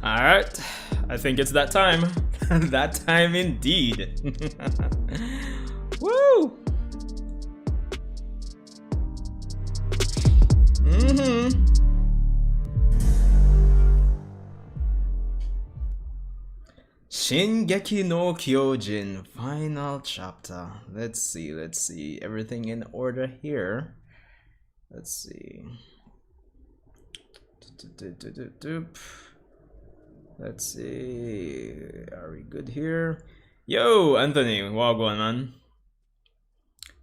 Alright, I think it's that time. That time indeed. Woo! Shingeki no Kyojin, final chapter. Let's see. Everything in order here. Let's see. Let's see. Are we good here? Yo, Anthony, what going on?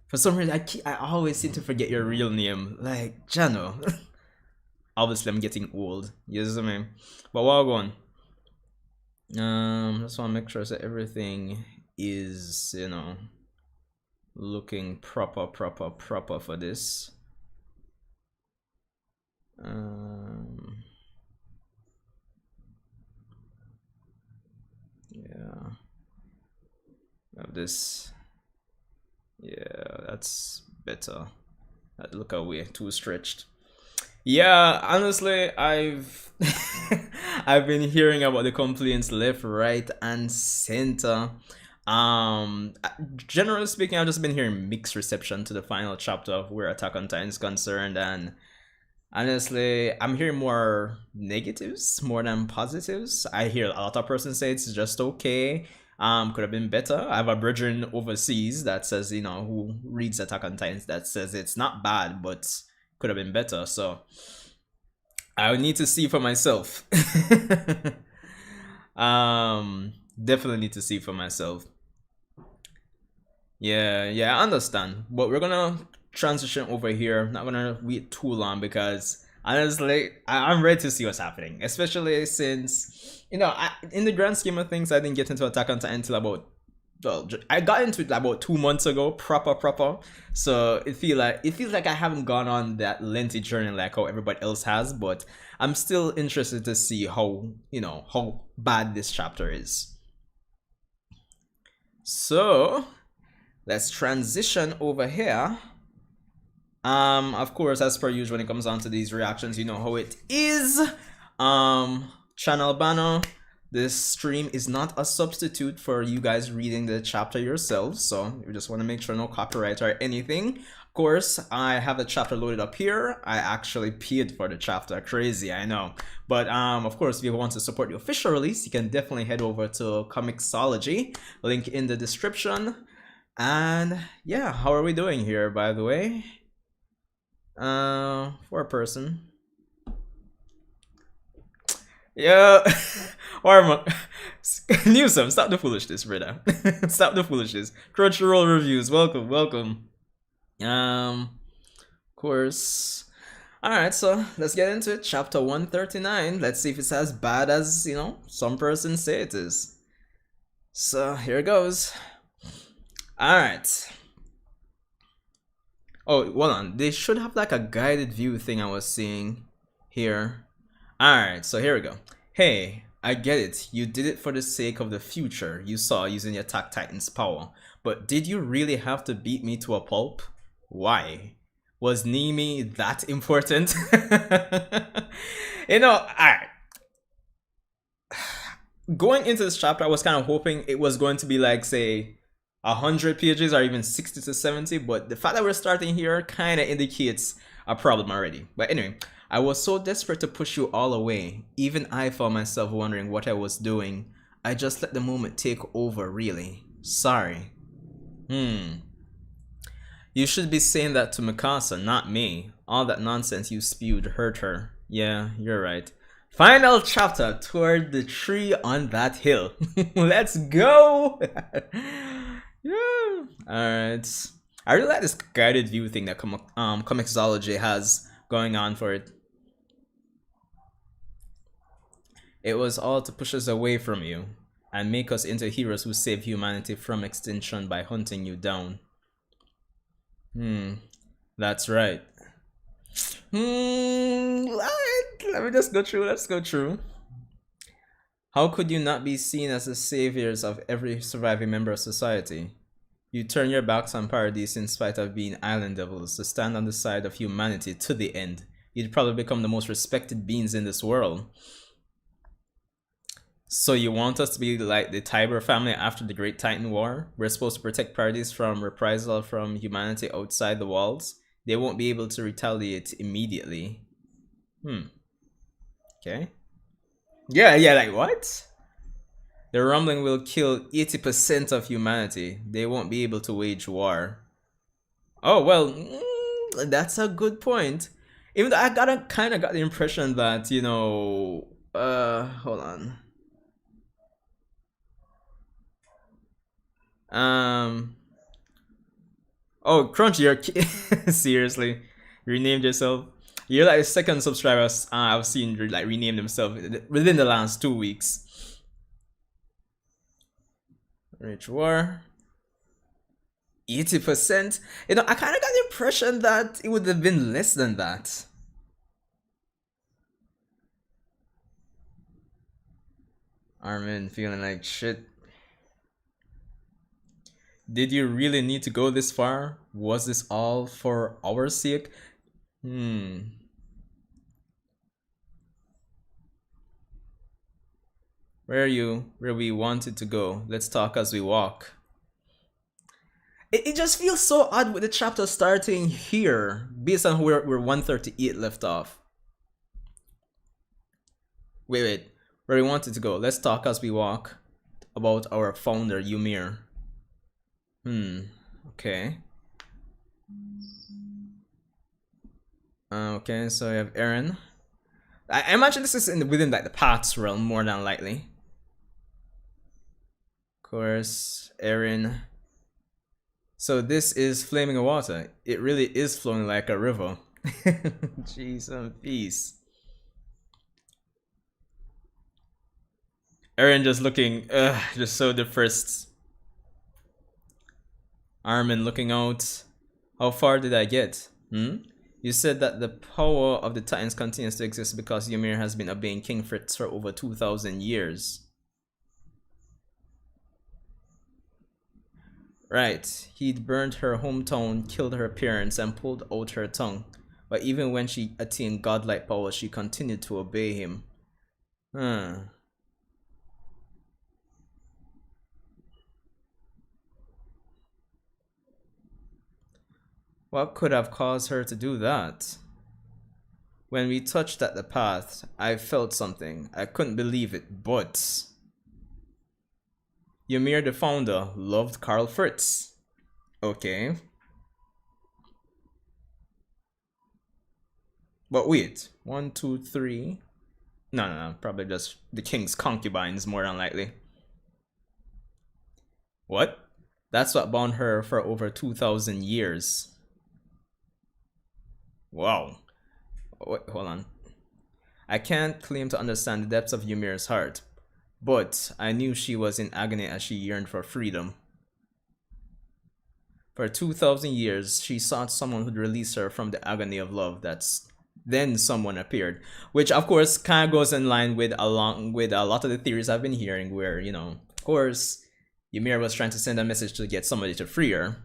For some reason, I always seem to forget your real name, like Jano. Obviously, I'm getting old. You know what I mean? But what going? Just want to make sure that everything is, you know, looking proper for this. Yeah, have this. Yeah, that's better. Look how we're too stretched. Yeah, honestly, I've I've been hearing about the complaints left, right, and center. Generally speaking, I've just been hearing mixed reception to the final chapter of where Attack on Titan is concerned, and honestly, I'm hearing more negatives more than positives. I hear a lot of persons say it's just okay. Could have been better. I have a brethren overseas that says, you know, who reads Attack on Titans, that says it's not bad, but could have been better. So I would need to see for myself. Definitely need to see for myself. Yeah, I understand. But we're gonna transition over here. Not gonna wait too long because honestly, I'm ready to see what's happening. Especially since, you know, in the grand scheme of things, I didn't get into Attack on Titan until about, well, I got into it about 2 months ago, proper. So it feels like I haven't gone on that lengthy journey like how everybody else has. But I'm still interested to see how, you know, how bad this chapter is. So let's transition over here. Of course, as per usual, when it comes down to these reactions, you know how it is. Channel banner. This stream is not a substitute for you guys reading the chapter yourselves, so we just want to make sure no copyright or anything. Of course, I have the chapter loaded up here. I actually paid for the chapter. Crazy, I know. But of course, if you want to support the official release, you can definitely head over to Comixology. Link in the description. And yeah, how are we doing here, by the way? For a person. Yeah, or Newsome, stop the foolishness, brother. Stop the foolishness. Crunchyroll reviews, welcome. Of course. Alright, so let's get into it. Chapter 139. Let's see if it's as bad as, you know, some persons say it is. So here it goes. Alright. Oh, hold on. They should have like a guided view thing I was seeing here. Alright, so here we go. Hey, I get it. You did it for the sake of the future you saw using your Attack Titan's power. But did you really have to beat me to a pulp? Why? Was Nimi that important? You know, alright. Going into this chapter, I was kind of hoping it was going to be like, say, 100 pages or even 60 to 70, but the fact that we're starting here kind of indicates a problem already. But anyway, I was so desperate to push you all away. Even I found myself wondering what I was doing. I just let the moment take over, really. Sorry. You should be saying that to Mikasa, not me. All that nonsense you spewed hurt her. Yeah, you're right. Final chapter, Toward the Tree on That Hill. Let's go! Yeah. Alright. I really like this guided view thing that Comixology has going on for it. It was all to push us away from you and make us into heroes who save humanity from extinction by hunting you down. That's right. Let me just go through. Let's go through. How could you not be seen as the saviors of every surviving member of society? You turn your backs on Paradise in spite of being island devils to stand on the side of humanity to the end. You'd probably become the most respected beings in this world. So you want us to be like the Tiber family after the Great Titan War? We're supposed to protect parties from reprisal from humanity outside the walls. They won't be able to retaliate immediately. Okay. Yeah, like what? The rumbling will kill 80% of humanity. They won't be able to wage war. Oh, well, that's a good point. Even though I kind of got the impression that, hold on. Um, oh, Crunchy, you're seriously renamed yourself. You're like the second subscriber I've seen like rename themselves within the last 2 weeks. Rich War. 80%? I kind of got the impression that it would have been less than that. Armin feeling like shit. Did you really need to go this far? Was this all for our sake? Where are you? Where we wanted to go. Let's talk as we walk. It just feels so odd with the chapter starting here, based on where 138 left off. Wait. Where we wanted to go. Let's talk as we walk about our founder, Ymir. Okay. Okay, so we have Eren. I imagine this is within like the paths realm more than likely. Of course, Eren. So this is flaming water. It really is flowing like a river. Jeez and peace. Eren just looking, just so depressed. Armin looking out. How far did I get? You said that the power of the Titans continues to exist because Ymir has been obeying King Fritz for over 2,000 years. Right, he'd burned her hometown, killed her parents, and pulled out her tongue. But even when she attained godlike power, she continued to obey him. What could have caused her to do that? When we touched at the path, I felt something. I couldn't believe it, but Ymir the founder loved Karl Fritz. Okay. But wait, 1, 2, 3. No, probably just the king's concubines more than likely. What? That's what bound her for over 2,000 years. Wow. Wait, hold on. I can't claim to understand the depths of Ymir's heart, but I knew she was in agony as she yearned for freedom. For 2,000 years, she sought someone who'd release her from the agony of love. Then someone appeared, which of course kind of goes in line with along with a lot of the theories I've been hearing, where of course, Ymir was trying to send a message to get somebody to free her.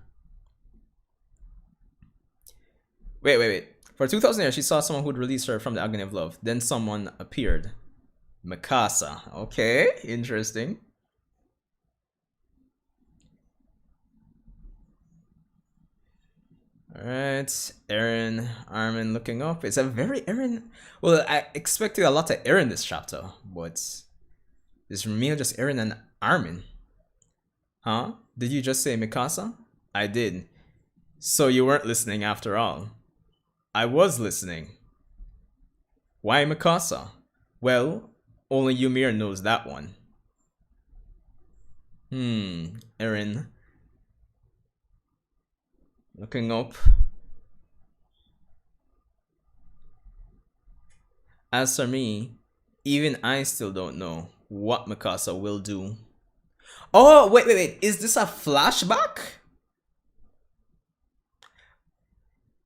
Wait. For 2,000 years, she saw someone who'd release her from the agony of love. Then someone appeared. Mikasa. Okay, interesting. Alright, Eren, Armin looking up. It's a very Eren. Well, I expected a lot of Eren this chapter, but it's real just Eren and Armin. Huh? Did you just say Mikasa? I did. So you weren't listening after all. I was listening. Why Mikasa? Well, only Ymir knows that one. Eren. Looking up. As for me, even I still don't know what Mikasa will do. Oh, wait. Is this a flashback?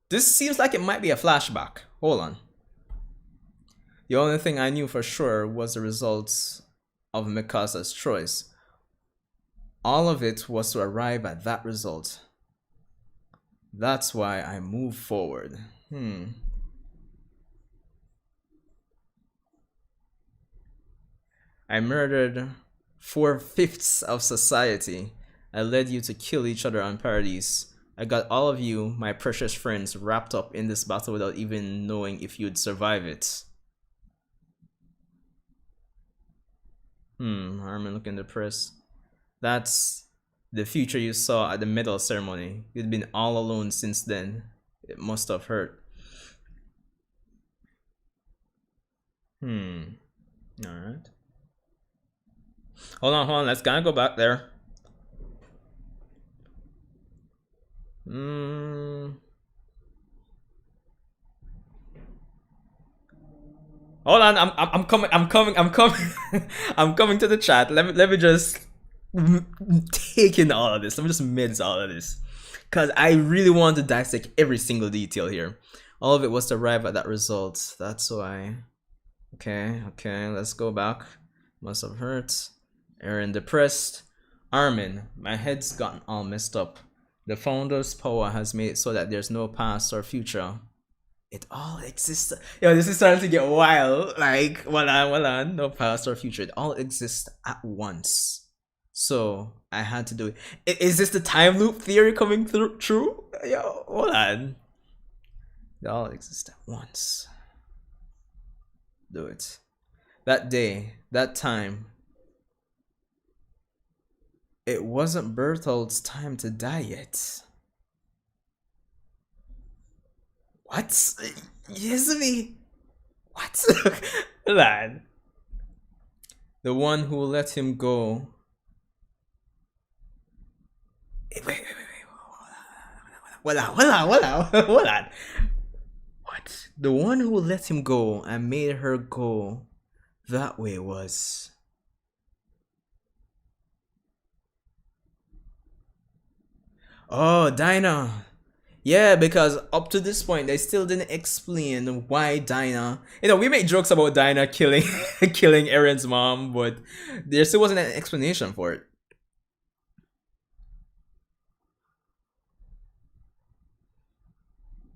This seems like it might be a flashback. Hold on. The only thing I knew for sure was the results of Mikasa's choice. All of it was to arrive at that result. That's why I move forward. I murdered 4/5 of society. I led you to kill each other on Paradise. I got all of you, my precious friends, wrapped up in this battle without even knowing if you'd survive it. Armin looking depressed. That's the future you saw at the medal ceremony. You'd been all alone since then. It must have hurt. Alright. Hold on, let's kinda go back there. Hold on, I'm coming I'm coming to the chat. Let me just take in all of this. Let me just mince all of this. Cause I really want to dissect every single detail here. All of it was to arrive at that result. That's why. Okay, let's go back. Must have hurt. Eren depressed. Armin, my head's gotten all messed up. The founder's power has made it so that there's no past or future. It all exists. Yo, this is starting to get wild. Like, hold on. No past or future. It all exists at once. So, I had to do it. Is this the time loop theory coming through? True? Yo, hold on. They all exist at once. Do it. That day, that time. It wasn't Berthold's time to die yet. What? Yasumi? What? Lad. The one who let him go. Wait. Hold on. What? The one who let him go and made her go that way was... Oh, Dinah. Yeah, because up to this point, they still didn't explain why Dinah... You know, we make jokes about Dinah killing killing Eren's mom, but there still wasn't an explanation for it.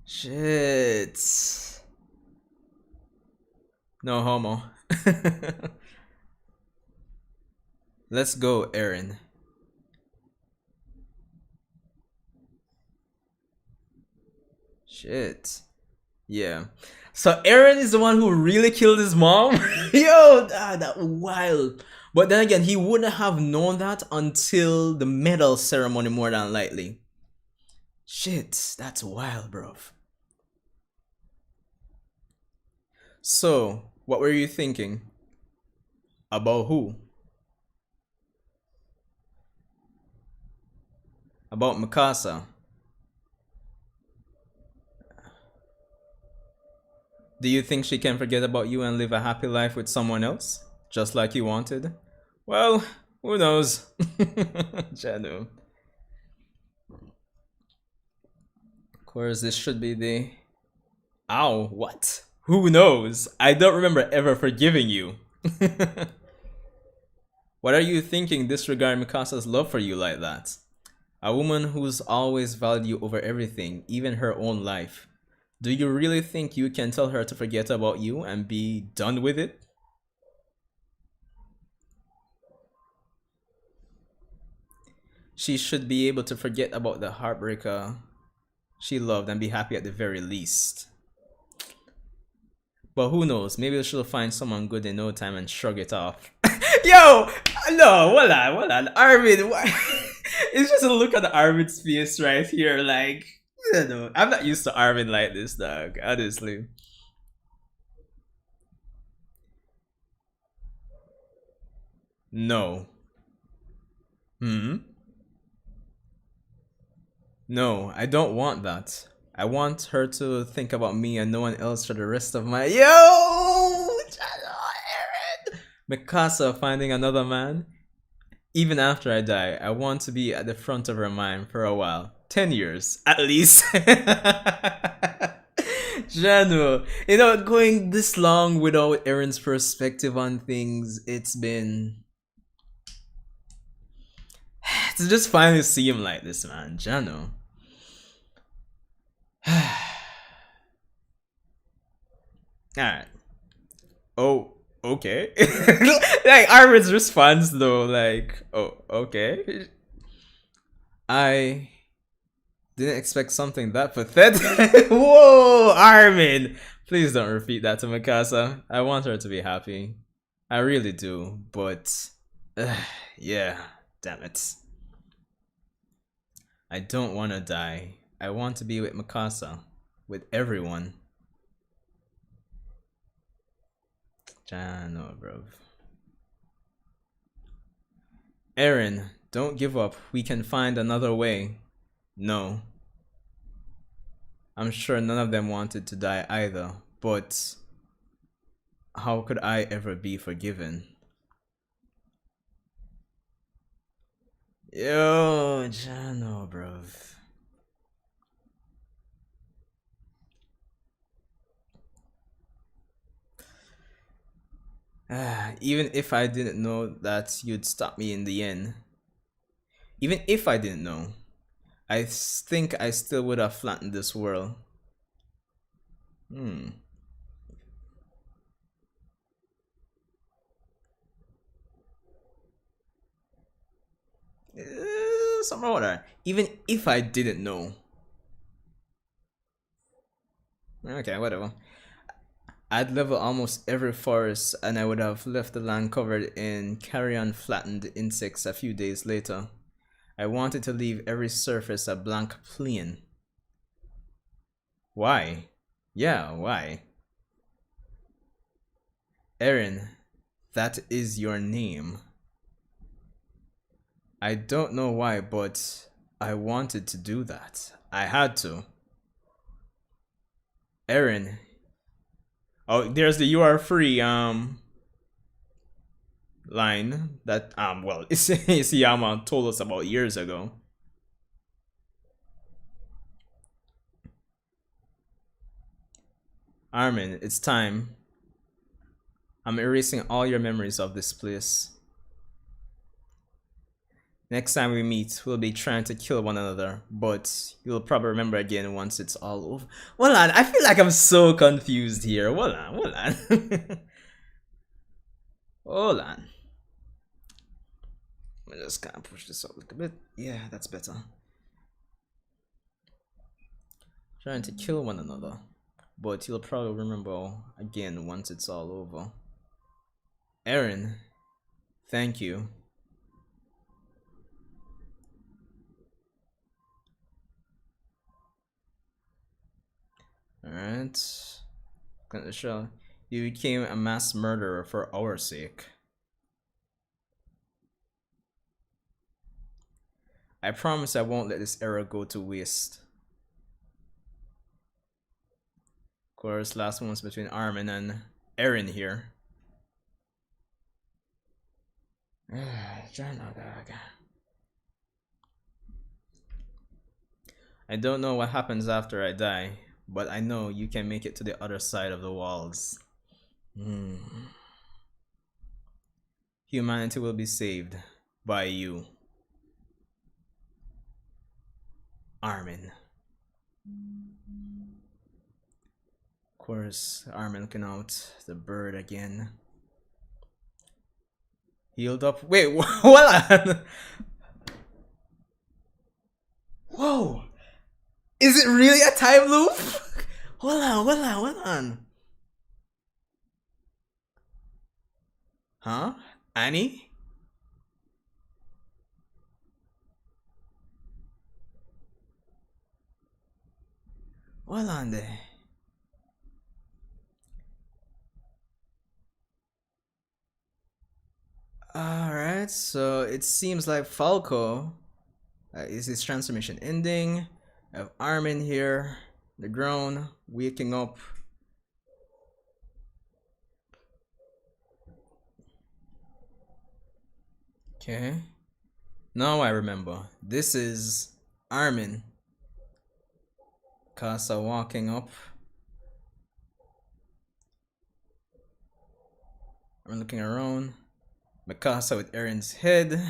Shit. No homo. Let's go, Eren. Shit. Yeah. So Eren is the one who really killed his mom? Yo, that wild. But then again, he wouldn't have known that until the medal ceremony, more than likely. Shit, that's wild, bro. So, what were you thinking? About who? About Mikasa. Do you think she can forget about you and live a happy life with someone else? Just like you wanted? Well, who knows? Janu. Of course, this should be the... Ow, what? Who knows? I don't remember ever forgiving you. What are you thinking disregarding Mikasa's love for you like that? A woman who's always valued you over everything, even her own life. Do you really think you can tell her to forget about you and be done with it? She should be able to forget about the heartbreaker she loved and be happy at the very least. But who knows, maybe she'll find someone good in no time and shrug it off. Yo! No, hold on. Armin, why? It's just a look at Armin's face right here, like... I don't know. I'm not used to Armin like this, dog, honestly. No. No, I don't want that. I want her to think about me and no one else for the rest of my... Yo! Eren! Mikasa finding another man? Even after I die, I want to be at the front of her mind for a while. 10 years, at least. Janu, you know, going this long without Eren's perspective on things, it's been... to just finally see him like this, man. Janu. Alright. Oh, okay. Like Armin's response though, like, oh, okay. I didn't expect something that pathetic. Whoa, Armin! Please don't repeat that to Mikasa. I want her to be happy. I really do, but yeah, damn it. I don't want to die. I want to be with Mikasa, with everyone. No, bro. Eren, don't give up. We can find another way. No. I'm sure none of them wanted to die either, but how could I ever be forgiven? Yo, Jano, bro. Even if I didn't know that you'd stop me in the end, even if I didn't know, I think I still would have flattened this world. Hmm. Something like that. Even if I didn't know. Okay, whatever. I'd level almost every forest and I would have left the land covered in carrion flattened insects a few days later. I wanted to leave every surface a blank plain. Why? Yeah, why? Eren, that is your name. I don't know why, but I wanted to do that. I had to. Eren. Oh, there's the "you are free" line that well Isayama told us about years ago. Armin, it's time. I'm erasing all your memories of this place. Next time we meet, we'll be trying to kill one another, but you'll probably remember again once it's all over. Hold on, I feel like I'm so confused here. Hold on, hold on. Hold on. Let me just kind of push this up a little bit. Yeah, that's better. Trying to kill one another, but you'll probably remember again once it's all over. Eren, thank you. Alright. Gonna show. You became a mass murderer for our sake. I promise I won't let this era go to waste. Of course, last one's between Armin and Eren here. I don't know what happens after I die, but I know you can make it to the other side of the walls. Humanity will be saved by you. Armin. Of course, Armin looking out the bird again. Healed up. Wait, what? Whoa! Is it really a time loop? Hold on, hold on, hold on. Huh? Annie? Hold on there. Alright, so it seems like Falco is his transformation ending. I have Armin here, the grown, waking up. Okay. Now I remember. This is Armin. Casa walking up. I'm looking around. Mikasa with Eren's head. Of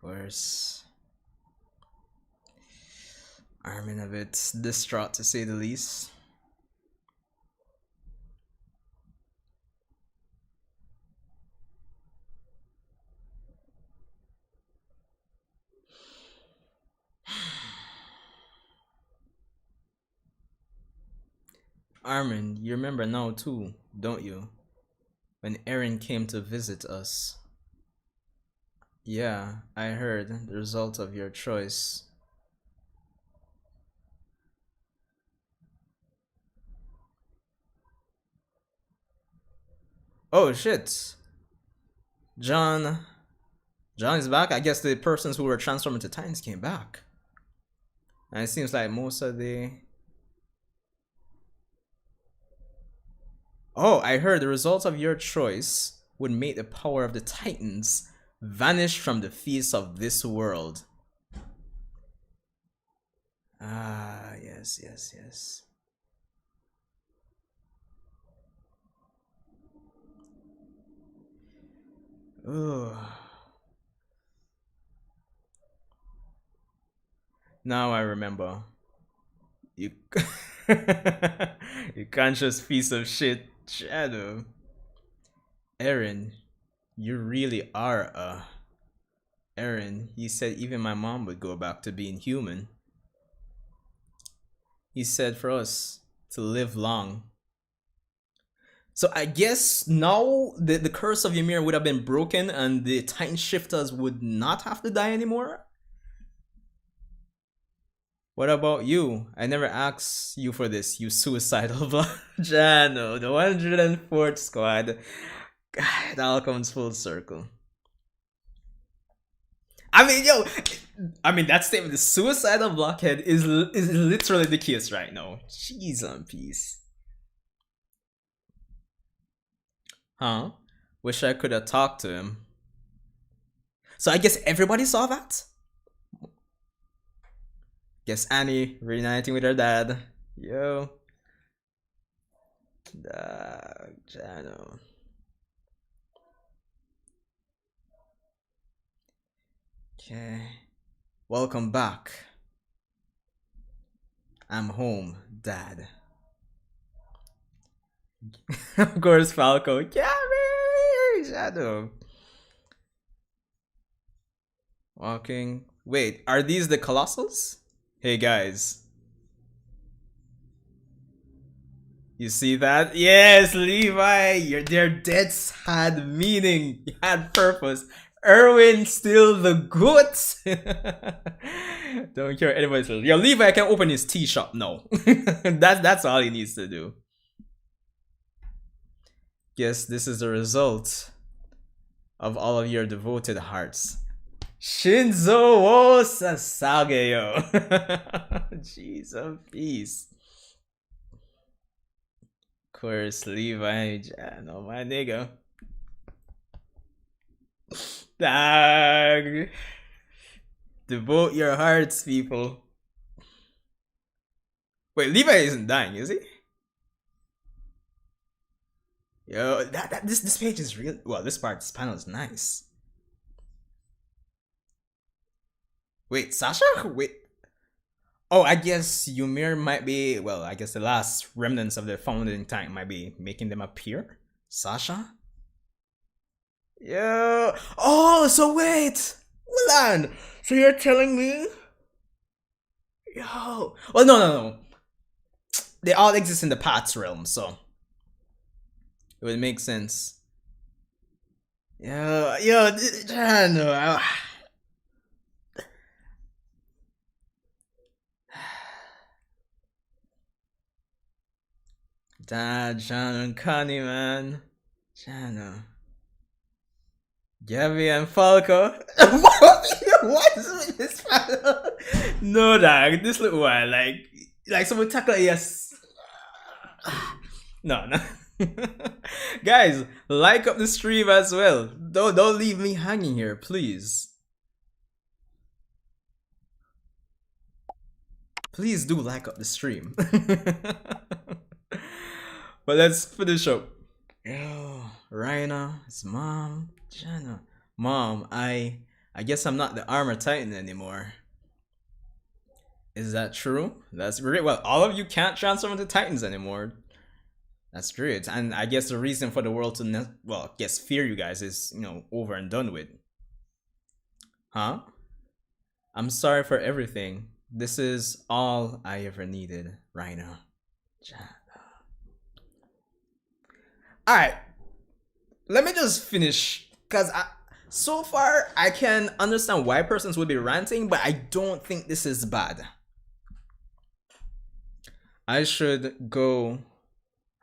course. Armin a bit distraught to say the least. Armin, you remember now too, don't you? When Eren came to visit us. Yeah, I heard the result of your choice. Oh shit. John is back. I guess the persons who were transformed into Titans came back. And it seems like most of the... Oh, I heard the result of your choice would make the power of the Titans vanish from the face of this world. Ah, yes, yes, yes. Ooh. Now I remember. You you conscious piece of shit, Shadow. Eren, you really are a... Eren, he said even my mom would go back to being human. He said for us to live long. So I guess now the curse of Ymir would have been broken and the Titan Shifters would not have to die anymore? What about you? I never asked you for this, you suicidal Jano, the 104th squad. God, it all comes full circle. I mean, yo, that statement, the suicidal blockhead is literally the case right now. Jeez on peace. Huh? Wish I could have talked to him. So I guess everybody saw that? Guess Annie reuniting with her dad. Yo. Jano. Okay. Welcome back. I'm home, Dad. Of course, Falco. Carry Shadow. Walking. Wait, are these the Colossals? Hey guys. You see that? Yes, Levi! Their deaths had meaning, had purpose. Erwin still the goat. Don't care anybody says. Yo, Levi can open his tea shop now. That's all he needs to do. Guess this is the result of all of your devoted hearts. Shinzo wo Sasageyo. Jeez of peace. Of course, Levi Jano, my nigga. Dag. Devote your hearts, people. Wait, Levi isn't dying, is he? Yo, this page is real. Well, this panel is nice. Wait, Sasha? Wait. Oh, I guess Ymir might be. Well, I guess the last remnants of the founding tank might be making them appear. Sasha? Yeah. Oh, so wait. Hold on. So you're telling me? Yo. Well, no. They all exist in the Paths realm, so it would make sense. Yo, no. Dad, Jano, and Connie, man. Jano. Gabby and Falco. What is with this panel? No, dog. This look wild. Like someone tackle. Yes. No. Guys, like up the stream as well. Don't leave me hanging here, please. Please do like up the stream. But let's finish up. Yo, Raina, his mom, Jana. Mom, I guess I'm not the armor titan anymore. Is that true? That's great. Well, all of you can't transform into Titans anymore. That's great. And I guess the reason for the world to, well, I guess fear you guys is, over and done with. Huh? I'm sorry for everything. This is all I ever needed right now. Alright. Let me just finish. Because so far, I can understand why persons would be ranting, but I don't think this is bad. I should go...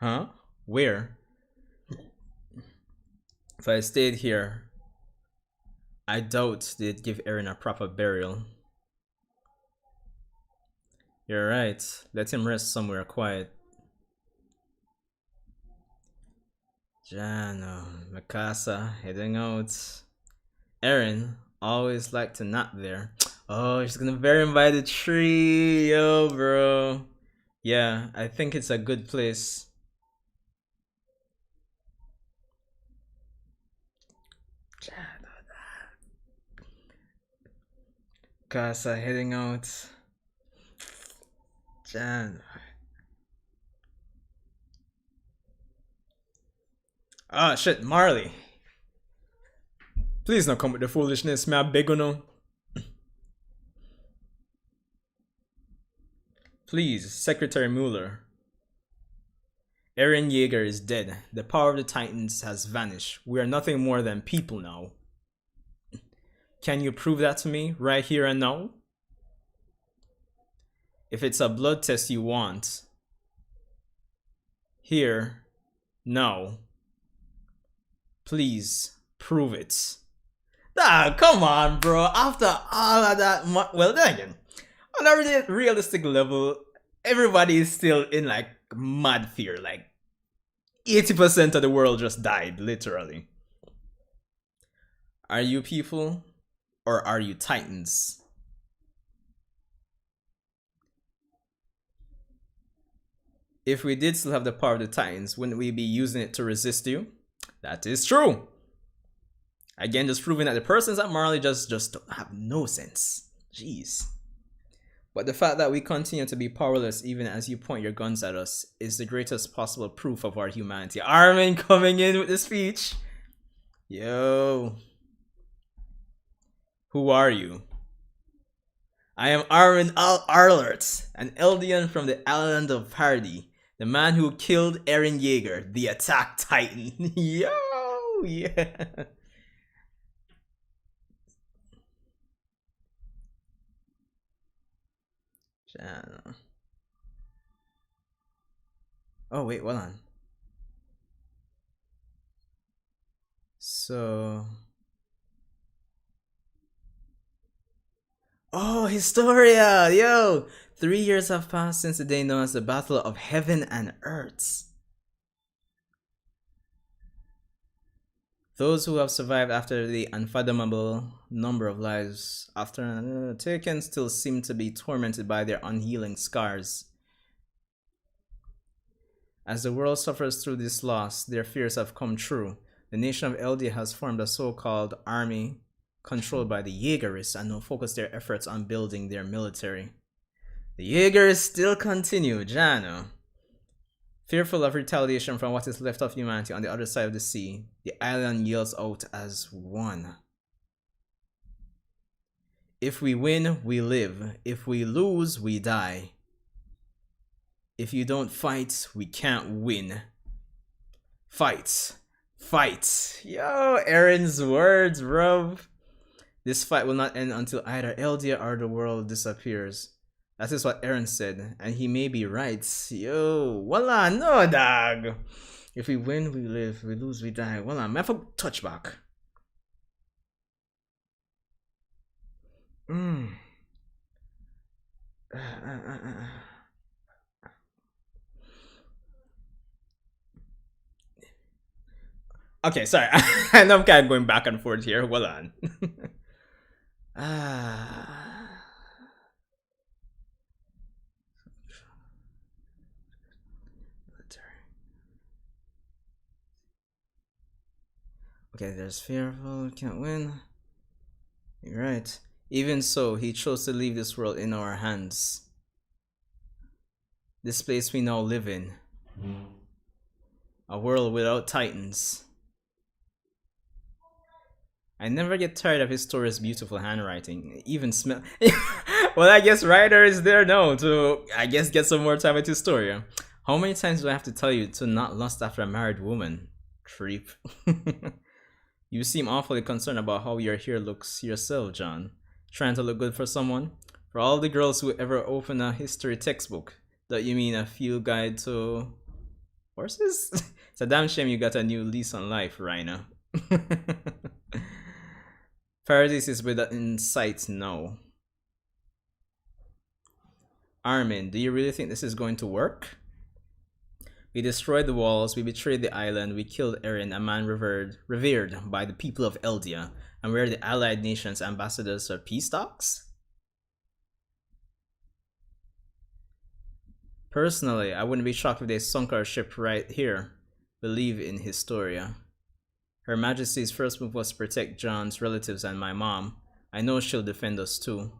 Huh? Where? If I stayed here, I doubt they'd give Eren a proper burial. You're right. Let him rest somewhere quiet. Jano, Mikasa, heading out. Eren always liked to nap there. Oh, she's gonna bury him by the tree. Yo, bro. Yeah, I think it's a good place. Mikasa heading out. Jan. Ah, shit, Marley. Please don't come with the foolishness, man. I beg you no. Please, Secretary Mueller. Eren Yeager is dead. The power of the Titans has vanished. We are nothing more than people now. Can you prove that to me, right here and now? If it's a blood test you want. Here. Now. Please, prove it. Ah, come on, bro. After all of that, well, then again, on a really realistic level, everybody is still in like mad fear. Like 80% of the world just died, literally. Are you people, or are you Titans? If we did still have the power of the Titans, wouldn't we be using it to resist you? That is true. Again, just proving that the persons at Marley just don't have no sense. Jeez. But the fact that we continue to be powerless even as you point your guns at us is the greatest possible proof of our humanity. Armin coming in with the speech. Yo. Who are you? I am Armin Arlert, an Eldian from the island of Pardy. The man who killed Eren Yeager, the Attack Titan. Yo, yeah. Oh, wait, hold on. So... Oh, Historia! Yo! 3 years have passed since the day known as the Battle of Heaven and Earth. Those who have survived after the unfathomable number of lives after taken still seem to be tormented by their unhealing scars. As the world suffers through this loss, their fears have come true. The nation of Eldia has formed a so-called army controlled by the Jaegerists and will focus their efforts on building their military. The Jaegers still continue, Jano. Fearful of retaliation from what is left of humanity on the other side of the sea, the island yells out as one. If we win, we live. If we lose, we die. If you don't fight, we can't win. Fight. Fight. Yo, Eren's words, bro. This fight will not end until either Eldia or the world disappears. That is what Eren said, and he may be right. Yo, voila, no, dog. If we win, we live. If we lose, we die. Voila, man, for touchback. Okay, sorry. I know I'm kind of going back and forth here. Hold on. Okay, there's fearful, can't win. You're right. Even so, he chose to leave this world in our hands. This place we now live in. A world without titans. I never get tired of his story's beautiful handwriting. Even smell. Well, I guess writer is there now to, I guess, get some more time with his story. How many times do I have to tell you to not lust after a married woman? Creep. You seem awfully concerned about how your hair looks yourself, John. Trying to look good for someone? For all the girls who ever open a history textbook, don't you mean a field guide to horses? It's a damn shame you got a new lease on life, Rhina. Paradise is within sight now. Armin, do you really think this is going to work? We destroyed the walls, we betrayed the island, we killed Eren, a man revered by the people of Eldia, and we're the allied nations' ambassadors for peace talks? Personally, I wouldn't be shocked if they sunk our ship right here. Believe in Historia. Her Majesty's first move was to protect John's relatives and my mom. I know she'll defend us too.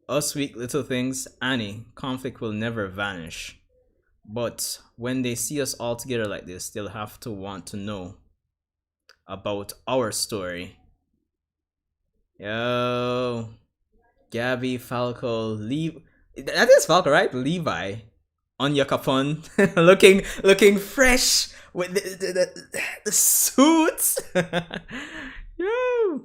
Us weak little things, Annie, conflict will never vanish. But when they see us all together like this, they'll have to want to know about our story. Yo, Gabby, Falco, that is Falco, right? Levi, Anya Capone, looking fresh with the suits. Yo.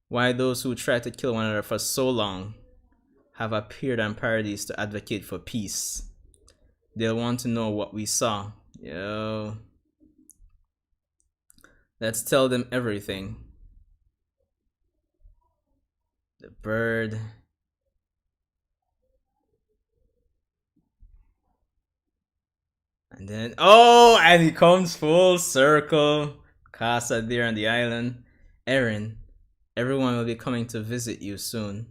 Why those who try to kill one another for so long have appeared on Paradise to advocate for peace. They'll want to know what we saw. Yo. Let's tell them everything. The bird. And then, oh, and he comes full circle. Casa there on the island. Eren, everyone will be coming to visit you soon.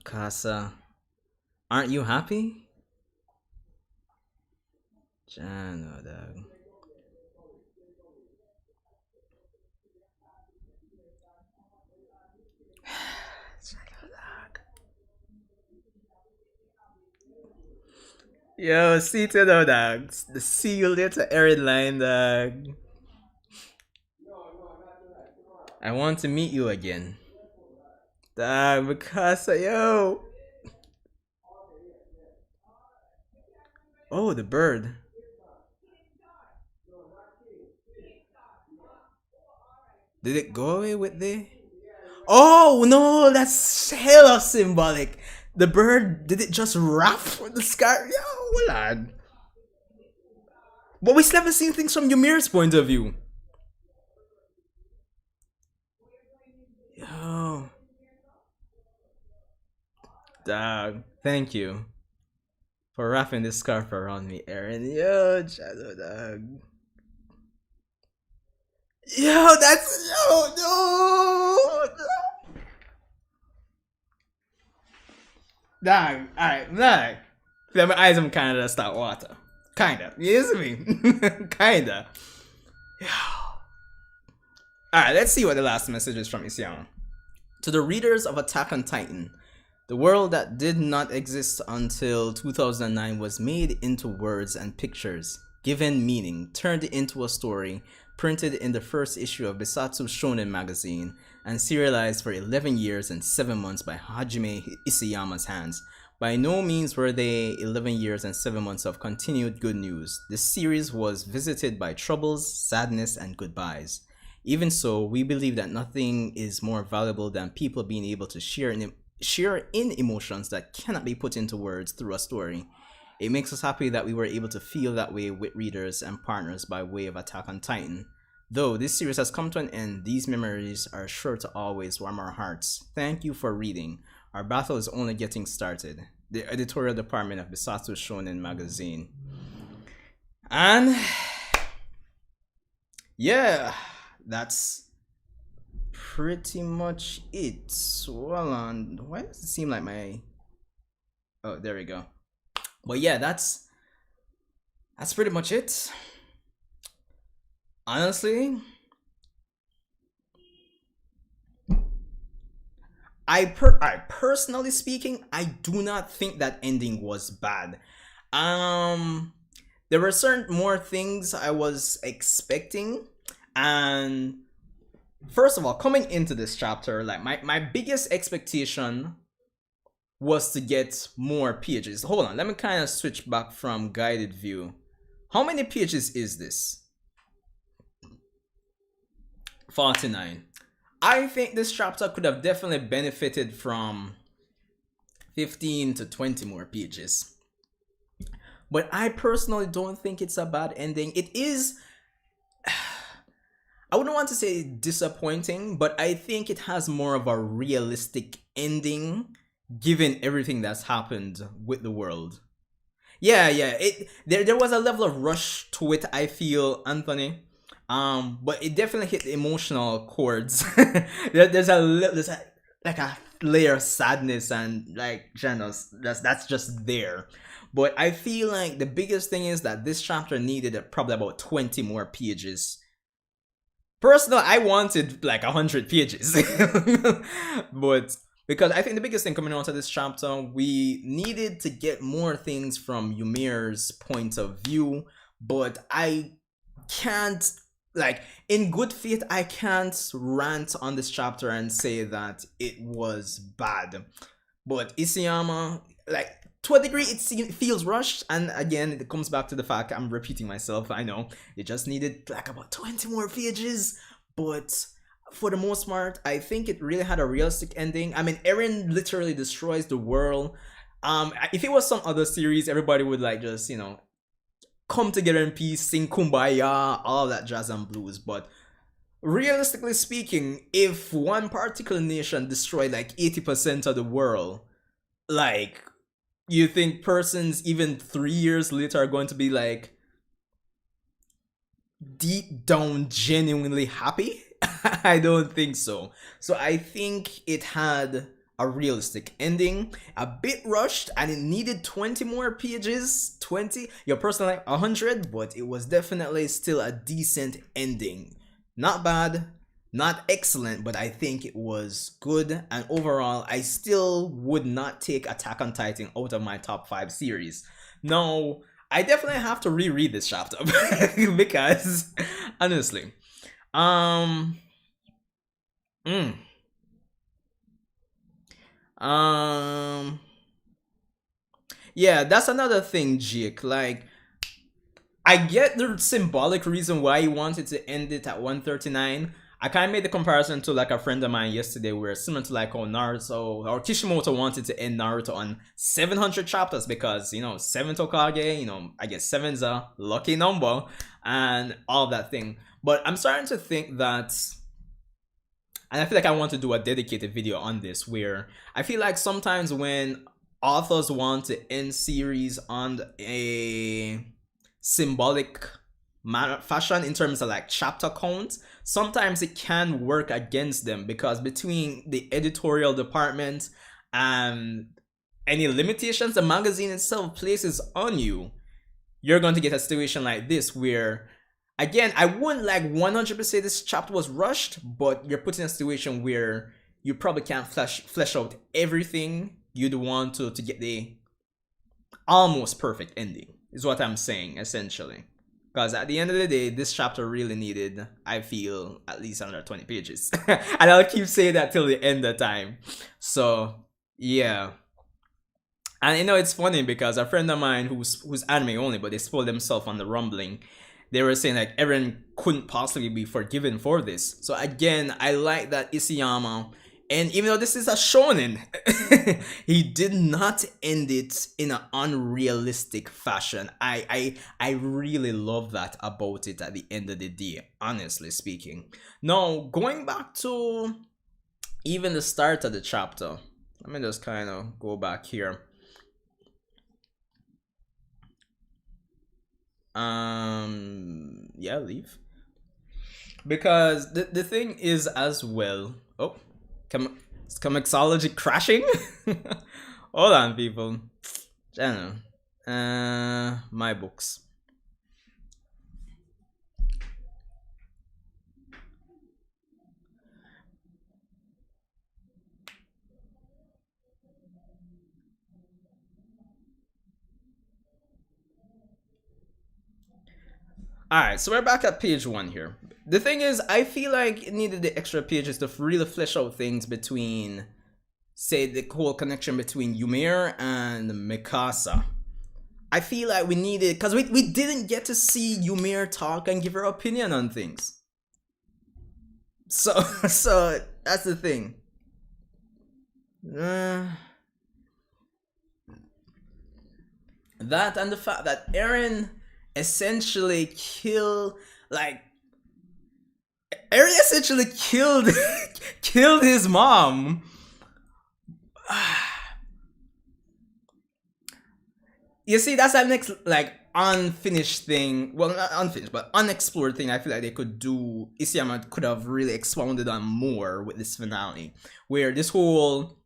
Casa, aren't you happy? Jano, dog. Yo, see to the dog. The see you later, Eren line, dog. I want to meet you again. Dog, Mikasa, yo. Oh, the bird. Did it go away with the... Oh, no, that's hella symbolic. The bird, did it just wrap with the sky? Yo, lad. But we still haven't seen things from Ymir's point of view. Yo. Dog, thank you for wrapping this scarf around me, Eren. Yo, Shadow Dog. Yo, that's... Yo, no! Dog, alright, dog. My eyes am kinda start water. Kinda. You see me? Kinda. Alright, let's see what the last message is from Isayama. To the readers of Attack on Titan, the world that did not exist until 2009 was made into words and pictures, given meaning, turned into a story, printed in the first issue of Bisatsu Shonen magazine, and serialized for 11 years and 7 months by Hajime Isayama's hands. By no means were they 11 years and 7 months of continued good news. The series was visited by troubles, sadness, and goodbyes. Even so, we believe that nothing is more valuable than people being able to share in emotions that cannot be put into words through a story. It makes us happy that we were able to feel that way with readers and partners by way of Attack on Titan. Though this series has come to an end, these memories are sure to always warm our hearts. Thank you for reading. Our battle is only getting started. The editorial department of Bisatsu Shonen magazine. And yeah, that's pretty much it. Well, on why does it seem like my... Oh, there we go. But yeah, that's pretty much it. Honestly, I personally speaking, I do not think that ending was bad. Um, there were certain more things I was expecting, and first of all, coming into this chapter, like my biggest expectation was to get more pages. Hold on, let me kind of switch back from guided view. How many pages is this? 49. I think this chapter could have definitely benefited from 15 to 20 more pages. But I personally don't think it's a bad ending. It is, I wouldn't want to say disappointing, but I think it has more of a realistic ending given everything that's happened with the world. Yeah, yeah. There was a level of rush to it, I feel, Anthony. But it definitely hit the emotional chords. There's a like a layer of sadness and like genos that's just there. But I feel like the biggest thing is that this chapter needed probably about 20 more pages. Personally, I wanted like 100 pages. But because I think the biggest thing coming out of this chapter, we needed to get more things from Ymir's point of view, but I can't, like, in good faith, I can't rant on this chapter and say that it was bad. But Isayama, like, to a degree, it feels rushed, and again, it comes back to the fact I'm repeating myself. I know it just needed like about 20 more pages, but for the most part, I think it really had a realistic ending. I mean, Eren literally destroys the world. If it was some other series, everybody would like just come together in peace, sing kumbaya, all that jazz and blues. But realistically speaking, if one particular nation destroyed like 80% of the world, like, you think persons even 3 years later are going to be like deep down genuinely happy? I don't think so. So I think it had a realistic ending, a bit rushed, and it needed 20 more pages. 20, your personally 100, but it was definitely still a decent ending. Not bad, not excellent, but I think it was good. And overall, I still would not take Attack on Titan out of my top 5 series. No, I definitely have to reread this chapter because honestly, um, mm, um, yeah, that's another thing, Jake. Like, I get the symbolic reason why he wanted to end it at 139. I kind of made the comparison to like a friend of mine yesterday, where similar to like how Naruto or Kishimoto wanted to end Naruto on 700 chapters because, 7th Hokage, I guess seven's a lucky number and all that thing. But I'm starting to think that, and I feel like I want to do a dedicated video on this, where I feel like sometimes when authors want to end series on a symbolic fashion in terms of like chapter count, sometimes it can work against them, because between the editorial department and any limitations the magazine itself places on you, you're going to get a situation like this where, again, I wouldn't like 100% say this chapter was rushed, but you're put in a situation where you probably can't flesh out everything you'd want to get the almost perfect ending, is what I'm saying, essentially. Because at the end of the day, this chapter really needed, I feel, at least another 20 pages. And I'll keep saying that till the end of time. So, yeah. And it's funny because a friend of mine who's anime only, but they spoiled themselves on the rumbling, they were saying like Eren couldn't possibly be forgiven for this. So again, I like that Isayama, and even though this is a shonen, he did not end it in an unrealistic fashion. I really love that about it at the end of the day, honestly speaking. Now, going back to even the start of the chapter, let me just kind of go back here. Yeah, leave. Because the thing is as well. Oh, is Comixology crashing? Hold on, people. I don't know. My books. Alright, so we're back at page 1 here. The thing is, I feel like it needed the extra pages to really flesh out things between, say, the whole connection between Ymir and Mikasa. I feel like we needed, because we didn't get to see Ymir talk and give her opinion on things. So that's the thing. That and the fact that Eren essentially killed killed his mom. You see, that's that next unfinished thing. Well, not unfinished, but unexplored thing. I feel like they could do. Isayama could have really expounded on more with this finale, where this whole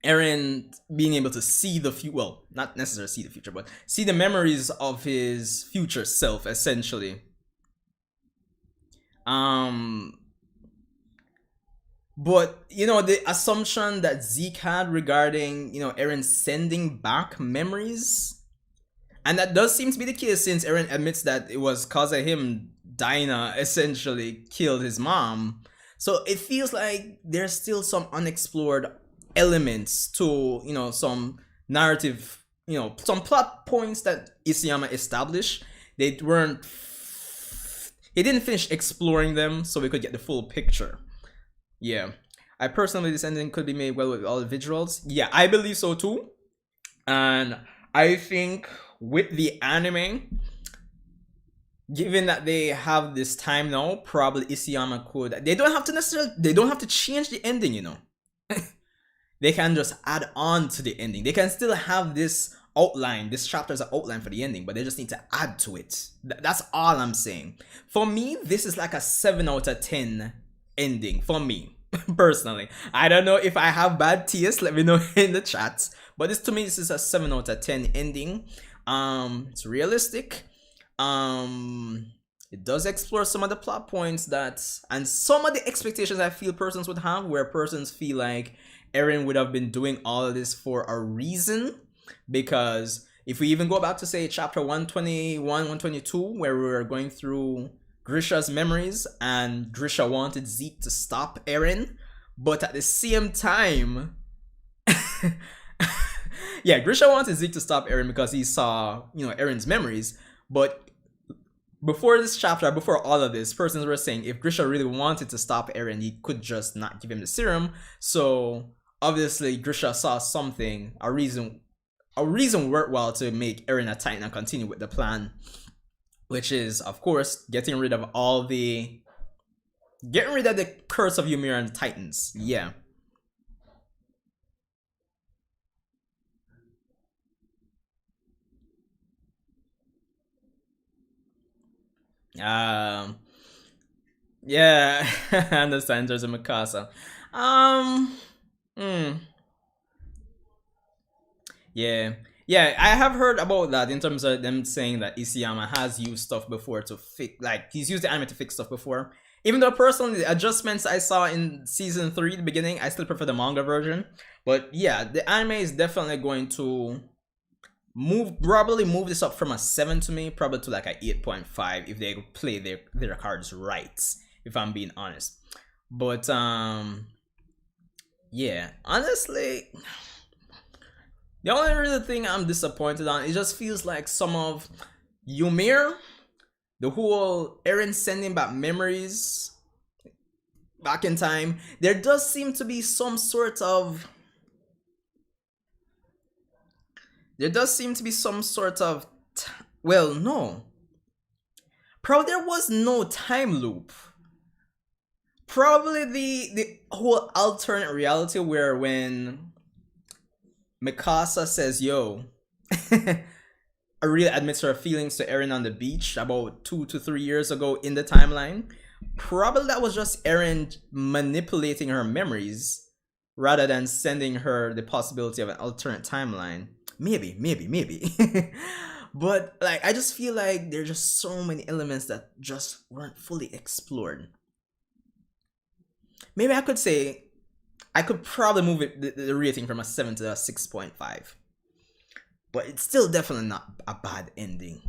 Eren being able to see the future, well, not necessarily see the future, but see the memories of his future self, essentially. But, you know, the assumption that Zeke had regarding, you know, Eren sending back memories, and that does seem to be the case since Eren admits that it was cause of him, Dinah essentially killed his mom. So it feels like there's still some unexplored elements to, you know, some narrative, you know, some plot points that Isayama established. He didn't finish exploring them so we could get the full picture. Yeah, I personally, this ending could be made well with all the visuals. Yeah, I believe so too. And I think with the anime, given that they have this time now, probably Isayama could, they don't have to change the ending, you know. They can just add on to the ending. They can still have this outline, this chapter as an outline for the ending, but they just need to add to it. That's all I'm saying. For me, this is like a 7 out of 10 ending for me, personally. I don't know if I have bad taste, let me know in the chat. But this, to me, this is a 7 out of 10 ending. It's realistic. It does explore some of the plot points and some of the expectations I feel persons would have, where persons feel like Eren would have been doing all of this for a reason. Because if we even go back to, say, chapter 121, 122, where we were going through Grisha's memories, and Grisha wanted Zeke to stop Eren, but at the same time, yeah, Grisha wanted Zeke to stop Eren because he saw, you know, Eren's memories. But before this chapter, before all of this, persons were saying if Grisha really wanted to stop Eren, he could just not give him the serum. So obviously Grisha saw something, a reason worthwhile to make Eren a Titan and continue with the plan, which is, of course, getting rid of the curse of Ymir and Titans. Yeah. Yeah, and the centers of Mikasa. Yeah, I have heard about that in terms of them saying that Isayama has used stuff before to fix, like, he's used the anime to fix stuff before. Even though personally, the adjustments I saw in season 3, the beginning, I still prefer the manga version. But yeah, the anime is definitely going to probably move this up from a 7 to me, probably to like a 8.5 if they play their cards right, if I'm being honest. But yeah, honestly, the only real thing I'm disappointed on, it just feels like some of Ymir, the whole Eren sending back memories back in time, there does seem to be some sort of well, no. Probably there was no time loop. Probably the whole alternate reality where when Mikasa says, yo, Aria admits her feelings to Eren on the beach about 2 to 3 years ago in the timeline. Probably that was just Eren manipulating her memories rather than sending her the possibility of an alternate timeline. Maybe. But like, I just feel like there's just so many elements that just weren't fully explored. Maybe I could say I could probably move the rating from a 7 to a 6.5. But it's still definitely not a bad ending.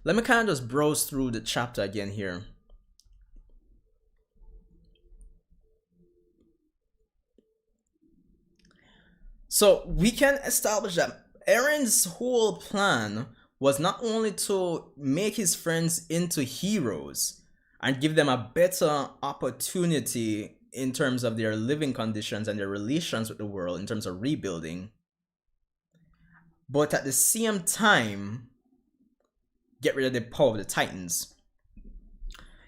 Let me kind of just browse through the chapter again here. So we can establish that Eren's whole plan was not only to make his friends into heroes and give them a better opportunity in terms of their living conditions and their relations with the world in terms of rebuilding, but at the same time get rid of the power of the Titans.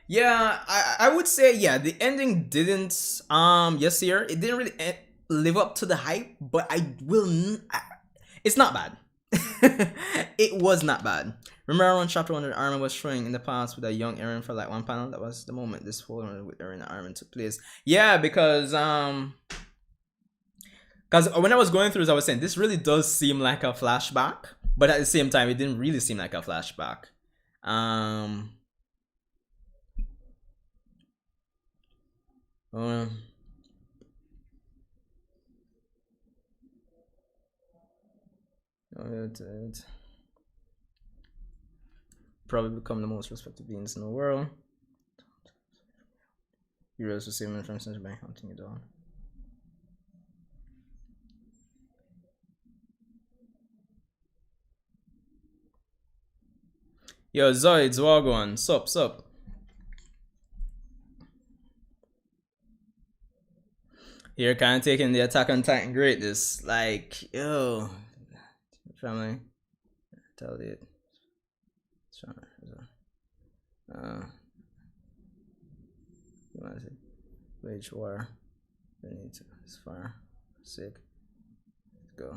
Yeah, I would say, yeah, the ending didn't yes here, it didn't really live up to the hype, but it's not bad. It was not bad. Remember when chapter 1 the army was showing in the past with a young Eren for like one panel? That was the moment this whole with Eren and army took place. Yeah, because when I was going through this, I was saying this really does seem like a flashback, but at the same time, it didn't really seem like a flashback. Probably become the most respected beings in the world. Heroes receive information by hunting it down. Yo, Zoids, Wagwan, sup. You're kind of taking the Attack on Titan greatness. Like, yo, family, tell it. Wage war. They need to. It's far. Sick. Let's go.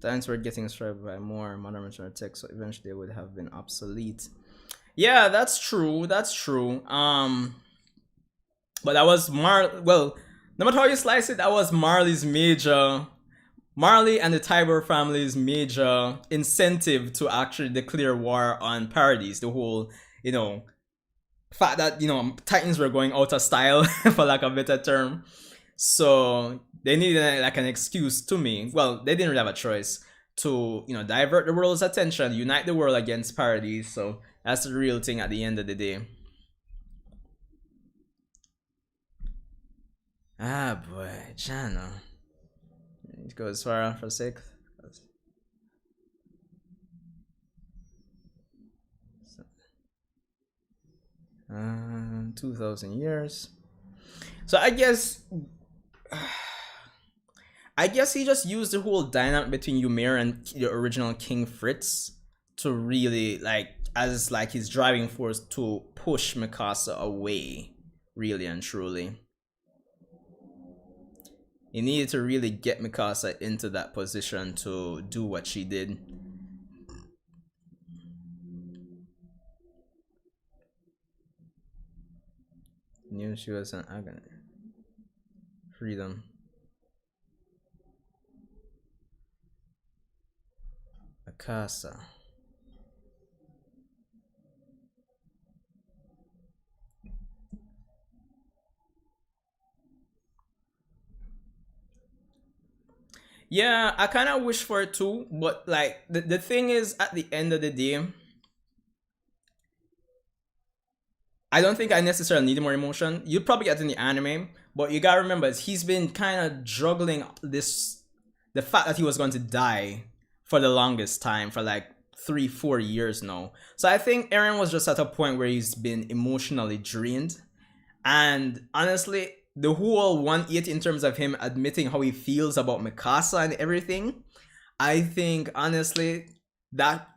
Titans were getting destroyed by more modern military tech, so eventually they would have been obsolete. Yeah, that's true. That's true. But that was well, no matter how you slice it, that was Marley and the Tybur family's major incentive to actually declare war on Paradise. The whole, fact that, Titans were going out of style, for lack of a better term. So they needed like an excuse to me. Well, they didn't really have a choice to, divert the world's attention, unite the world against Paradise. So that's the real thing at the end of the day. Ah boy, Jano. It goes far for 6. 2,000 years. So I guess he just used the whole dynamic between Ymir and the original King Fritz to really as his driving force to push Mikasa away, really and truly. He needed to really get Mikasa into that position to do what she did. Knew she was an agony. Freedom. Mikasa. Yeah, I kind of wish for it too, but the thing is, at the end of the day, I don't think I necessarily need more emotion. You'd probably get in the anime, but you gotta remember, he's been kind of juggling the fact that he was going to die for the longest time, for 3-4 years now. So I think Eren was just at a point where he's been emotionally drained. And honestly, the whole 180 in terms of him admitting how he feels about Mikasa and everything, I think honestly that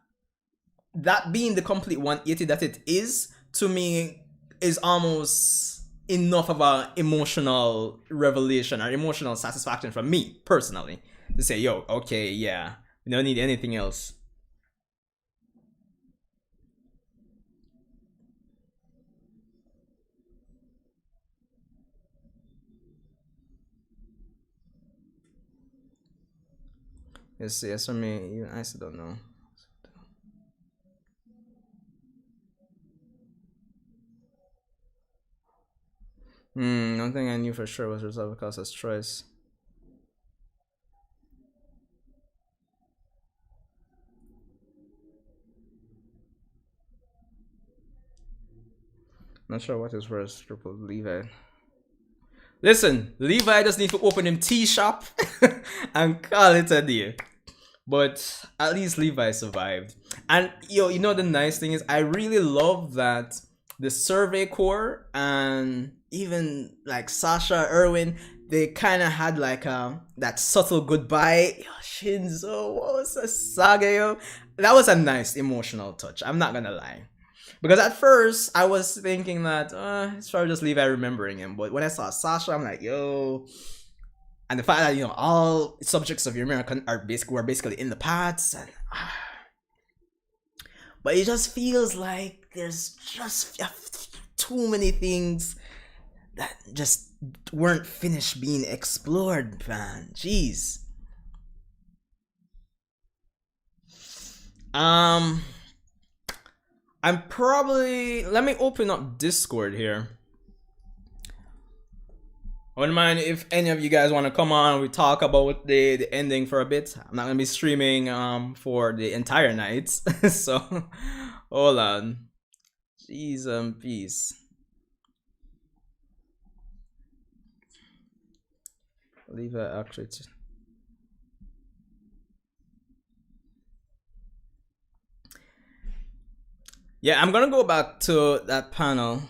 being the complete 180 that it is, to me, is almost enough of a emotional revelation or emotional satisfaction for me personally to say, yo, okay, yeah, we don't need anything else. Yes, for me, even I still don't know. One thing I knew for sure was result because of choice. Not sure what is first. Triple Levi. Listen, Levi just need to open him tea shop and call it a day. But at least Levi survived. And yo, you know the nice thing is I really love that the Survey Corps and even like Sasha Irwin, they kind of had like that subtle goodbye. Yo, Shinzo, what was the saga, yo? That was a nice emotional touch. I'm not gonna lie. Because at first I was thinking that it's probably just Levi remembering him, but when I saw Sasha, I'm like, yo. And the fact that all subjects of your American are basically in the past, and but it just feels like there's just too many things that just weren't finished being explored, man. Jeez. I'm probably, let me open up Discord here. I wouldn't mind if any of you guys want to come on. We talk about the ending for a bit. I'm not gonna be streaming for the entire night, so hold on. Jeez, peace. Leave it actually. Yeah, I'm gonna go back to that panel.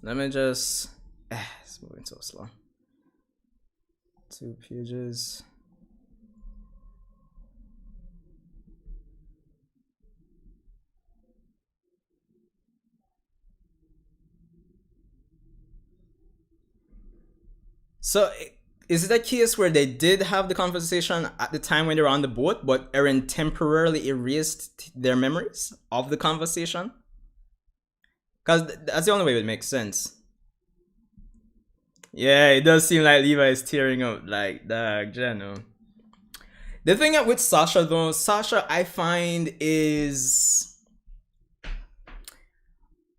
Let me just. It's moving so slow. 2 pages. So, is it a case where they did have the conversation at the time when they were on the boat, but Eren temporarily erased their memories of the conversation? Because that's the only way it would make sense. Yeah, it does seem like Levi is tearing up like that, Jeno. The thing with Sasha though, Sasha I find is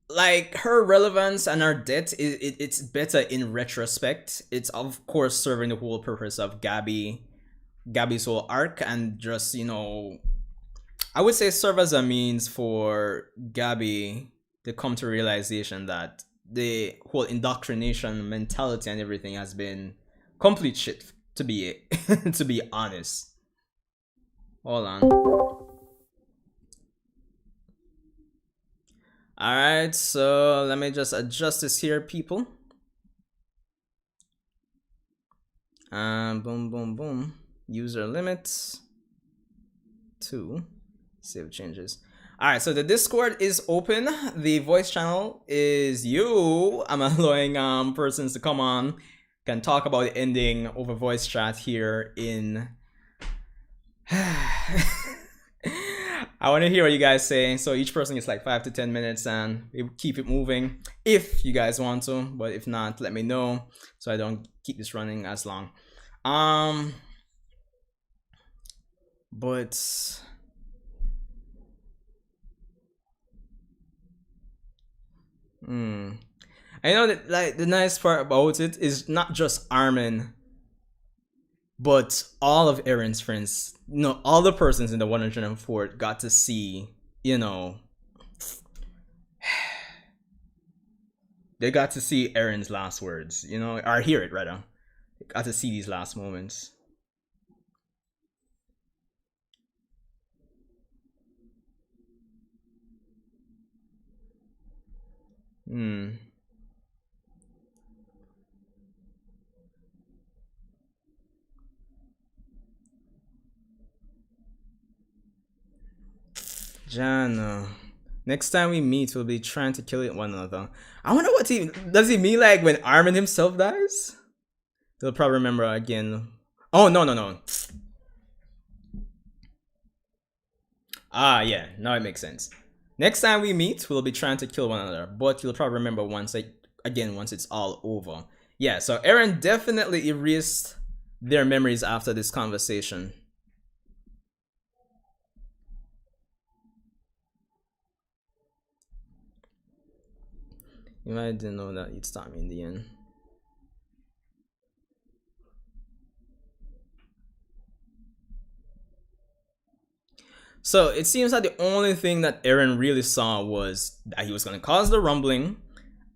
like her relevance and her death it's better in retrospect. It's of course serving the whole purpose of Gabby's whole arc, and just I would say serve as a means for Gabby to come to realization that the whole indoctrination mentality and everything has been complete shit, to be to be honest. Hold on. Alright, so let me just adjust this here, people. And boom, boom, boom. User limits 2. Save changes. Alright, so the Discord is open. The voice channel is you. I'm allowing persons to come on. Can talk about the ending over voice chat here in I want to hear what you guys say. So each person gets like 5 to 10 minutes, and we keep it moving if you guys want to. But if not, let me know so I don't keep this running as long. But I know that like the nice part about it is not just Armin, but all of Eren's friends, all the persons in the 104 got to see, they got to see Eren's last words, or hear it rather. They got to see these last moments. Jana. Next time we meet, we'll be trying to kill one another. I wonder what does he mean, like when Armin himself dies? He'll probably remember again. Oh, no. Ah, yeah, now it makes sense. Next time we meet, we'll be trying to kill one another, but you'll probably remember once it's all over. Yeah, so Eren definitely erased their memories after this conversation. You might didn't know that you'd stop me in the end. So it seems that the only thing that Eren really saw was that he was going to cause the rumbling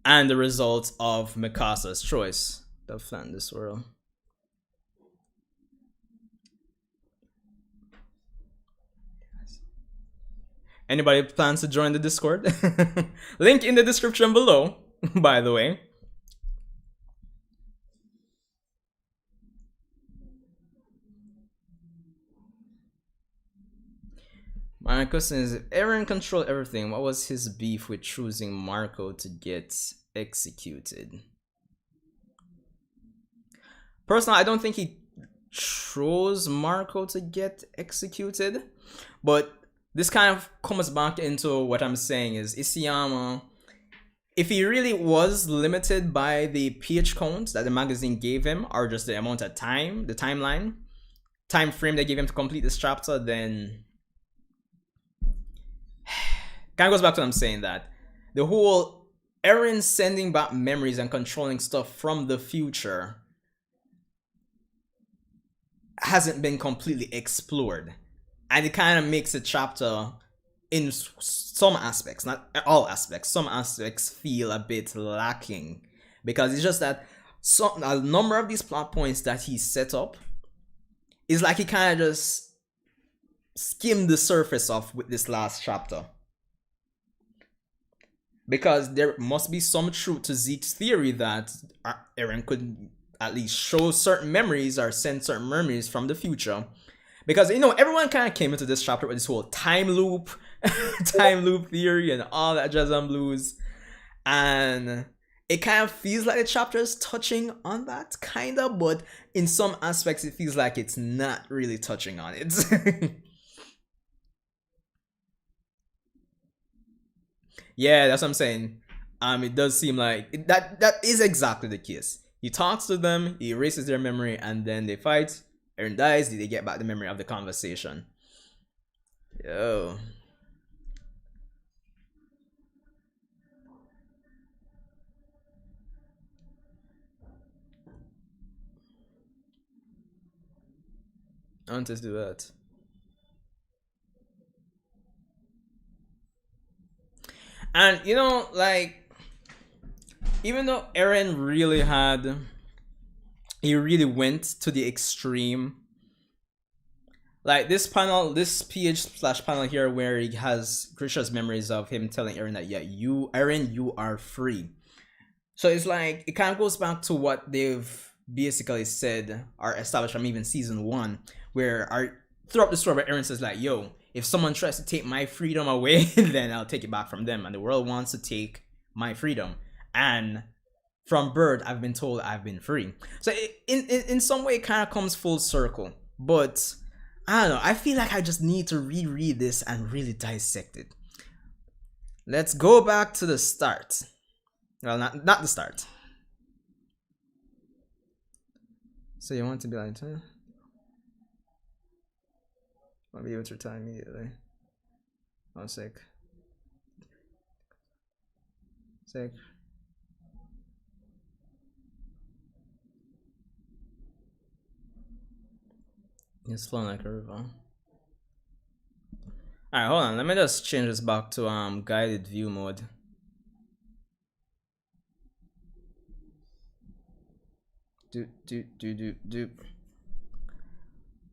and the results of Mikasa's choice to flatten this world. Anybody plans to join the Discord? Link in the description below, by the way. My question is, if Eren controlled everything, what was his beef with choosing Marco to get executed? Personally, I don't think he chose Marco to get executed, but this kind of comes back into what I'm saying is Isayama, if he really was limited by the page count that the magazine gave him, or just the amount of time, the time frame they gave him to complete this chapter, then kind of goes back to what I'm saying, that the whole Eren sending back memories and controlling stuff from the future hasn't been completely explored, and it kind of makes the chapter, in some aspects, not all aspects, some aspects feel a bit lacking, because it's just that a number of these plot points that he set up is like he kind of just skimmed the surface off with this last chapter. Because there must be some truth to Zeke's theory that Eren could at least show certain memories or send certain memories from the future. Because, you know, everyone kind of came into this chapter with this whole time loop theory and all that jazz and blues. And it kind of feels like the chapter is touching on that, kind of, but in some aspects it feels like it's not really touching on it. Yeah, that's what I'm saying. It does seem like that is exactly the case. He talks to them, he erases their memory, and then they fight. Eren dies, they get back the memory of the conversation. Yo. I want to do that. And you know, like, even though Eren really went to the extreme. Like this panel, this page/panel here, where he has Grisha's memories of him telling Eren that, yeah, Eren, you are free. So it's like, it kind of goes back to what they've basically said or established from even season 1, where throughout the story, where Eren says like, yo, if someone tries to take my freedom away, then I'll take it back from them. And the world wants to take my freedom. And from birth, I've been told I've been free. So in some way, it kind of comes full circle. But I don't know. I feel like I just need to reread this and really dissect it. Let's go back to the start. Well, not the start. So you want to be like, huh? I'll be able to retire immediately. Oh, sick. Sick. It's flowing like a river. Alright, hold on. Let me just change this back to guided view mode. Do.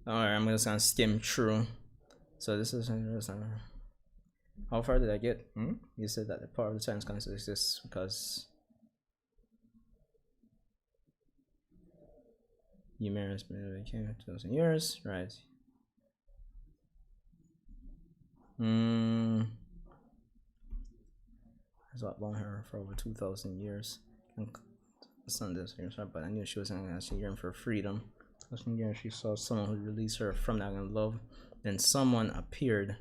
Alright, I'm just gonna skim through. So this is how far did I get? You said that the power of the Titans can exist because Ymir became 2,000 years, right? Has what long hair for over 2,000 years. But I knew she was actually yearning for freedom. She saw someone who released her from that love. Then someone appeared.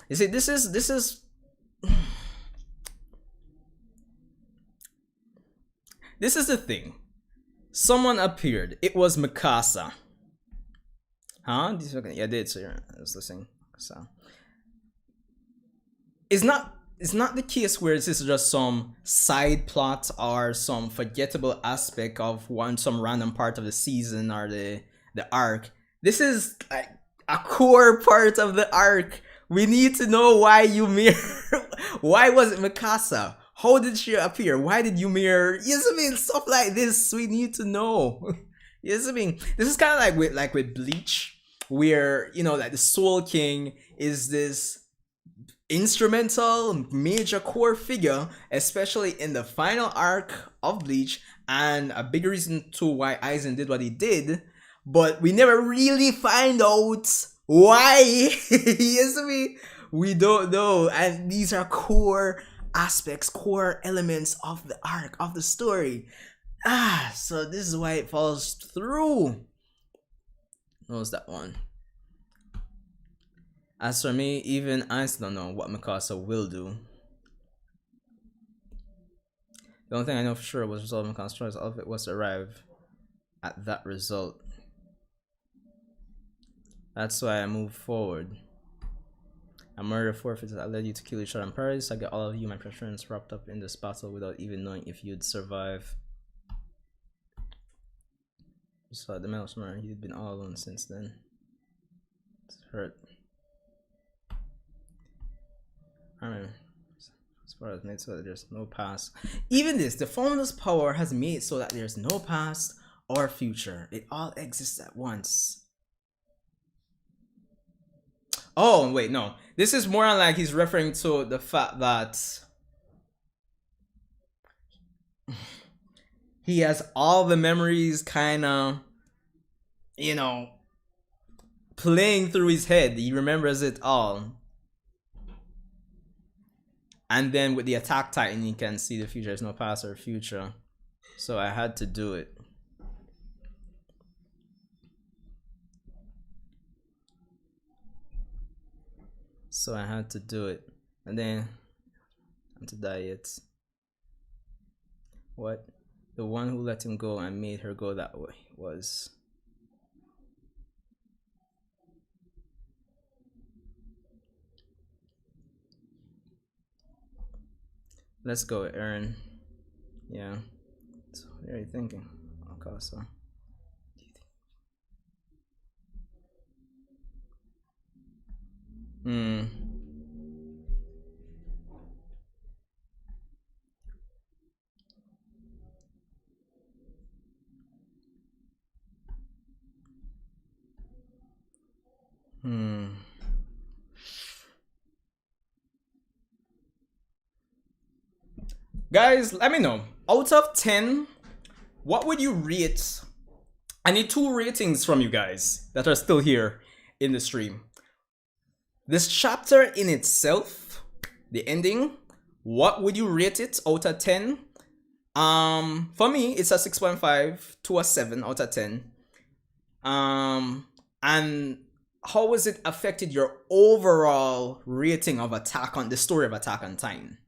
You see, this is the thing. Someone appeared. It was Mikasa. Huh? Yeah, I did. So that's the thing. So it's not the case where this is just some side plot or some forgettable aspect of some random part of the season or the arc. This is like a core part of the arc. We need to know why Ymir. Why was it Mikasa? How did she appear? Why did Ymir? You know what I mean? Stuff like this. We need to know. You know what I mean? This is kind of like with Bleach, where like the Soul King is this instrumental major core figure, especially in the final arc of Bleach, and a big reason too why Aizen did what he did, but we never really find out why. Yes, we don't know, and these are core aspects, core elements of the arc, of the story. So this is why it falls through. What was that one? As for me, even I still don't know what Mikasa will do. The only thing I know for sure was resolve Mikasa's choice. All of it was to arrive at that result. That's why I moved forward. A murder forfeit that led you to kill each other in Paris. I get all of you, my preference, wrapped up in this battle without even knowing if you'd survive. You saw the metal smart. You'd been all alone since then. It's hurt. I mean, as far as made so that there's no past. Even this, the Founder's power has made so that there's no past or future. It all exists at once. Oh, wait, no. This is more like he's referring to the fact that he has all the memories kind of, playing through his head. He remembers it all. And then with the Attack Titan, you can see the future. There's no past or future. So I had to do it. So I had to do it. And then I'm to die yet. What? The one who let him go and made her go that way was... Let's go, Eren. Yeah. So what are you thinking? Okay, so. Guys, let me know. Out of 10, what would you rate? I need 2 ratings from you guys that are still here in the stream. This chapter in itself, the ending, what would you rate it out of 10? For me, it's a 6.5 to a 7 out of 10. And how has it affected your overall rating of Attack on the story of Attack on Titan?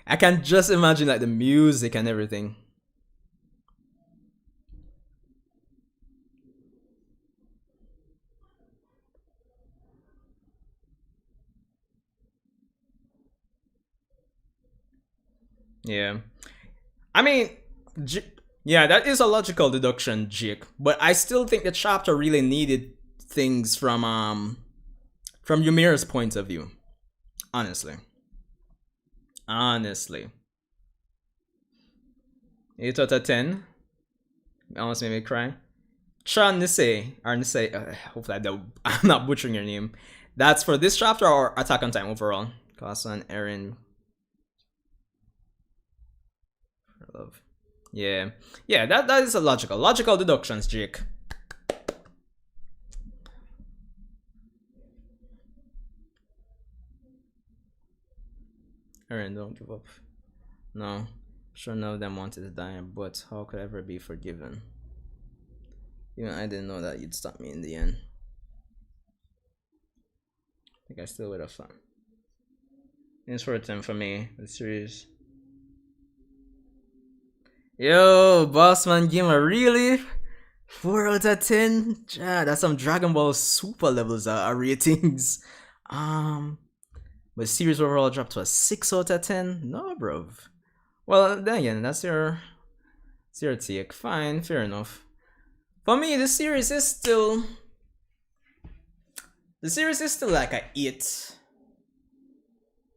I can just imagine like the music and everything. Yeah. I mean, yeah, that is a logical deduction, Jake. But I still think the chapter really needed things from Ymir's point of view. Honestly. 8 out of 10. Almost made me cry. Chan Nisei, or Nisei, hopefully I'm not butchering your name. That's for this chapter or Attack on Titan overall? Kasa and Eren. For love. Yeah. Yeah, that is a logical deductions, Jake. Eren, don't give up. No. Sure, none of them wanted to die, but how could I ever be forgiven? Even I didn't know that you'd stop me in the end. I think I still would have fun. It's for a 10 for me, the series. Yo, Bossman Gamer, really? 4 out of 10? Yeah, that's some Dragon Ball Super levels ratings. But series overall dropped to a 6 out of 10? No, bro. Well, then again, it's your take. Fine, fair enough. For me, the series is still like a 8.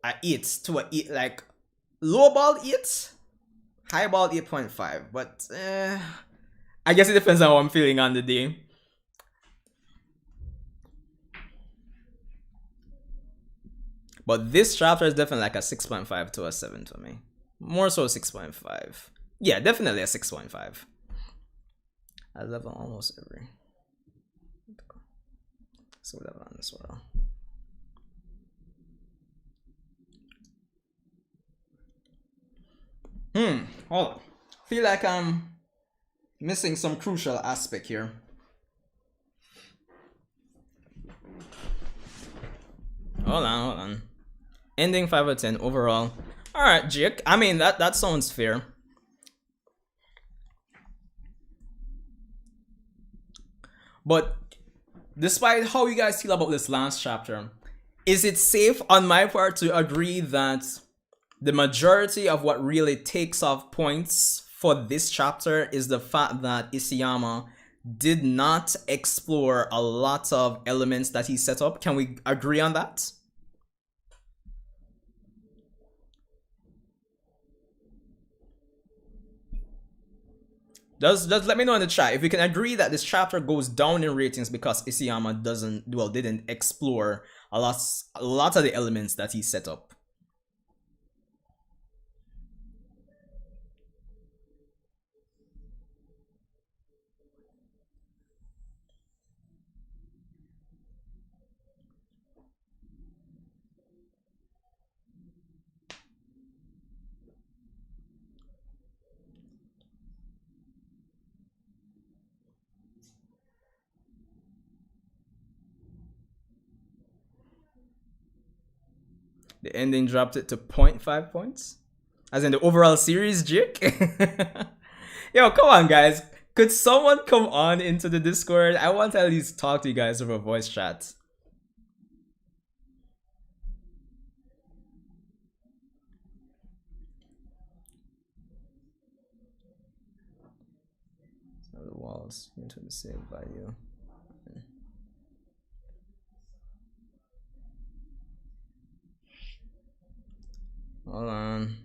A 8 to a 8, like low ball 8, high ball 8.5. But I guess it depends on how I'm feeling on the day. But this chapter is definitely like a 6.5 to a 7 for me. More so 6.5. Yeah, definitely a 6.5. I level almost every. So level on as well. Hold on. Feel like I'm missing some crucial aspect here. Hold on. Ending 5 out of 10 overall. Alright, Jake. I mean, that sounds fair. But despite how you guys feel about this last chapter, is it safe on my part to agree that the majority of what really takes off points for this chapter is the fact that Isayama did not explore a lot of elements that he set up? Can we agree on that? Just let me know in the chat if you can agree that this chapter goes down in ratings because Isayama didn't explore a lot of the elements that he set up. The ending dropped it to 0.5 points. As in the overall series, Jake. Yo, come on, guys. Could someone come on into the Discord? I want to at least talk to you guys over voice chat. So the walls into the saved by you. Hold on.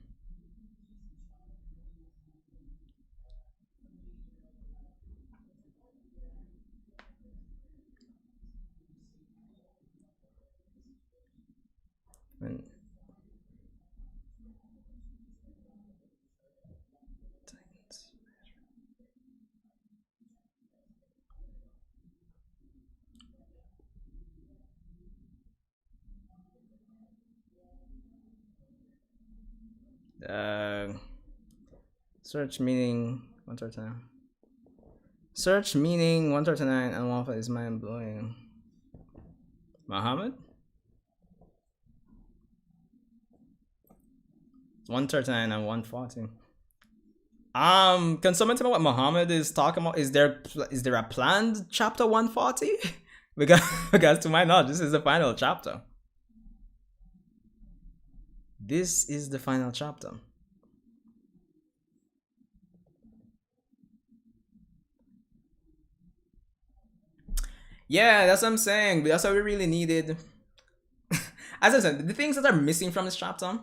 Search meaning 139. Search meaning 139 and one is mind blowing. Muhammad? 139 and 140. Can someone tell me what Muhammad is talking about? Is there a planned chapter 140? because to my knowledge, this is the final chapter. This is the final chapter. Yeah, that's what I'm saying. That's what we really needed. As I said, the things that are missing from this chapter,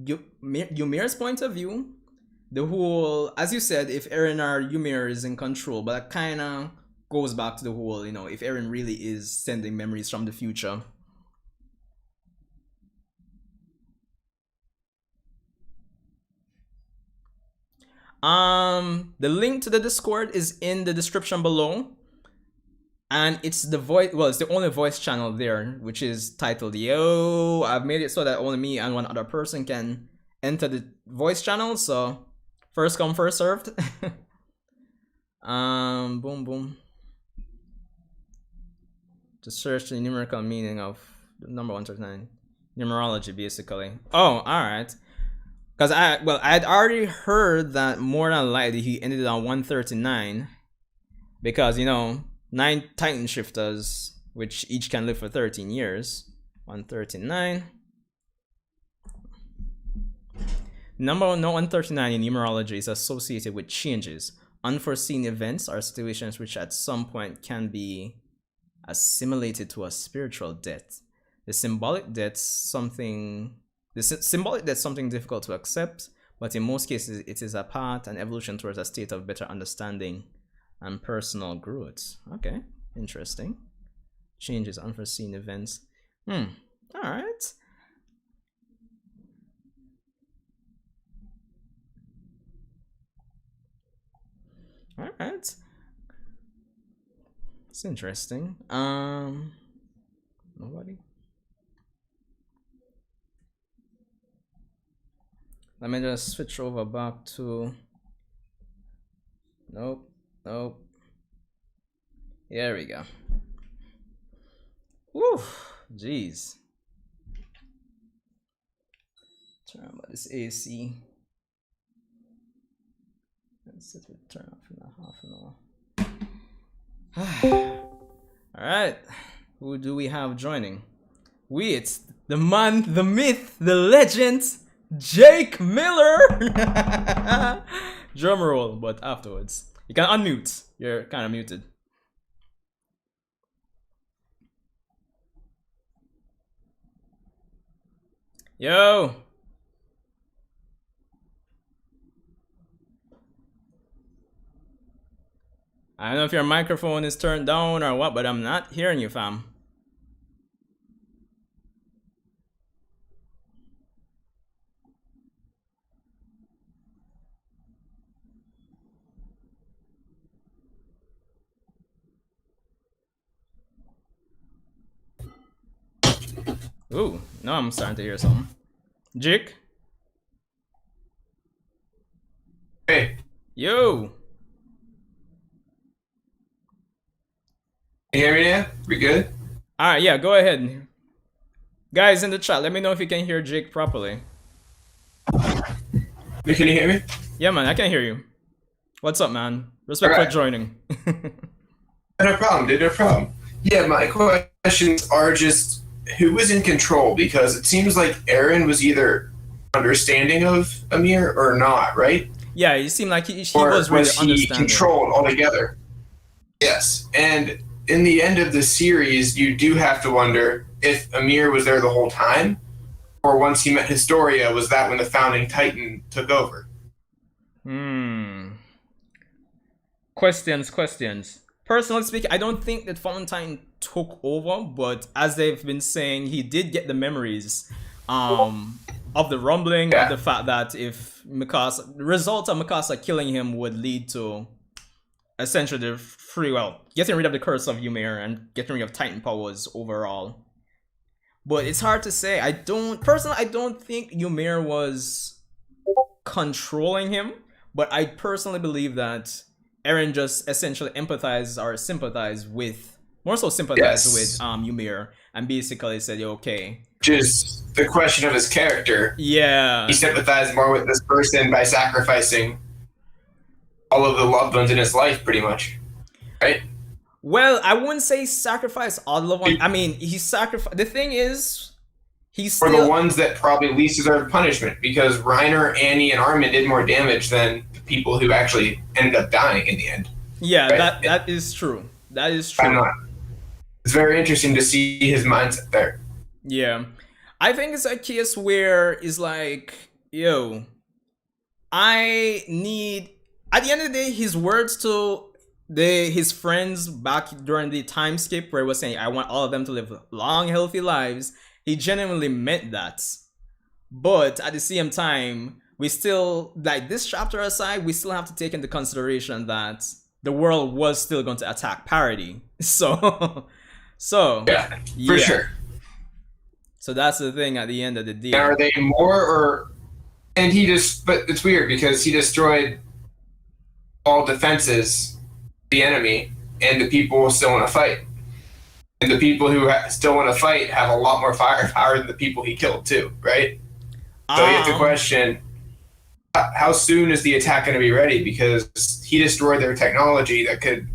Ymir's point of view, the whole, as you said, if Eren or Ymir is in control, but that kind of goes back to the whole, you know, if Eren really is sending memories from the future. The link to the Discord is in the description below. And it's the voice, well, it's the only voice channel there, which is titled Yo. I've made it so that only me and one other person can enter the voice channel, so first come, first served. Boom. To search the numerical meaning of the number 139. Numerology, basically. Oh, alright. Because I had already heard that more than likely he ended on 139. Because, you know, 9 Titan shifters, which each can live for 13 years. 139. Number 139 in numerology is associated with changes. Unforeseen events are situations which at some point can be assimilated to a spiritual death. The symbolic death something difficult to accept, but in most cases it is a path and evolution towards a state of better understanding and personal growth. Okay, interesting. Changes, unforeseen events. All right. All right. It's interesting. Nobody. Let me just switch over back to. Nope. Here we go. Woo, jeez. Turn on this AC. Let's set it turn off in a half an hour. All right, who do we have joining? It's the man, the myth, the legend, Jake Miller. Drum roll, but afterwards. You can unmute. You're kind of muted. Yo. I don't know if your microphone is turned down or what, but I'm not hearing you, fam. Ooh, now I'm starting to hear something. Jake? Hey. Yo. Can you hear me now? We good? Alright, yeah, go ahead. Guys in the chat, let me know if you can hear Jake properly. Can you hear me? Yeah, man, I can hear you. What's up, man? Respect for joining. No problem, dude, no problem. Yeah, my questions are just who was in control, because it seems like Eren was either understanding of Amir or not, right? Yeah, it seemed like he was really he controlled altogether? Yes, and in the end of the series, you do have to wonder if Amir was there the whole time, or once he met Historia, was that when the founding Titan took over? Questions. Personally speaking, I don't think that Fountain Titan took over, but as they've been saying, he did get the memories of the rumbling, of the fact that if Mikasa, the result of Mikasa killing him would lead to essentially the getting rid of the curse of Ymir and getting rid of Titan powers overall. But it's hard to say. I don't think Ymir was controlling him, but I personally believe that Eren just essentially empathized or sympathized with, more so sympathized with Ymir, and basically said, okay. Just the question of his character. Yeah. He sympathized more with this person by sacrificing all of the loved ones in his life, pretty much. Right? Well, I wouldn't say sacrifice all the loved ones. I mean, he sacrificed. The thing is, he's still... For the ones that probably least deserve punishment, because Reiner, Annie, and Armin did more damage than the people who actually ended up dying in the end. Yeah, right? that is true. That is true. It's very interesting to see his mindset there. Yeah. I think it's a case where it's like, yo, I need... At the end of the day, his words to his friends back during the time skip where he was saying, I want all of them to live long, healthy lives, he genuinely meant that. But at the same time, we still, like, this chapter aside, we still have to take into consideration that the world was still going to attack parity. So yeah, for sure. So that's the thing at the end of the day. Are they more or... And but it's weird because he destroyed all defenses, the enemy, and the people still want to fight. And the people who still want to fight have a lot more firepower than the people he killed too, right? So you have to question, how soon is the attack going to be ready? Because he destroyed their technology that could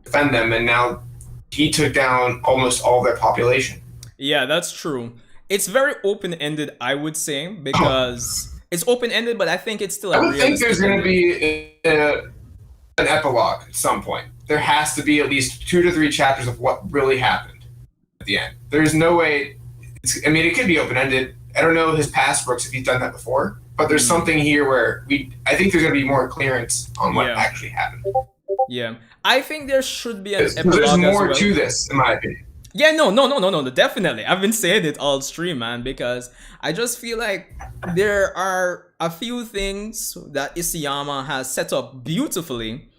defend them, and now he took down almost all their population. Yeah, that's true. It's very open-ended, I would say, because It's open ended, but I think it's still I a would think there's realistic going to ending. be an epilogue at some point. There has to be at least 2 to 3 chapters of what really happened at the end. There's no way. I mean, it could be open ended. I don't know his past works if he's done that before, but there's something here where I think there's going to be more clearance on what actually happened. Yeah, I think there should be an epilogue. There's more to this, in my opinion. Yeah, no, definitely. I've been saying it all stream, man, because I just feel like there are a few things that Isayama has set up beautifully,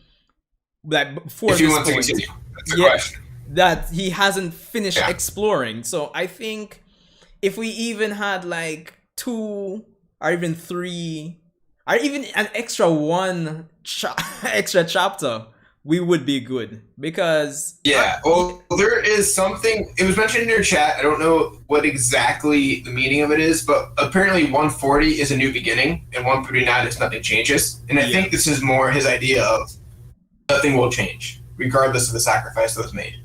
like for if you this want point, to continue, that's the question. that he hasn't finished exploring. So I think if we even had like 2 or even 3 or even an extra 1 extra chapter, we would be good, because there is something, it was mentioned in your chat, I don't know what exactly the meaning of it is, but apparently 140 is a new beginning and 139 is nothing changes, and I think this is more his idea of nothing will change regardless of the sacrifice that was made.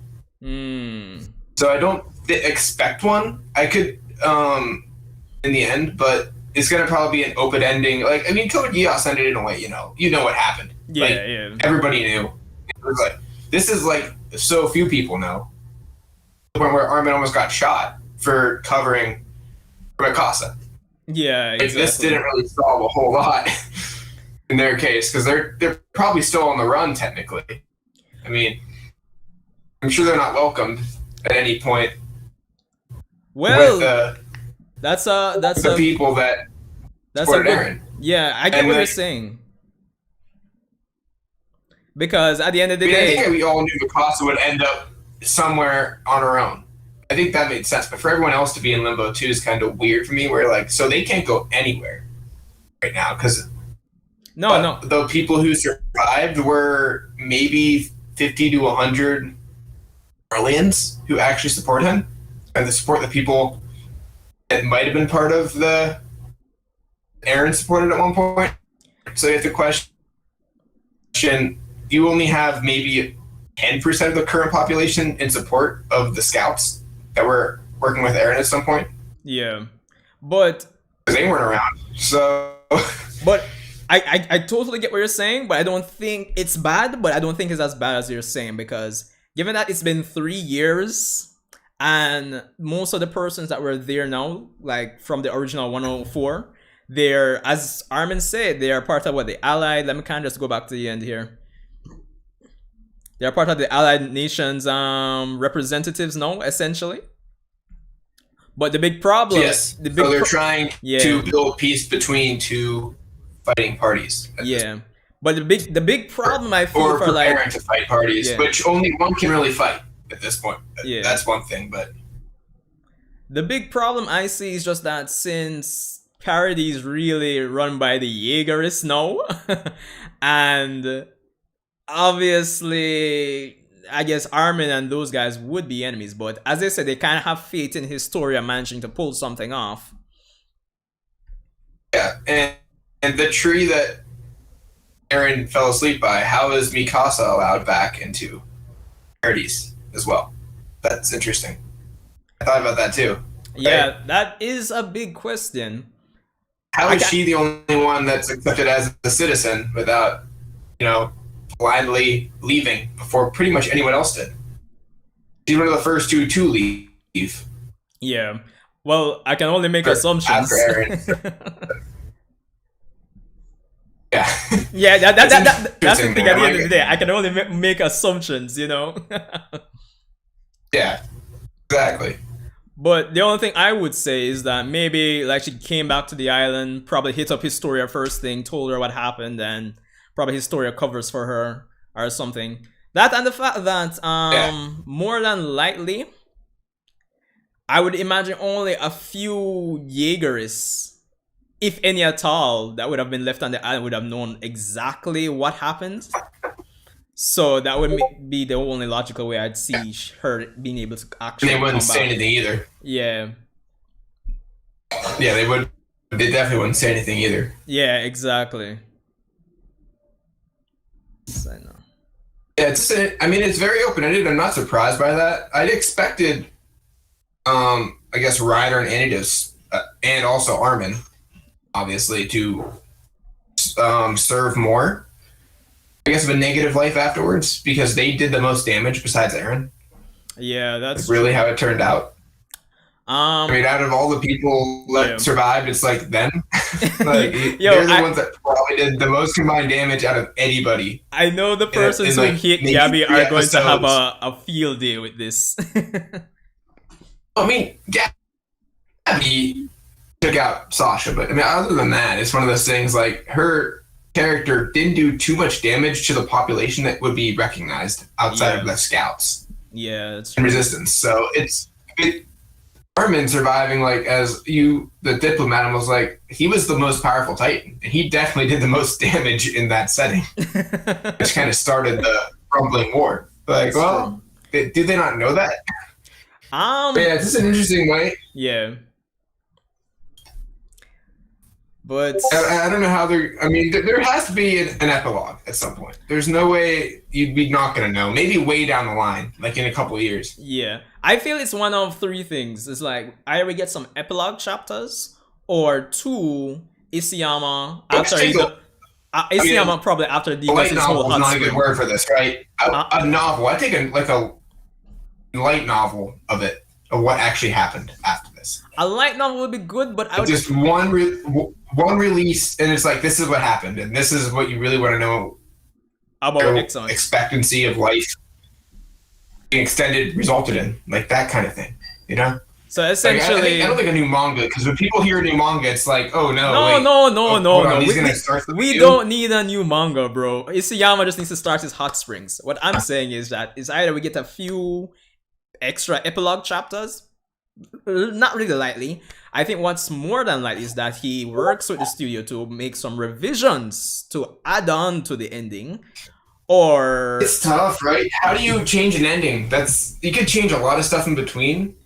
So I don't expect one. I could in the end, but it's gonna probably be an open ending. Like, I mean, Code Geass ended in a way, you know what happened. Everybody knew. It was like, this is like, so few people know. The point where Armin almost got shot for covering Mikasa. Yeah, exactly. Like, this didn't really solve a whole lot in their case, because they're probably still on the run technically. I mean, I'm sure they're not welcomed at any point. Well, with that's the people that supported Eren. Yeah, I get what you're saying. Because at the end of the day, I think we all knew Mikasa would end up somewhere on her own. I think that made sense. But for everyone else to be in limbo too is kind of weird for me. Where like, so they can't go anywhere right now because the people who survived were maybe 50 to 100 aliens who actually support him, and to support the people that might have been part of the Eren supported at one point. So you have to question. You only have maybe 10% of the current population in support of the scouts that were working with Eren at some point. Yeah, but they weren't around. So, but I totally get what you're saying, but I don't think it's bad. But I don't think it's as bad as you're saying, because given that it's been 3 years and most of the persons that were there now, like from the original 104, they're, as Armin said, they are part of what, the Allied. Let me kind of just go back to the end here. They're part of the Allied Nations representatives now, essentially. But the big problem, so they're trying to build peace between 2 fighting parties. But the big problem I feel for like Eren to fight parties, which only one can really fight at this point. That's one thing, but the big problem I see is just that since parody is really run by the Yeagerists now, and obviously I guess Armin and those guys would be enemies, but as I said, they kind of have faith in his story of managing to pull something off. Yeah, and the tree that Eren fell asleep by, how is Mikasa allowed back into Paradise as well? That's interesting. I thought about that too. Yeah, that is a big question. How is she the only one that's accepted as a citizen without, blindly leaving before pretty much anyone else did? She's one of the first 2 to leave. Yeah. Well, I can only make assumptions. After Eren. Yeah, that's the thing at the end of the day. I can only make assumptions, Yeah, exactly. But the only thing I would say is that maybe like she came back to the island, probably hit up Historia first thing, told her what happened, and probably Historia covers for her or something. That and the fact that more than likely, I would imagine only a few Jaegerists, if any at all, that would have been left on the island would have known exactly what happened. So that would be the only logical way I'd see her being able to actually. And they wouldn't say anything either. Yeah. Yeah, they would. They definitely wouldn't say anything either. Yeah, exactly. Yeah, it's very open-ended. I'm not surprised by that. I'd expected, I guess, Ryder and Anidus, and also Armin, obviously, to serve more, I guess, of a negative life afterwards, because they did the most damage besides Eren. Yeah, that's really true. how it turned out. I mean, out of all the people that survived, it's like them. Like, they're the ones that probably did the most combined damage out of anybody. I know the persons who hit Gabby are going to have a field day with this. I mean, Gabby took out Sasha, but I mean, other than that, it's one of those things like her character didn't do too much damage to the population that would be recognized outside of the scouts. Yeah, it's and resistance. So Armin surviving, like, as the diplomat, was like, he was the most powerful Titan, and he definitely did the most damage in that setting, which kind of started the rumbling war. Like, well, did they not know that? Yeah, it's just an interesting way. Yeah. But I don't know how they're. I mean, there has to be an epilogue at some point. There's no way you'd be not gonna know. Maybe way down the line, like in a couple of years. Yeah, I feel it's one of three things. It's like either we get some epilogue chapters, or two, Isayama after Isayama probably after the light novel is not a good word for this, right? A novel. I think a light novel of it, of what actually happened after this. A light novel would be good, but I would just one release, and it's like, this is what happened, and this is what you really want to know about expectancy of life being extended resulted in, like that kind of thing, you know? So essentially, like, I don't think a new manga, because when people hear a new manga, it's like, oh no, we don't need a new manga, bro. Isayama just needs to start his hot springs. What I'm saying is that it's either we get a few extra epilogue chapters, not really likely. I think what's more than likely is that he works with the studio to make some revisions to add on to the ending. Or it's tough, right? How do you change an ending? You could change a lot of stuff in between.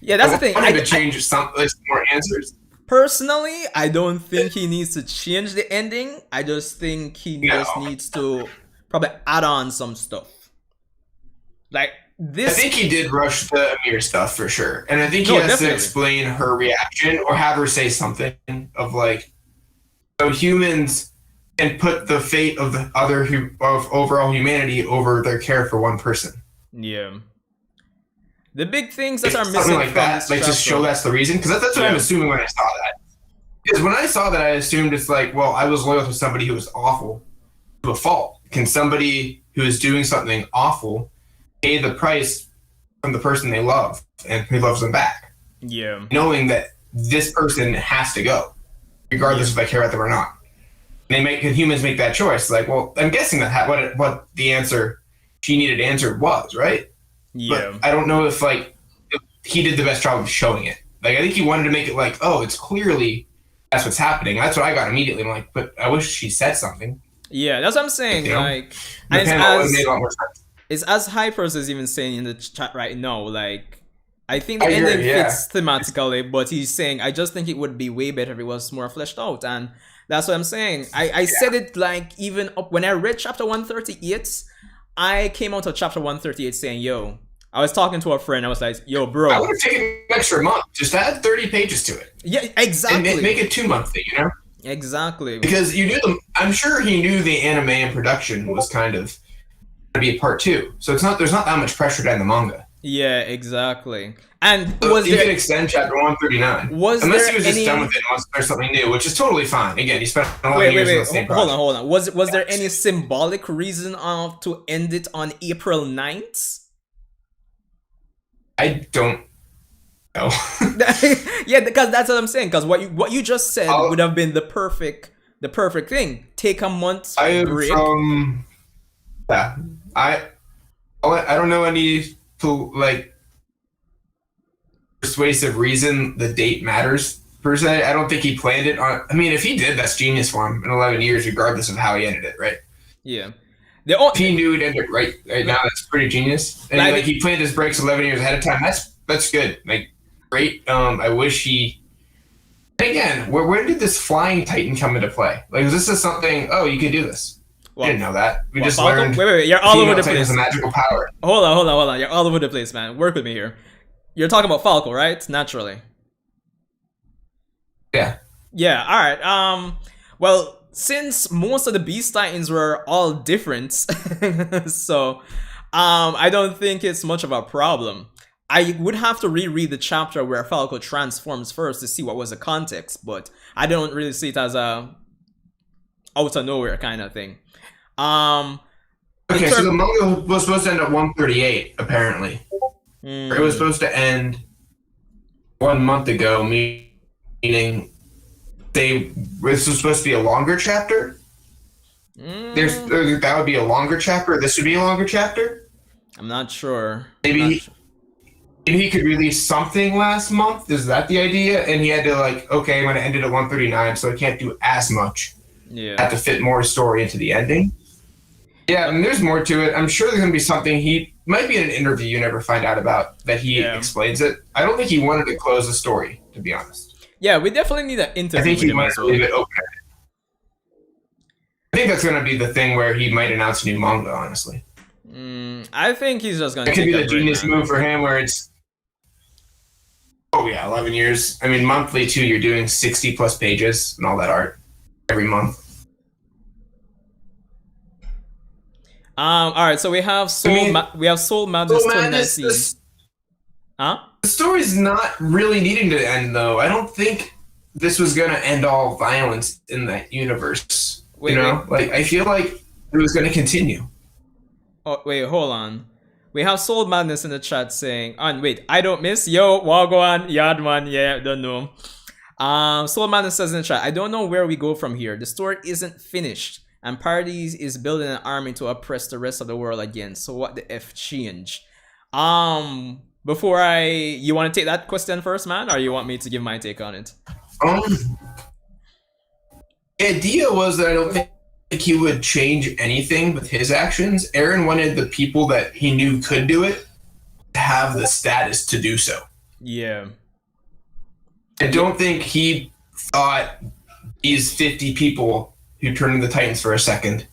Yeah, that's the thing. I need to change some more answers. Personally, I don't think he needs to change the ending. I just think he just needs to probably add on some stuff. Like this. I think he did rush the Amir stuff for sure, and I think he has to explain her reaction or have her say something of like, so humans can put the fate of the of overall humanity over their care for one person. Yeah. The big things that are missing something like that, like just show that's the reason, because that's what I'm assuming when I saw that. Because when I saw that, I assumed it's like, well, I was loyal to somebody who was awful to a fault. Can somebody who is doing something awful pay the price from the person they love and who loves them back? Yeah. Knowing that this person has to go, regardless if I care about them or not. Humans make that choice. Like, well, I'm guessing that what the answer she needed answered was, right? Yeah. But I don't know if he did the best job of showing it. Like, I think he wanted to make it like, oh, it's clearly that's what's happening. That's what I got immediately. I'm like, but I wish she said something. Yeah, that's what I'm saying. You know? Like, made a lot more sense. It's as Hypers is even saying in the chat right now. Like, I think the ending fits thematically, but he's saying, I just think it would be way better if it was more fleshed out. And that's what I'm saying. I said it like even up when I read chapter 138. I came out of chapter 138 saying, yo, I was talking to a friend. I was like, yo, bro. I would have taken an extra month. Just add 30 pages to it. Yeah, exactly. And make it 2 months thing, you know? Exactly. Because I'm sure he knew the anime and production was kind of going to be a part 2. So there's not that much pressure to end the manga. Yeah, exactly. And so you can extend chapter 139. Unless he was just done with it and wants to start something new, which is totally fine. Again, he spent a lot of years on the same project. Hold on. Was there any symbolic reason to end it on April 9th? I don't know. Yeah, because that's what I'm saying. Because what you just said would have been the perfect thing. Take a month's break. Yeah, I don't know any persuasive reason the date matters per se. I don't think he planned it on. I mean, if he did, that's genius for him in 11 years, regardless of how he ended it, right? Yeah. If he knew he'd end it right now, that's pretty genius. And he planned his breaks 11 years ahead of time. That's good. Like, great. I wish he. And again, where did this flying Titan come into play? Like, is this something? Oh, you could do this. Well, I didn't know that. We just learned. Wait. You're all over the place. Has a magical power. Hold on. You're all over the place, man. Work with me here. You're talking about Falco, right? Naturally. Yeah. Yeah, all right. Well, since most of the Beast Titans were all different, so I don't think it's much of a problem. I would have to reread the chapter where Falco transforms first to see what was the context, but I don't really see it as a out of nowhere kind of thing. Um, Okay, so the manga was supposed to end at 138, apparently. It was supposed to end 1 month ago, meaning this was supposed to be a longer chapter. That would be a longer chapter. This would be a longer chapter. I'm not sure. Maybe he could release something last month. Is that the idea? And he had to okay, I'm going to end it at 139, so I can't do as much. Yeah. I have to fit more story into the ending. Yeah, I mean, there's more to it. I'm sure there's going to be something. He might be in an interview you never find out about that he explains it. I don't think he wanted to close the story, to be honest. Yeah, we definitely need an interview. I think he might well. leave it open. I think that's going to be the thing where he might announce a new manga, honestly. I think he's just going to. It could be the genius move for him where it's. Oh, yeah, 11 years. I mean, monthly, too, you're doing 60 plus pages and all that art every month. All right, so we have Soul Madness 2019. Huh? The story's not really needing to end, though. I don't think this was gonna end all violence in that universe. Wait. I feel like it was gonna continue. Oh wait, hold on. We have Soul Madness in the chat saying, wait, I don't miss yo Wagwan Yadman. Yeah, don't know. Soul Madness says in the chat, I don't know where we go from here. The story isn't finished. And Paradise is building an army to oppress the rest of the world again. So what the F change? Before you want to take that question first, man, or you want me to give my take on it? The idea was that I don't think he would change anything with his actions. Eren wanted the people that he knew could do it to have the status to do so. Yeah. I don't think he thought these 50 people who turned into the Titans for a second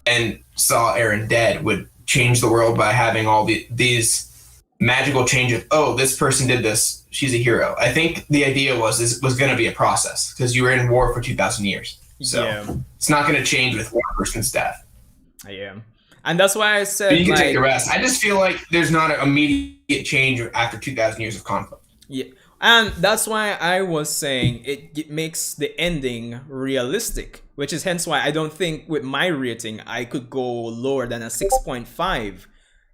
and saw Eren dead would change the world by having all these magical changes. Oh, this person did this. She's a hero. I think the idea was this was going to be a process because you were in war for 2,000 years. So it's not going to change with one person's death. Yeah. And that's why I said... But you can take the rest. I just feel like there's not an immediate change after 2,000 years of conflict. Yeah. And that's why I was saying it makes the ending realistic, which is hence why I don't think with my rating I could go lower than a 6.5.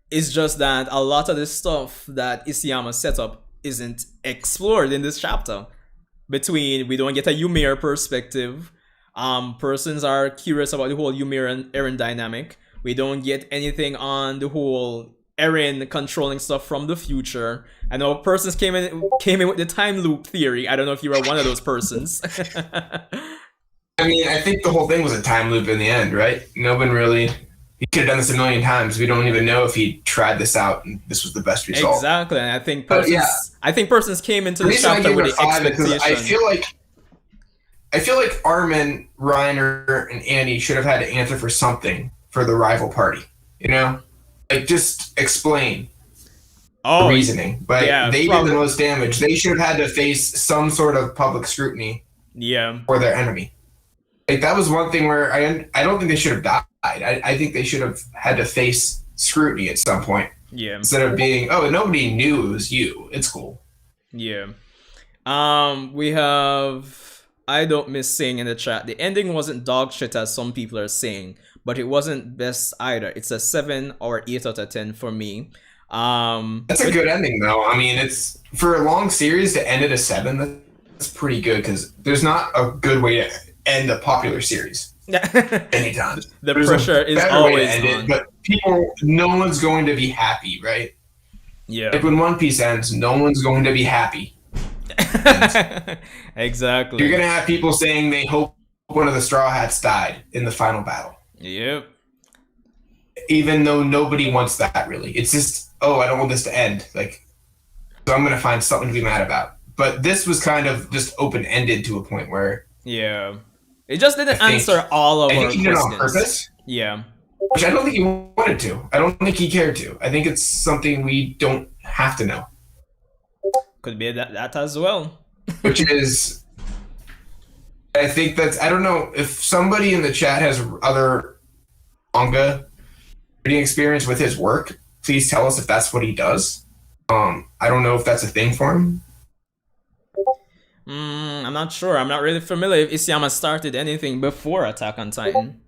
It's just that a lot of the stuff that Isayama set up isn't explored in this chapter. We don't get a Ymir perspective. Persons are curious about the whole Ymir and Eren dynamic. We don't get anything on the whole Eren controlling stuff from the future. I know persons came in with the time loop theory. I don't know if you were one of those persons. I mean, I think the whole thing was a time loop in the end, right? No one really... He could have done this a million times. We don't even know if he tried this out and this was the best result. Exactly, and I think persons came into the chapter with the expectation. I feel like Armin, Reiner, and Annie should have had to answer for something for the rival party. You know, just explain the reasoning. But they did the most damage. They should have had to face some sort of public scrutiny. Yeah. For their enemy. That was one thing where I don't think they should have died. I think they should have had to face scrutiny at some point. Yeah. Instead of being, nobody knew it was you. It's cool. Yeah. We have I don't miss saying in the chat. The ending wasn't dog shit as some people are saying, but it wasn't best either. It's a 7 or 8 out of 10 for me. That's a good ending though. I mean, it's for a long series to end at a 7. That's pretty good because there's not a good way to end a popular series. Anytime. The pressure is always on. But no one's going to be happy, right? Yeah. Like when One Piece ends, no one's going to be happy. Exactly. You're going to have people saying they hope one of the Straw Hats died in the final battle. Yep. Even though nobody wants that, really. It's just, I don't want this to end. So I'm going to find something to be mad about. But this was kind of just open-ended to a point where... Yeah. It just didn't answer all of our questions. I think he did it on purpose. Yeah. Which I don't think he wanted to. I don't think he cared to. I think it's something we don't have to know. Could be that as well. Which is I think that's, I don't know if somebody in the chat has other manga reading experience with his work. Please tell us if that's what he does. I don't know if that's a thing for him. I'm not sure. I'm not really familiar if Isayama started anything before Attack on Titan.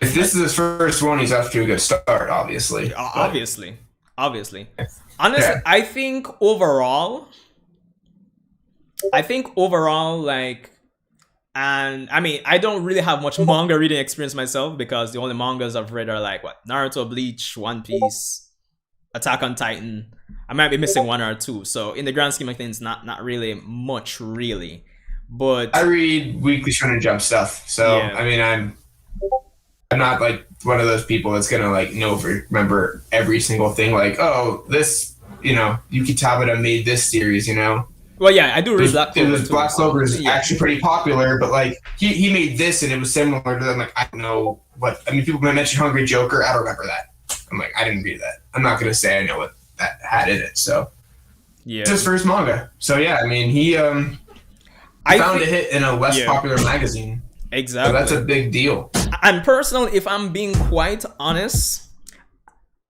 If this is his first one, he's off to a good start, obviously. Obviously. Honestly, yeah. I think overall, like, and I mean, I don't really have much manga reading experience myself because the only mangas I've read are like what, Naruto, Bleach, One Piece, Attack on Titan. I might be missing one or two. So in the grand scheme of things, not really much, really. But I read weekly Shonen Jump stuff, so yeah. I mean, I'm not like one of those people that's gonna like remember every single thing. Like, oh, this, you know, Yuki Tabata made this series, you know. Well, yeah, I do read Black Clover. Black Clover is actually pretty popular, but like he made this and it was similar to them. Like, I don't know what. I mean, people mention Hungry Joker. I don't remember that. I'm like, I didn't read that. I'm not gonna say I know what that had in it. So yeah, it's his first manga. So yeah, I mean, he found a hit in a less popular magazine. Exactly. So that's a big deal. And personally, if I'm being quite honest,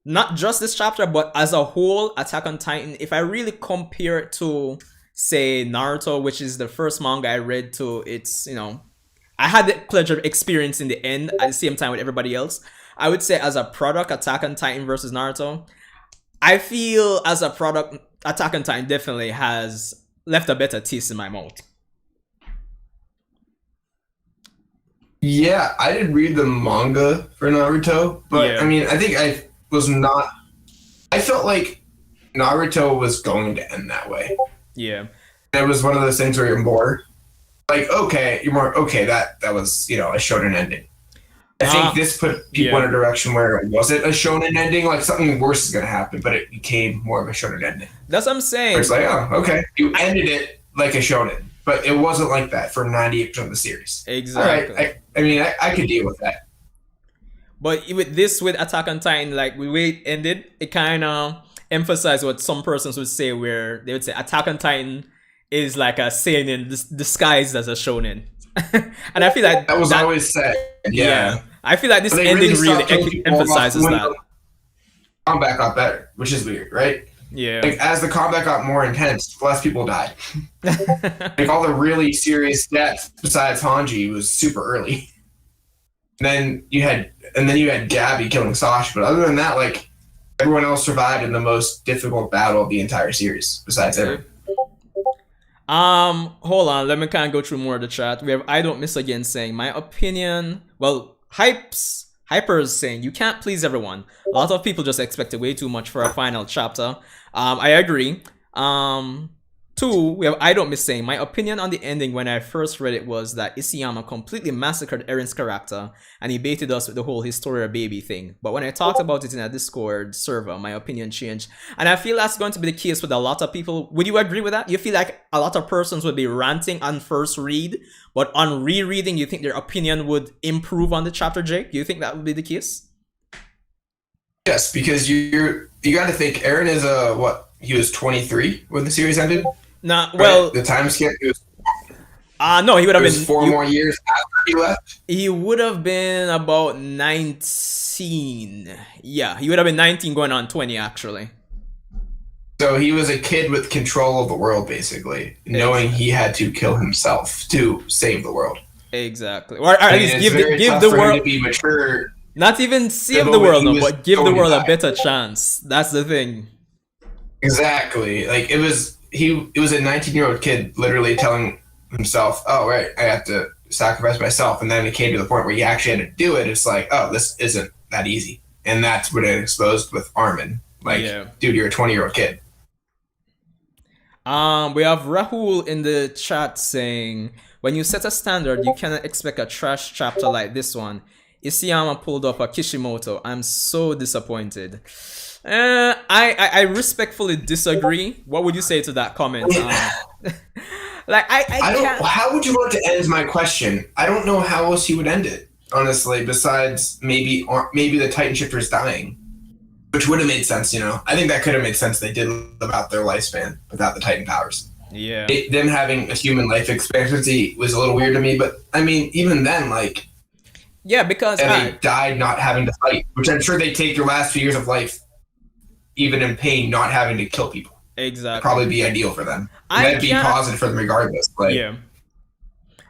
not just this chapter, but as a whole, Attack on Titan, if I really compare it to, say, Naruto, which is the first manga I read, to its, you know, I had the pleasure of experiencing the end at the same time with everybody else. I would say as a product, Attack on Titan versus Naruto, I feel as a product, Attack on Titan definitely has left a better taste in my mouth. Yeah, I did read the manga for Naruto, but I mean, I think I felt like Naruto was going to end that way. Yeah. It was one of those things where you're more like, okay, that was, you know, a shonen ending. I think this put people in a direction where it wasn't a shonen ending, like something worse is going to happen, but it became more of a shonen ending. That's what I'm saying. It's like, oh, okay, you ended it like a shonen. But it wasn't like that for 98% of the series. Exactly. All right. I mean, I could deal with that. But with Attack on Titan, like the way it ended, it kind of emphasized what some persons would say, where they would say Attack on Titan is like a seinen disguised as a shonen. And I feel like that was always said. Yeah. I feel like this ending really emphasizes that. Combat got better, which is weird, right? Yeah. Like, as the combat got more intense, less people died. Like, all the really serious deaths besides Hanji was super early. And then you had Gabby killing Sasha, but other than that, like, everyone else survived in the most difficult battle of the entire series, besides Eren. Hold on, let me kind of go through more of the chat. We have I Don't Miss Again saying, my opinion, well, Hypers saying, you can't please everyone. A lot of people just expected way too much for a final chapter. I agree. 2, we have I Don't Miss saying, my opinion on the ending when I first read it was that Isayama completely massacred Eren's character and he baited us with the whole Historia baby thing. But when I talked about it in a Discord server, my opinion changed. And I feel that's going to be the case with a lot of people. Would you agree with that? You feel like a lot of persons would be ranting on first read, but on rereading, you think their opinion would improve on the chapter, Jake? Do you think that would be the case? Yes, because you got to think Eren is he was 23 when the series ended. Nah, well, right? The time skip. No, he would have been 4 more years after he left. He would have been about 19. Yeah, he would have been 19 going on 20 actually. So he was a kid with control of the world, basically, knowing he had to kill himself to save the world. Exactly. Or at least give the world to be mature. Not even save the world, no, but give the world a better chance. That's the thing. Exactly. Like it was a 19-year-old kid literally telling himself, oh, right, I have to sacrifice myself. And then it came to the point where he actually had to do it. It's like, oh, this isn't that easy. And that's what it exposed with Armin. Like, dude, you're a 20-year-old kid. We have Rahul in the chat saying, when you set a standard, you cannot expect a trash chapter like this one. Isayama pulled off a Kishimoto. I'm so disappointed. I respectfully disagree. What would you say to that comment? Like I don't. How would you want to end my question? I don't know how else he would end it, honestly. Besides maybe the Titan shifters dying, which would have made sense. You know, I think that could have made sense. They did live out their lifespan without the Titan powers. Yeah. Them having a human life expectancy was a little weird to me. But I mean, even then, like, Yeah, because and they died not having to fight, which I'm sure they take their last few years of life, even in pain, not having to kill people. It'd exactly. probably be ideal for them. And I that'd be can't. positive for them regardless. Like, Yeah.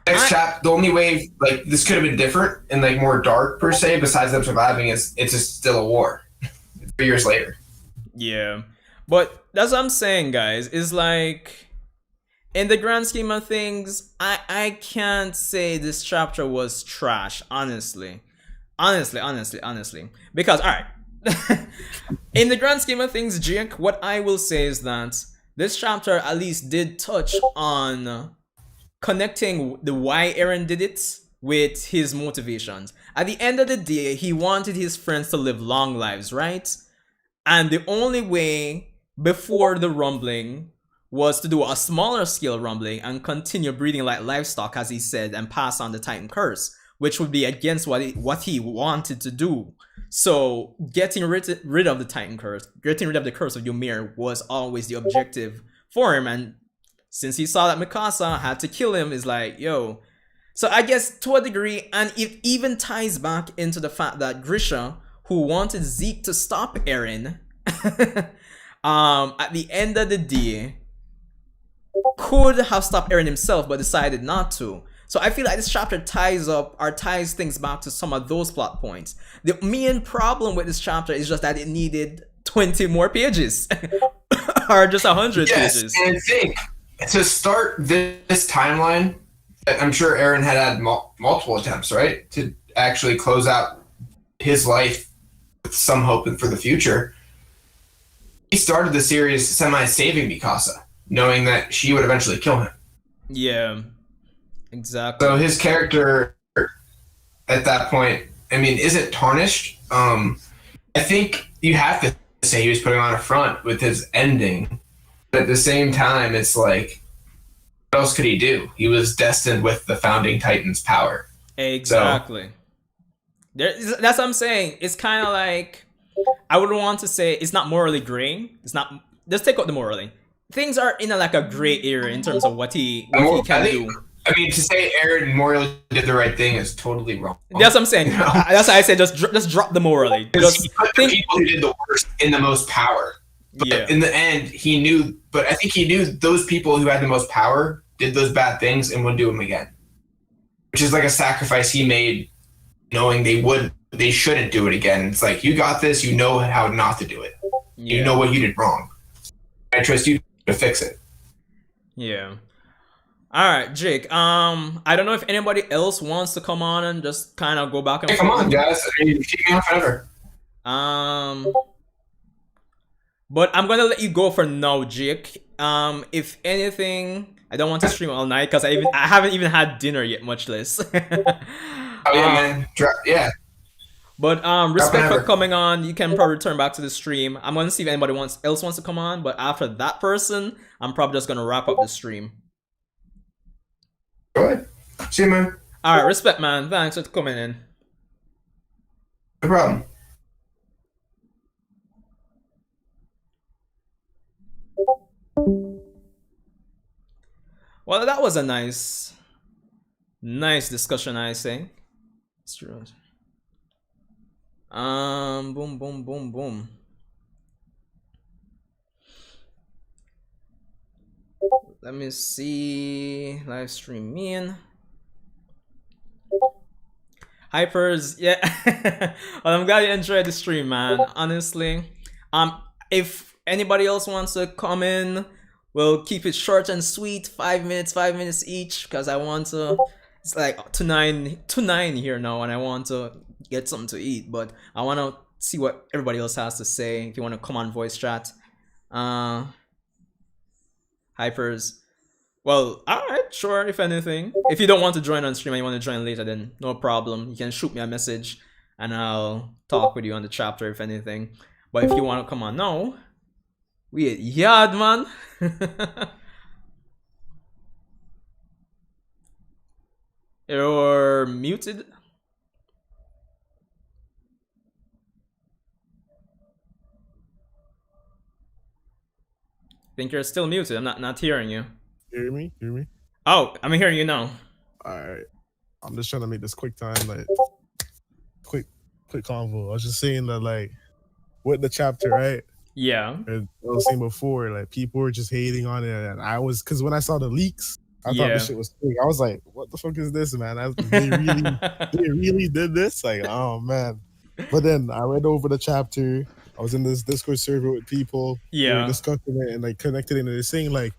next chap, the only way like this could have been different and like more dark per se, besides them surviving, is it's just still a war. 3 years later. Yeah. But that's what I'm saying, guys. Is like, in the grand scheme of things, I can't say this chapter was trash, honestly. Honestly. Because, alright. In the grand scheme of things, Jake, what I will say is that this chapter at least did touch on connecting the why Eren did it with his motivations. At the end of the day, he wanted his friends to live long lives, right? And the only way before the rumbling was to do a smaller scale rumbling and continue breeding like livestock, as he said, and pass on the Titan curse, which would be against what he wanted to do. So getting rid of the Titan curse, getting rid of the curse of Ymir was always the objective for him. And since he saw that Mikasa had to kill him, is like, yo. So I guess to a degree, and it even ties back into the fact that Grisha, who wanted Zeke to stop Eren, at the end of the day, could have stopped Eren himself, but decided not to. So I feel like this chapter ties things back to some of those plot points. The main problem with this chapter is just that it needed 20 more pages, or just 100 pages. And I think to start this timeline, I'm sure Eren had multiple attempts, right, to actually close out his life with some hope for the future. He started the series semi-saving Mikasa, knowing that she would eventually kill him. Yeah, exactly. So his character at that point, I mean, isn't tarnished. I think you have to say he was putting on a front with his ending. But at the same time, it's like, what else could he do? He was destined with the founding Titan's power. Exactly. That's what I'm saying. It's kind of like, I would want to say it's not morally gray. It's not. Let's take out the morally. Things are in a gray area in terms of what he can do. I mean, to say Eren morally did the right thing is totally wrong. That's what I'm saying. You know? That's why I said just drop the morally. Just he put the people who did the worst in the most power. But in the end, he knew. But I think he knew those people who had the most power did those bad things and wouldn't do them again. Which is like a sacrifice he made, knowing they shouldn't do it again. It's like, you got this. You know how not to do it. Yeah. You know what you did wrong. I trust you to fix it. Yeah. All right, Jake. I don't know if anybody else wants to come on and just kind of go back and forth. Come on, guys. I mean, keep me on forever. But I'm gonna let you go for now, Jake. If anything, I don't want to stream all night because I haven't even had dinner yet, much less. Oh yeah, man. Yeah. But respect for coming on. You can probably return back to the stream. I'm gonna see if anybody else wants to come on. But after that person, I'm probably just gonna wrap up the stream. Go ahead. See you, man. All right, respect, man. Thanks for coming in. No problem. Well, that was a nice discussion, I say. It's true. Boom. Let me see. Live stream in. Hypers, yeah. Well, I'm glad you enjoyed the stream, man. Honestly. If anybody else wants to come in, we'll keep it short and sweet. 5 minutes each, because I want to. It's like to nine here now, and I want to get something to eat. But I want to see what everybody else has to say. If you want to come on voice chat, Hypers. Well, alright, sure, if anything. If you don't want to join on stream and you want to join later, then no problem. You can shoot me a message and I'll talk with you on the chapter, if anything. But if you want to come on now, we at yard, man. You're muted. Think you're still muted. I'm not hearing you. You hear me? You hear me? Oh, I'm hearing you now. All right. I'm just trying to make this quick time, like quick, quick convo. I was just saying that, like, with the chapter, right? Yeah. I was saying before, like, people were just hating on it, and I was, because when I saw the leaks, I thought this Yeah. shit was fake. I was like, "What the fuck is this, man? They really did this? Like, oh man!" But then I read over the chapter. I was in this Discord server with people. We were Yeah. discussing it and like connected, and they're saying like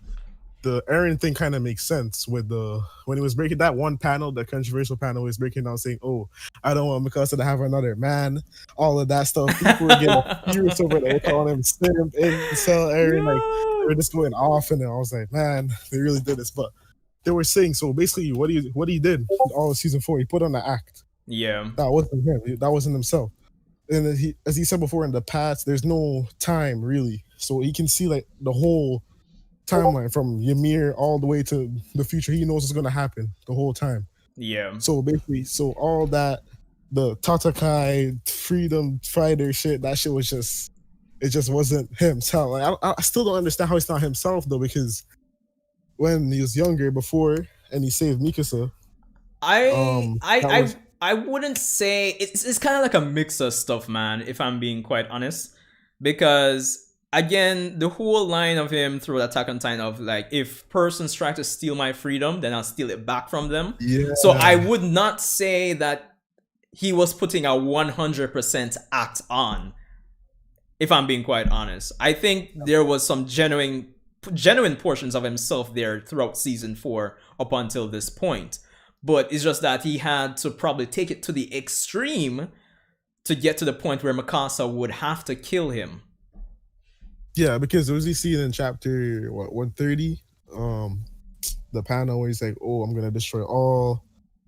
the Eren thing kind of makes sense with the when he was breaking that one panel, the controversial panel, he was breaking down saying, "Oh, I don't want Mikasa to have another man." All of that stuff. People were getting furious over it. They were calling him simp, incel, Eren. Like they were Yo. just going off, and then I was like, "Man, they really did this." But they were saying so. Basically, what he did all of season 4, he put on the act. Yeah. That wasn't him. That wasn't himself. And then he, as he said before in the past, there's no time really, so he can see like the whole timeline from Ymir all the way to the future. He knows what's going to happen the whole time. Yeah. So basically, so all that, the Tatakai freedom fighter shit, that shit was just, it just wasn't himself. Like, I still don't understand how it's not himself though, because when he was younger before and he saved Mikasa, that was, I wouldn't say it's kind of like a mix of stuff, man, if I'm being quite honest. Because again, the whole line of him through Attack on Titan of like, if persons try to steal my freedom, then I'll steal it back from them. yeah. So I would not say that he was putting a 100% act on, if I'm being quite honest. I think there was some genuine portions of himself there throughout season 4 up until this point. But it's just that he had to probably take it to the extreme to get to the point where Mikasa would have to kill him. Yeah, because as you see in chapter 130, the panel where he's like, "Oh, I'm gonna destroy all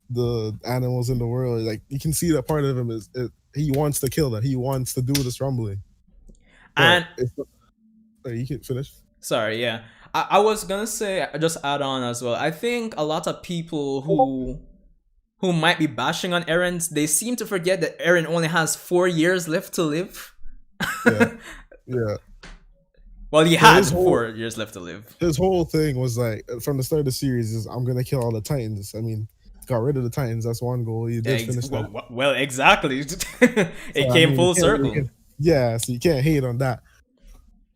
the animals in the world." Like you can see that part of him is he wants to kill them. He wants to do this rumbling. But And you can finish. sorry, yeah. I was gonna say, just add on as well. I think a lot of people who might be bashing on Eren, they seem to forget that Eren only has 4 years left to live. Yeah, yeah. Well, he had 4 years left to live. His whole thing was like from the start of the series is I'm gonna kill all the Titans. I mean, got rid of the Titans. That's one goal. He did finish that. Well, exactly. It So, came full circle. Yeah, so you can't hate on that.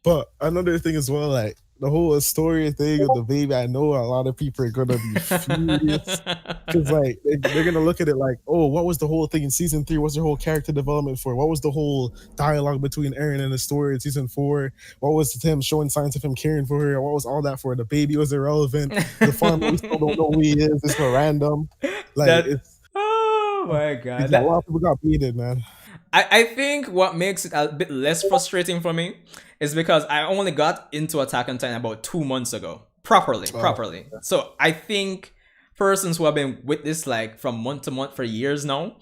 But another thing as well, like the whole Astoria thing with the baby, I know a lot of people are gonna be furious because like they're gonna look at it like, oh, what was the whole thing in season 3? What's their whole character development for? What was the whole dialogue between Eren and Astoria in season 4? What was him showing signs of him caring for her? What was all that for? The baby was irrelevant. The farmer, we still don't know who he is. It's so random. Like it's oh my god, a lot of people got beaten, man. I think what makes it a bit less frustrating for me is because I only got into Attack on Titan about 2 months ago. Properly. So I think persons who have been with this like from month to month for years now,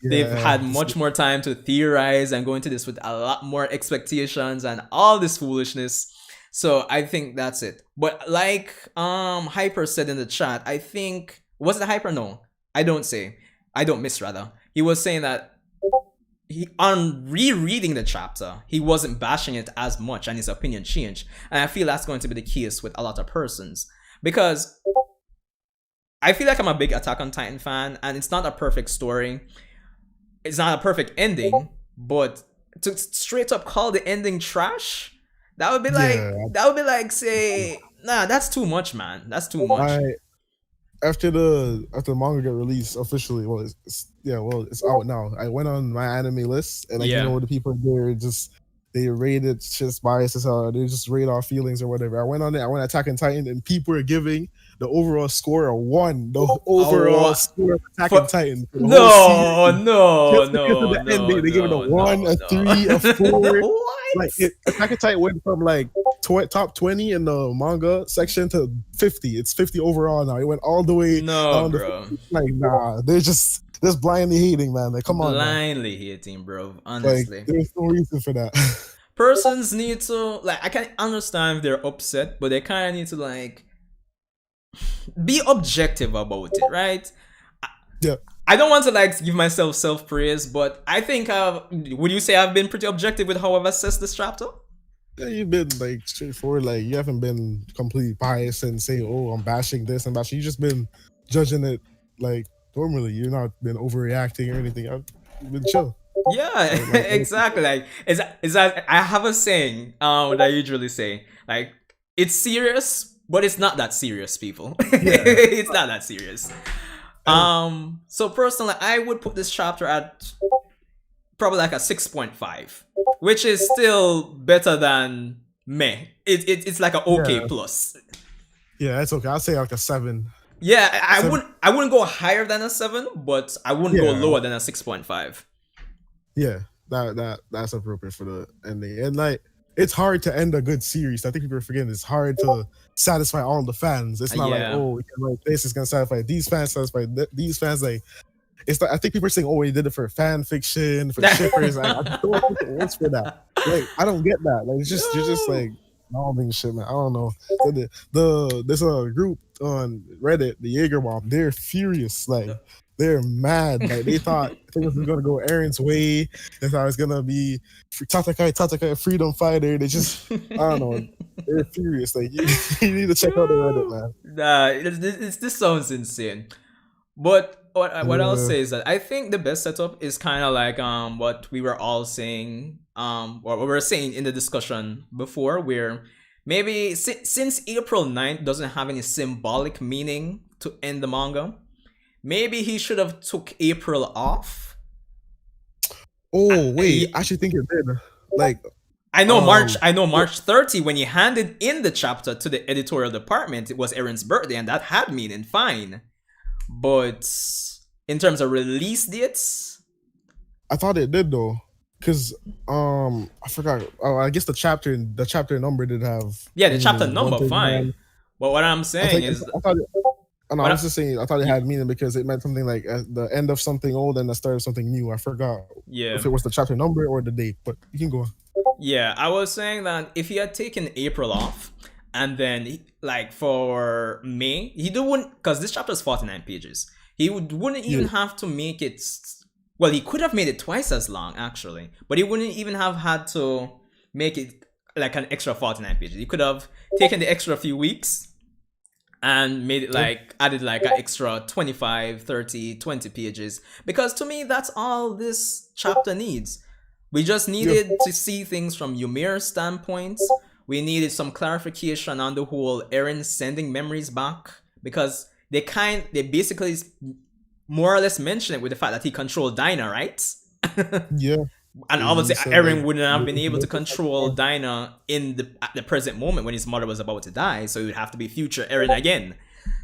they've had much more time to theorize and go into this with a lot more expectations and all this foolishness. So I think that's it. But like Hyper said in the chat, I think, was it Hyper? No, I don't miss rather. He was saying that on rereading the chapter, he wasn't bashing it as much and his opinion changed. And I feel that's going to be the case with a lot of persons. Because I feel like I'm a big Attack on Titan fan, and it's not a perfect story. It's not a perfect ending, but to straight up call the ending trash, that would be like say, nah, that's too much, man. That's too much. After the manga got released officially, it's out now. I went on my anime list, and you know the people there they rated just biased as hell. They just rate off feelings or whatever. I went on it. I went Attack on Titan, and people are giving the overall score a 1. The overall score of Attack on Titan. No. They give it a 1, a 3, a 4. Like Attack on Titan went from like top 20 in the manga section to 50. It's 50 overall now. It went all the way down bro. Like, nah, they're just blindly hating, man. Like, come on, blindly hating, bro. Honestly, like, there's no reason for that. Persons need to like. I can understand if they're upset, but they kind of need to like be objective about it, right? Yeah. I don't want to like give myself self-praise, but I think would you say I've been pretty objective with how I've assessed this chapter? Yeah, you've been like straightforward. Like you haven't been completely biased and say, "Oh, I'm bashing this and bashing." You just been judging it like normally. You're not been overreacting or anything. You've been chill. Yeah, Like exactly. Like is that I have a saying that I usually say, like, it's serious, but it's not that serious, people. yeah. It's not that serious. And So personally, I would put this chapter at probably like a 6.5, which is still better than meh. It's like an okay yeah, plus. yeah, that's okay. I'll say like a 7. Yeah, Seven. I wouldn't go higher than a 7, but I wouldn't go Yeah, lower than a 6.5. yeah. That's appropriate for the ending. And like it's hard to end a good series. I think people are forgetting it's hard to satisfy all the fans. It's not like, Yeah. oh, we can write this is gonna satisfy these fans, satisfy these fans. Like it's like, I think people are saying, oh, he did it for fan fiction, for shippers. I just don't think it works for that. Like, I don't get that. Like, it's just you're just No. like nothing shit, man. I don't know. There's a group on Reddit, the Jaeger Bomb. They're furious. Like, they're mad. Like, they thought things was gonna go Eren's way. They thought it was gonna be Tatakai, freedom fighter. They just, I don't know. They're furious. Like, you need to check out the Reddit, man. Nah, this sounds insane. But what I'll Yeah. say is that I think the best setup is kind of like what we were all saying or what we were saying in the discussion before, where maybe since April 9th doesn't have any symbolic meaning to end the manga, maybe he should have took April off. Oh wait, I I, actually think it did. Like, I know yeah, March 30 when he handed in the chapter to the editorial department, it was Eren's birthday, and that had meaning, fine. But in terms of release dates, I thought it did though, because I forgot. Oh, I guess the chapter number did have yeah, the chapter meaning. number, fine. 139. But what I'm I saying think is, I thought. Oh, no, I what was just saying. I thought it y- had meaning because it meant something like at the end of something old and the start of something new. I forgot yeah, if it was the chapter number or the date, but you can go on. yeah, I was saying that if he had taken April off, and then like for May, he wouldn't, because this chapter is 49 pages. Wouldn't Yeah, even have to make it. Well, he could have made it twice as long actually, but he wouldn't even have had to make it like an extra 49 pages. He could have taken the extra few weeks and made it yeah, like added like an extra 25, 30, 20 pages, because to me that's all this chapter needs. We just yeah, needed to see things from Ymir's standpoint. We needed some clarification on the whole Eren sending memories back, because they basically more or less mention it with the fact that he controlled Dinah, right? yeah. And He obviously said like, Eren wouldn't have been able to control Dinah in the at the present moment when his mother was about to die, so it would have to be future Eren again. yeah,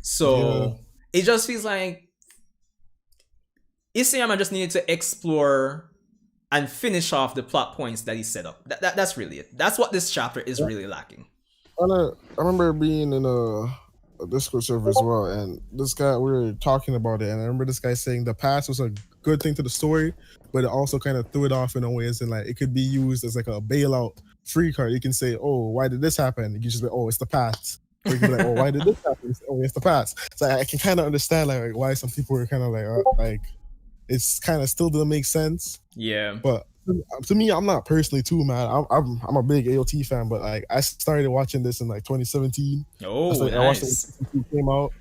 So it just feels like Isayama just needed to explore and finish off the plot points that he set up. That's really it. That's what this chapter is really lacking. I remember being in a Discord server as well, and this guy we were talking about it, and I remember this guy saying the past was a good thing to the story, but it also kind of threw it off in a way, as in like it could be used as like a bailout free card. You can say, "Oh, why did this happen?" You can just be, "Oh, it's the past," or you can be like, "Oh, why did this happen?" Oh, it's the past. So I can kind of understand like why some people were kind of like it's kind of still doesn't make sense. Yeah. But to me, I'm not personally too mad. I'm a big AOT fan, but like I started watching this in like 2017. Oh, I watched it when nice. season 2 came out,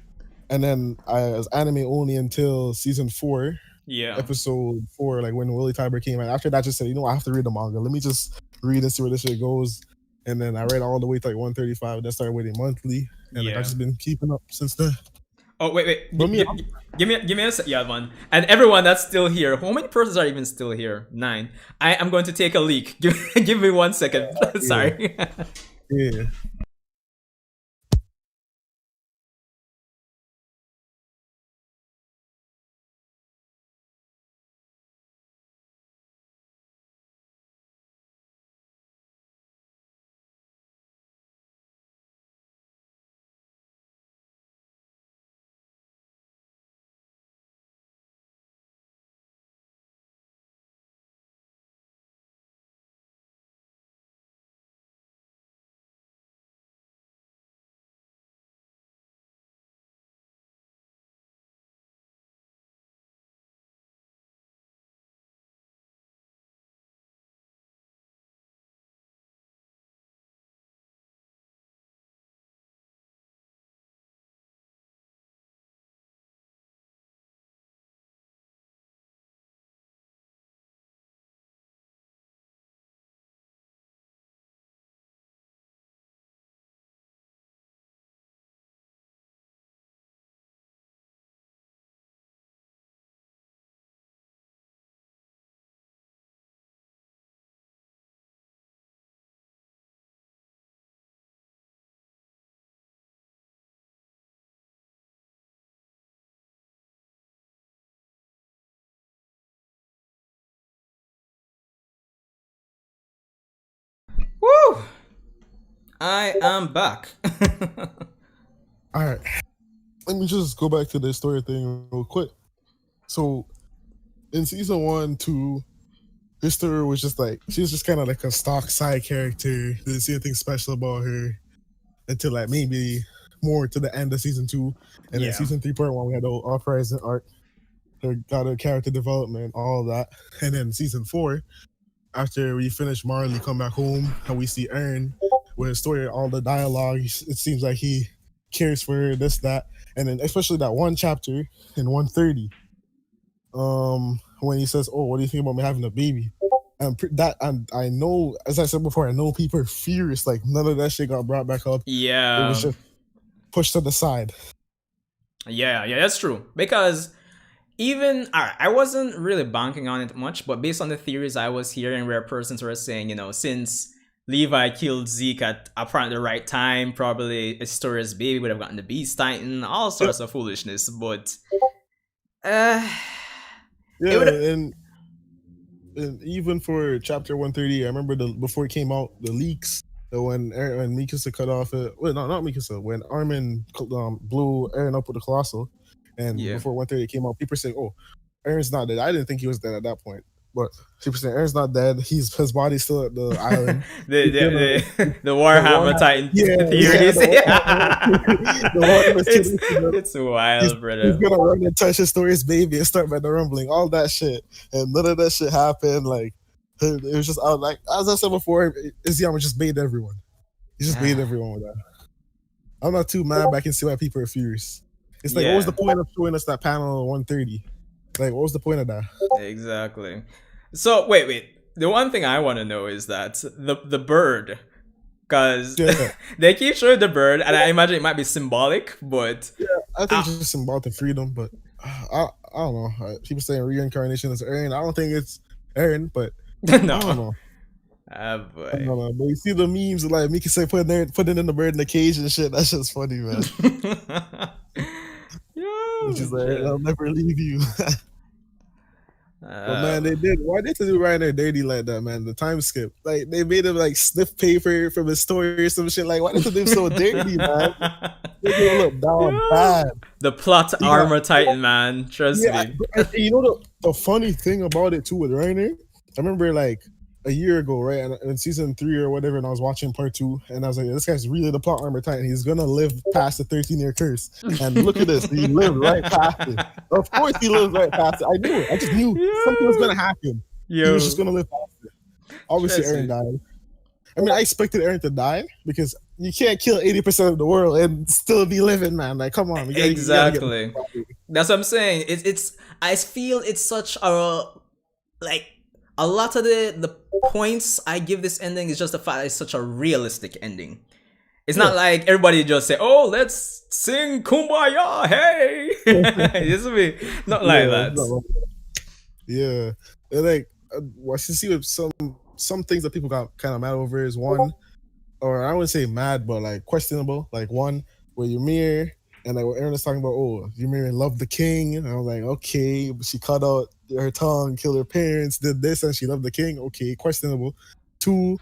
and then I was anime only until season 4, Yeah. episode 4, like when Willie Tiber came out. After that, I just said, you know, I have to read the manga. Let me just read and see where this shit goes. And then I read all the way to like 135, and then started waiting monthly, and like I've Yeah. just been keeping up since then. Oh wait. But me, Give me a sec, yeah, man. And everyone that's still here. How many persons are even still here? 9. I am going to take a leak. Give me 1 second. yeah, Sorry. yeah. I am back. All right, let me just go back to the story thing real quick. So in season 1, 2, this story was just like she was just kind of like a stock side character. Didn't see anything special about her until like maybe more to the end of season 2, and then Yeah. season 3.1 we had the uprising arc. Her got her character development, all of that, and then season 4, after we finish Marley come back home and we see Eren with his story, all the dialogue, it seems like he cares for her, this, that, and then especially that one chapter in 130, when he says, "Oh, what do you think about me having a baby?" And I know, as I said before, I know people are furious. Like none of that shit got brought back up. It was Yeah. just pushed to the side. Yeah, that's true. Because even I wasn't really banking on it much, but based on the theories I was hearing where persons were saying, since Levi killed Zeke at apparently the right time, probably Astoria's baby would have gotten the Beast Titan, all sorts of foolishness. But Yeah, would and even for chapter 130, I remember before it came out, the leaks that when Mikasa cut off it. Well, no, not Mikasa. When Armin blew Eren up with the colossal, and before 130 came out, people saying, "Oh, Eren's not dead." I didn't think he was dead at that point, but people saying Eren's not dead. His body's still at the island. the Warhammer Titan theories. It's wild, brother. He's gonna run and touch Astoria's baby and start by the rumbling, all that shit, and none of that shit happened. Like it was just out. Like as I said before, Isayama just baited everyone. He just baited everyone with that. I'm not too mad, but I can see why people are furious. It's like, what was the point of showing us that panel 130? Like, what was the point of that? Exactly. So wait. The one thing I want to know is that the bird, because they keep showing the bird, and I imagine it might be symbolic, but I think it's just symbolic of freedom. But I don't know. People saying reincarnation is Eren. I don't think it's Eren, but no. I don't know. Boy. I don't know. But you see the memes like Mikasa putting in the bird in the cage and shit. That's just funny, man. She's like, "I'll never leave you." But man, they did. Why did they do Ryan there dirty like that, man? The time skip, like they made him like sniff paper from his story or some shit. Like, why did they do him so dirty, man? They do look down bad. The plot armor Titan, man. Trust me. You know the funny thing about it too with Reiner? I remember like a year ago, right? And in season 3 or whatever, and I was watching part 2, and I was like, this guy's really the plot armor Titan. He's gonna live past the 13-year curse. And look at this, he lived right past it. Of course he lives right past it. I knew it. I just knew something was gonna happen. He was just gonna live past it. Obviously Eren died. I mean, I expected Eren to die because you can't kill 80% of the world and still be living, man. Like, come on. Exactly. That's what I'm saying. It's I feel it's such a a lot of the points I give this ending is just the fact that it's such a realistic ending. It's not like everybody just say, "Oh, let's sing Kumbaya, hey!" This will be not like that. Yeah, and like what you see with some things that people got kind of mad over is one, or I wouldn't say mad, but like questionable. Like one where Ymir and like what Eren is talking about. Oh, Ymir loved the king, and I was like, okay, but she cut out her tongue, killed her parents, did this, and she loved the king. Okay, questionable. 2,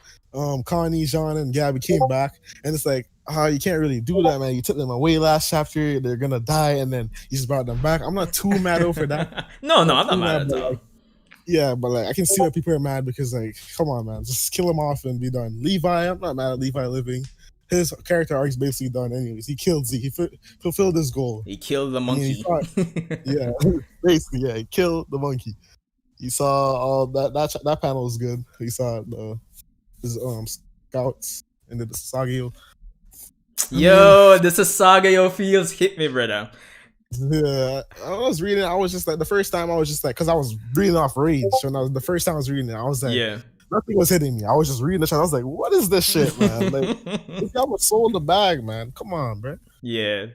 Connie, Jean, and Gabby came back, and it's like, you can't really do that, man. You took them away last chapter, they're gonna die, and then you just brought them back. I'm not too mad over that. No, I'm not mad at all. Like, yeah, but like I can see why people are mad because like, come on, man, just kill him off and be done. Levi, I'm not mad at Levi living. His character arc is basically done anyways. He killed Zeke. He fulfilled his goal. He killed the monkey. Yeah, basically, yeah, he killed the monkey. You saw all that panel was good. You saw his scouts and the Sasageo. Yo, the Sasageo feels hit me, brother. Yeah, I was reading. I was just like the first time. I was just like, because I was reading off Rage. When the first time I was reading it, I was like, nothing was hitting me. I was just reading the shit. I was like, what is this shit, man? Like, this guy was sold the bag, man. Come on, bro. Yeah.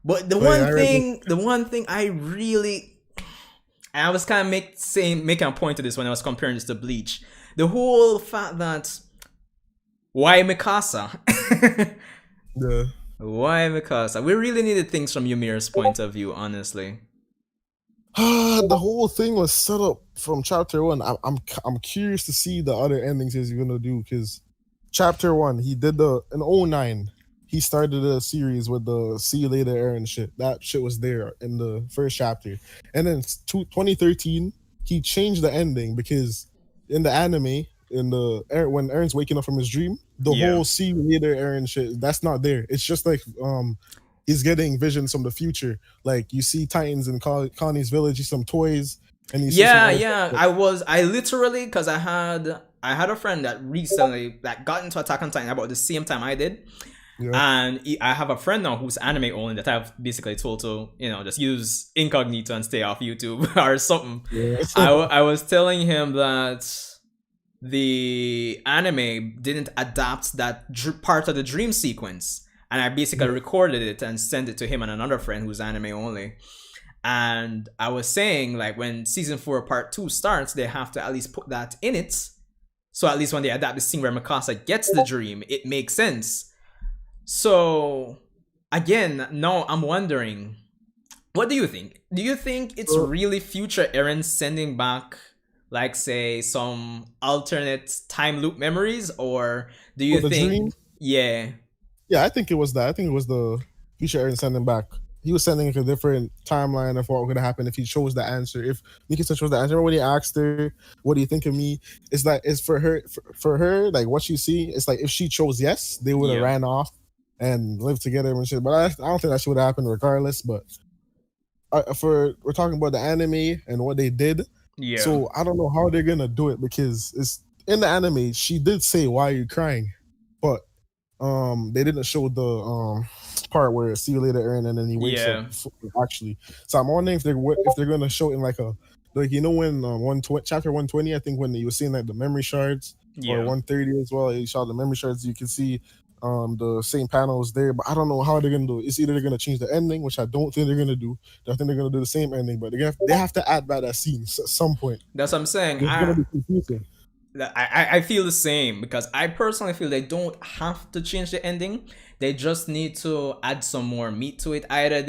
But the one thing I really, I was kind of making a point to this when I was comparing this to Bleach. The whole fact that why Mikasa? Yeah. Why Mikasa? We really needed things from Ymir's point of view, honestly. The whole thing was set up from chapter 1. I'm curious to see the other endings he's gonna do because chapter 1, he did in '09. He started a series with the "See You Later, Eren" shit. That shit was there in the first chapter, and then 2013 he changed the ending because in the anime, when Eren's waking up from his dream, the Yeah. whole "See You Later, Eren" shit that's not there. It's just like he's getting visions from the future. Like you see Titans in Connie's village, you see some toys, and you see some other Yeah. stuff. I literally, because I had a friend that recently that got into Attack on Titan about the same time I did. Yeah. And I have a friend now who's anime only that I've basically told to, just use incognito and stay off YouTube or something. Yeah. I was telling him that the anime didn't adapt that part of the dream sequence. And I basically recorded it and sent it to him and another friend who's anime only. And I was saying, like, when season 4 part 2 starts, they have to at least put that in it. So at least when they adapt the scene where Mikasa gets the dream, it makes sense. So again, now I'm wondering, what do you think? Do you think it's really future Eren sending back, like, say, some alternate time loop memories, or do you think dream? Yeah, I think it was that. I think it was the future Eren sending back. He was sending like a different timeline of what would happen if he chose the answer. If Mikasa chose the answer, when he asked her, "What do you think of me?" It's like it's for her, like what you see. It's like if she chose yes, they would have ran off and lived together and shit. But I don't think that should have happened regardless. But we're talking about the anime and what they did. Yeah. So I don't know how they're gonna do it because it's in the anime. She did say, "Why are you crying?" But they didn't show the part where "See you later, Eren," and then he wakes up actually. So I'm wondering if they're gonna show it in like a when chapter 120, I think when you were seeing like the memory shards, or 130 as well, you saw the memory shards. You can see the same panels there, but I don't know how they're gonna do it. It's either they're gonna change the ending, which I don't think they're gonna do. I think they're gonna do the same ending, but they have to add back that scene at some point. That's what I'm saying. It's gonna be confusing. I feel the same, because I personally feel they don't have to change the ending. They just need to add some more meat to it. Either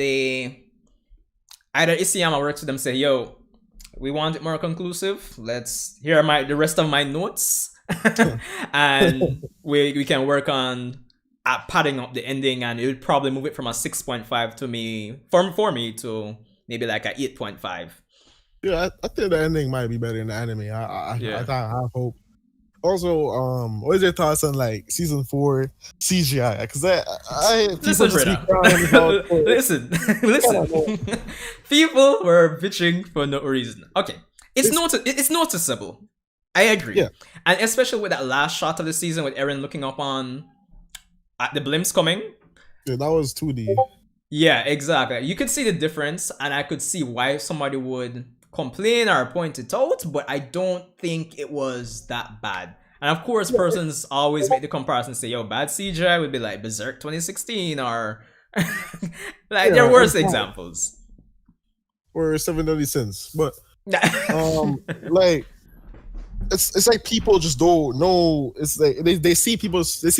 Isayama works with them, say, "Yo, we want it more conclusive. Here are the rest of my notes," and we can work on padding up the ending, and it would probably move it from a 6.5 to me for me to maybe like a 8.5. Yeah, I think the ending might be better in the anime. I have hope. Also, what is your thoughts on like season 4 CGI? Because listen. People were bitching for no reason. Okay, it's noticeable. I agree, and especially with that last shot of the season with Eren looking up at the blimps coming. Yeah, that was 2D. Yeah, exactly. You could see the difference, and I could see why somebody would complain or point it out, but I don't think it was that bad. And of course, persons always make the comparison, say, "Yo, bad CGI would be like Berserk 2016 or like there were worse examples." Or 7 Deadly Sins, but like it's like people just don't know. It's like they see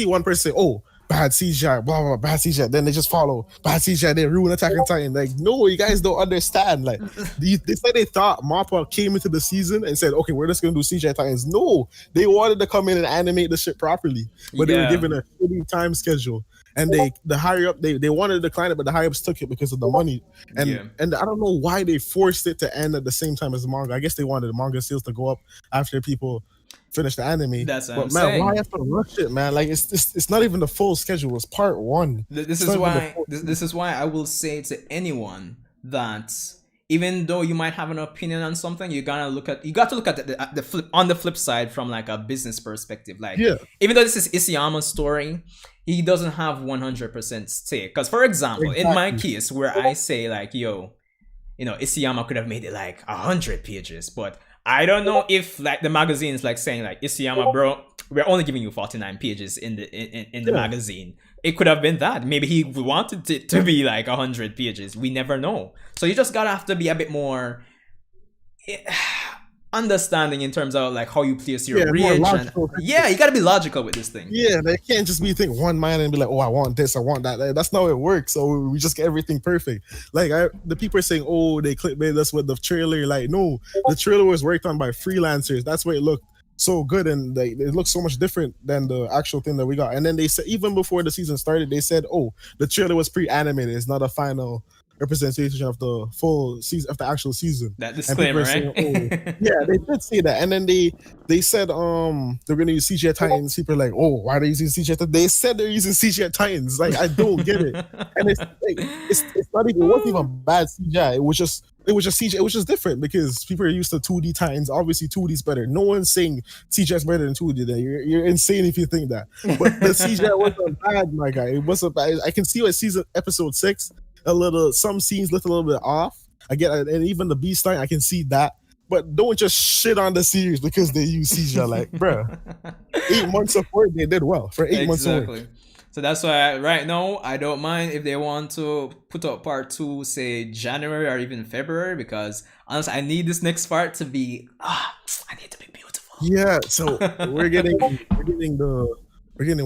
one person say, "Oh, bad CGI, blah blah, bad CGI," then they just follow bad CGI, they ruin Attack on Titan. Like, no, you guys don't understand. Like, they said they thought MAPPA came into the season and said, "Okay, we're just gonna do CGI Titans." No, they wanted to come in and animate the shit properly, but they were given a shitty time schedule. And the higher up, they wanted to decline it, but the higher ups took it because of the money. And I don't know why they forced it to end at the same time as the manga. I guess they wanted the manga sales to go up after people finish the anime. That's what but I'm man, saying. why have to rush it, man? Like it's not even the full schedule. It's part 1. This is why I will say to anyone that even though you might have an opinion on something, you got to look at the flip side from like a business perspective. Like, even though this is Isayama's story, he doesn't have 100% say. Because for example, in my case where I say like, yo, Isayama could have made it like 100 pages, but I don't know if like the magazine is like saying like, "Isayama, bro, we're only giving you 49 pages in the magazine." It could have been that. Maybe he wanted it to be like 100 pages. We never know. So you just gotta have to be a bit more understanding in terms of like how you place your reach. You gotta be logical with this thing. Yeah, they can't just be thinking one mind and be like, "Oh, I want this, I want that." That's not how it works. So we just get everything perfect. Like the people are saying, "Oh, they clickbait us with the trailer." Like, no, the trailer was worked on by freelancers. That's what it looked. so good, and like it looks so much different than the actual thing that we got. And then they said, even before the season started, they said, "Oh, the trailer was pre-animated. It's not a final representation of the full season of the actual season." That And people disclaimer, are saying, "Oh, right? yeah, they did say that." And then they said they're gonna use CGI Titans. People are like, "Oh, why are they using CGI Titans?" They said they're using CGI Titans. Like, I don't get it. And it's like it's not even, it wasn't even bad CGI. It was just CGI. It was just different because people are used to 2D Titans. Obviously, 2D is better. No one's saying CGI is better than 2D. Then you're insane if you think that. But the CGI wasn't bad, my guy. It wasn't bad. I can see what episode 6, some scenes looked a little bit off. I get it, and even the Beast line, I can see that. But don't just shit on the series because they use CGI. Like, bruh, 8 months of work, they did well for 8 months of work. So that's why right now I don't mind if they want to put out part 2, say January or even February, because honestly, I need this next part to be. I need to be beautiful. Yeah, so we're getting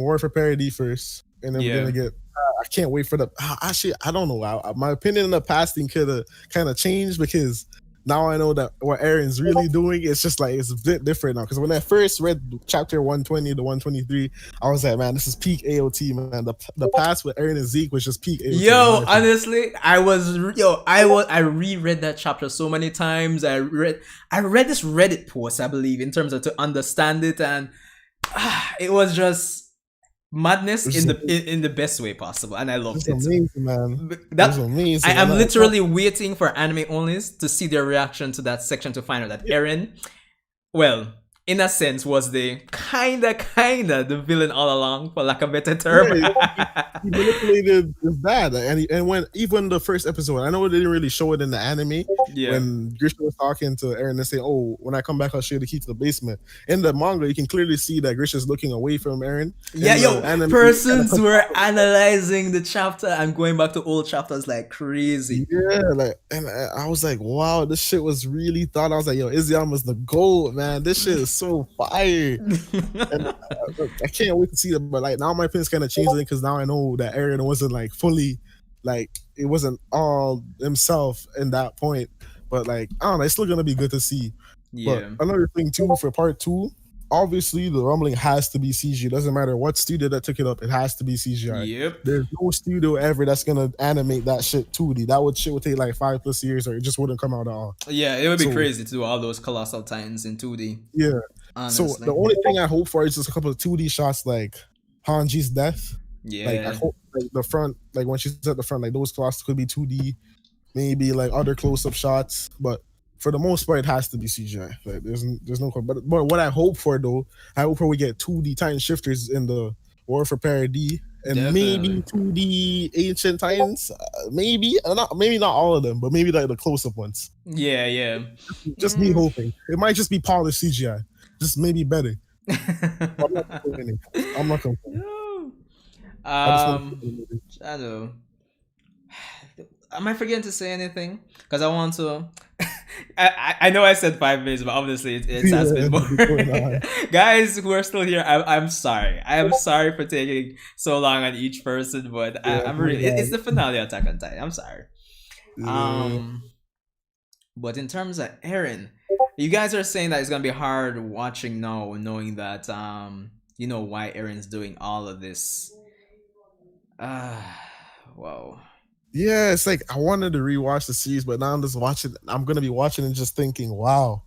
War for Parody first, and then we're gonna get. I can't wait for the. Actually, I don't know. My opinion on the casting could have kind of changed because now I know that what Eren's really doing. It's just like it's a bit different now. Because when I first read chapter 120 to 123, I was like, man, this is peak AOT, man. The past with Eren and Zeke was just peak AOT. Yo, honestly, I reread that chapter so many times. I read this Reddit post, I believe, in terms of to understand it, and it was just madness in the best way possible, and I loved it. Amazing, man. That's amazing. I am literally waiting for anime onlys to see their reaction to that section to find out that Eren, well, in a sense, was the kinda the villain all along, for lack of a better term. He manipulated his dad, and when even the first episode, I know they didn't really show it in the anime. Yeah. When Grisha was talking to Eren and saying, "Oh, when I come back, I'll show you the key to the basement." In the manga, you can clearly see that Grisha's looking away from Eren. Yeah, persons were analyzing the chapter and going back to old chapters like crazy. Yeah, and I was like, wow, this shit was really thought. I was like, yo, Isayama's the GOAT, man. This shit is so fire. And I can't wait to see it. But like now my opinion's kind of changing because now I know that Eren wasn't like fully, like it wasn't all himself in that point. But like, I don't know, it's still gonna be good to see. Yeah. But another thing too for part 2, obviously the rumbling has to be CG. It doesn't matter what studio that took it up, it has to be CGI. Yep. There's no studio ever that's gonna animate that shit 2D. That shit would take like 5+ years, or it just wouldn't come out at all. Yeah, it would be crazy to do all those colossal titans in 2D. Yeah. Honestly. So the only thing I hope for is just a couple of 2D shots like Hanji's death. Yeah. Like I hope like the front, like when she's at the front, like those close could be 2D. Maybe like other close-up shots, but for the most part, it has to be CGI. Like there's no. But what I hope for though, I hope we get 2D Titan shifters in the War for Parody, and maybe 2D Ancient Titans. Maybe not all of them, but maybe like the close-up ones. Yeah. Just me hoping it might just be polished CGI, just maybe better. I'm not complaining. I know. Am I forgetting to say anything? Because I want to. I know I said 5 minutes, but obviously it has been more. Guys who are still here, I'm sorry. I am sorry for taking so long on each person, but I'm really. It's the finale of Attack on Titan. I'm sorry. But in terms of Eren, you guys are saying that it's gonna be hard watching now, knowing that you know why Eren's doing all of this. Wow. Yeah, it's like I wanted to rewatch the series, but now I'm just watching. I'm gonna be watching and just thinking, "Wow,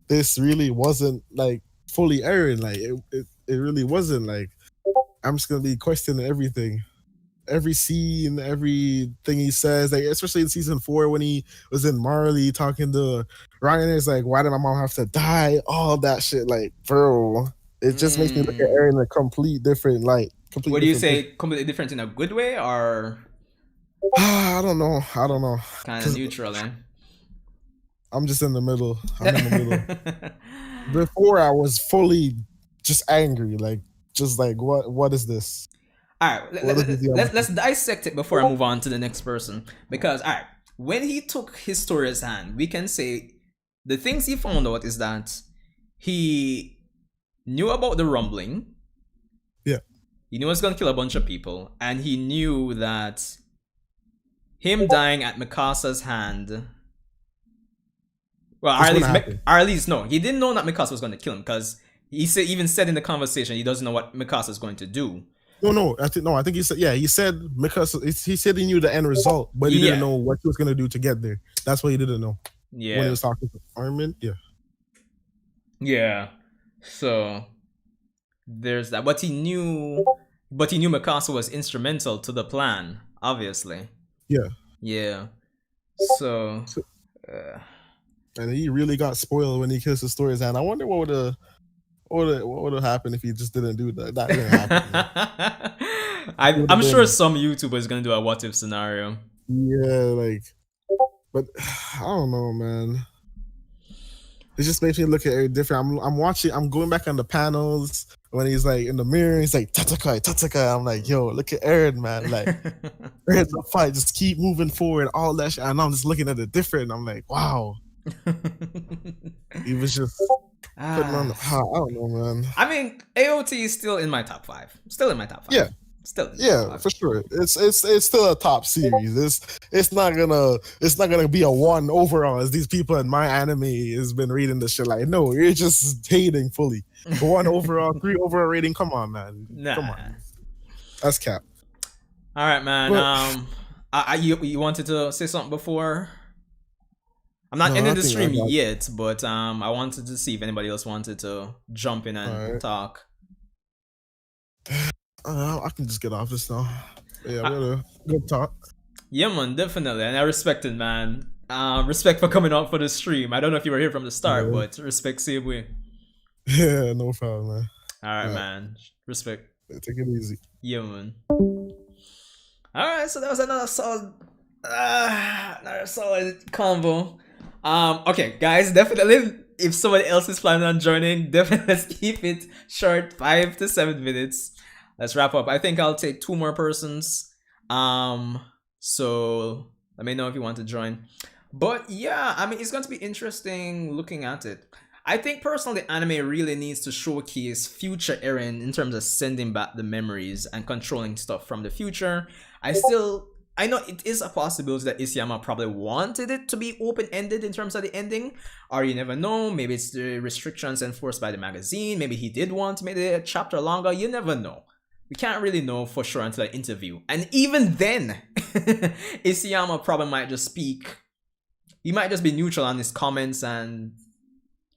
this really wasn't like fully Eren. Like it really wasn't. Like I'm just gonna be questioning everything, every scene, everything he says. Like especially in season 4 when he was in Marley talking to Ryan. It's like, why did my mom have to die? All that shit. Like, bro, it just makes me look at Eren in a complete different light. What do you say? Completely different in a good way or? I don't know. Kind of neutral, eh? I'm just in the middle. I'm in the middle. Before I was fully just angry, just like what is this? All right, let's dissect it before I move on to the next person. Because all right, when he took his story as hand, we can say the things he found out is that he knew about the rumbling. Yeah. He knew he was gonna kill a bunch of people, and he knew that him dying at Mikasa's hand. Well, or at least no, he didn't know that Mikasa was going to kill him because He said, even said in the conversation, he doesn't know what Mikasa is going to do. No. I think he said, yeah, he said Mikasa. He said he knew the end result, but he didn't know what he was gonna do to get there. That's what he didn't know. Yeah. When he was talking to Armin, yeah. Yeah. So there's that. But he knew Mikasa was instrumental to the plan, obviously. Yeah. Yeah. So and he really got spoiled when he kissed the stories, and I wonder what would have happened if he just didn't do that. That didn't happen. I'm sure some YouTuber is gonna do a what if scenario. Yeah, but I don't know, man. It just makes me look at it different. I'm going back on the panels when he's like in the mirror, he's like Tatsukai. I'm like, yo, look at Eren, man. Like Eren's a fight, just keep moving forward, all that shit. And I'm just looking at it different. I'm like, wow. He was just putting on the I don't know, man. I mean, AOT is still in my top 5. Still in my top 5. Yeah. Still for sure. It's still a top series. It's not gonna be a 1 overall as these people in my anime has been reading this shit. Like, no, you're just hating fully. 1 overall, 3 overall rating. Come on, man. Nah. Come on. That's cap. All right, man. But, you wanted to say something before? I'm not ending the stream yet, but I wanted to see if anybody else wanted to jump in and talk. I can just get off this now. Yeah, we had a good talk. Yeah, man, definitely. And I respect it, man. Respect for coming out for the stream. I don't know if you were here from the start, but respect same way. Yeah, no problem, man. All right, man. Respect. Take it easy. Yeah, man. Alright, so that was another solid combo. Okay, guys, definitely if somebody else is planning on joining, definitely let's keep it short, 5 to 7 minutes. Let's wrap up. I think I'll take 2 more persons. So let me know if you want to join. But yeah, I mean, it's going to be interesting looking at it. I think personally the anime really needs to showcase future Eren in terms of sending back the memories and controlling stuff from the future. I know it is a possibility that Isayama probably wanted it to be open-ended in terms of the ending, or you never know, maybe it's the restrictions enforced by the magazine, maybe he did want to make the chapter longer, you never know. We can't really know for sure until an interview. And even then, Isayama probably might just speak, he might just be neutral on his comments and,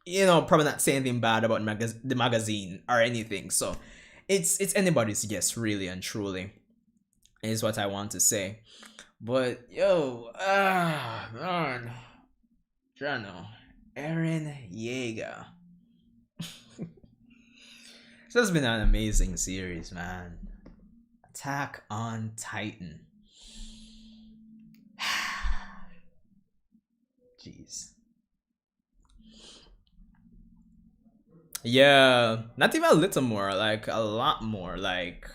you know, probably not say anything bad about the magazine or anything. So it's anybody's guess, really and truly, is what I want to say. But yo, man, Jano, Eren Yeager. This has been an amazing series, man. Attack on Titan. Jeez. Yeah, not even a little more, like a lot more, like.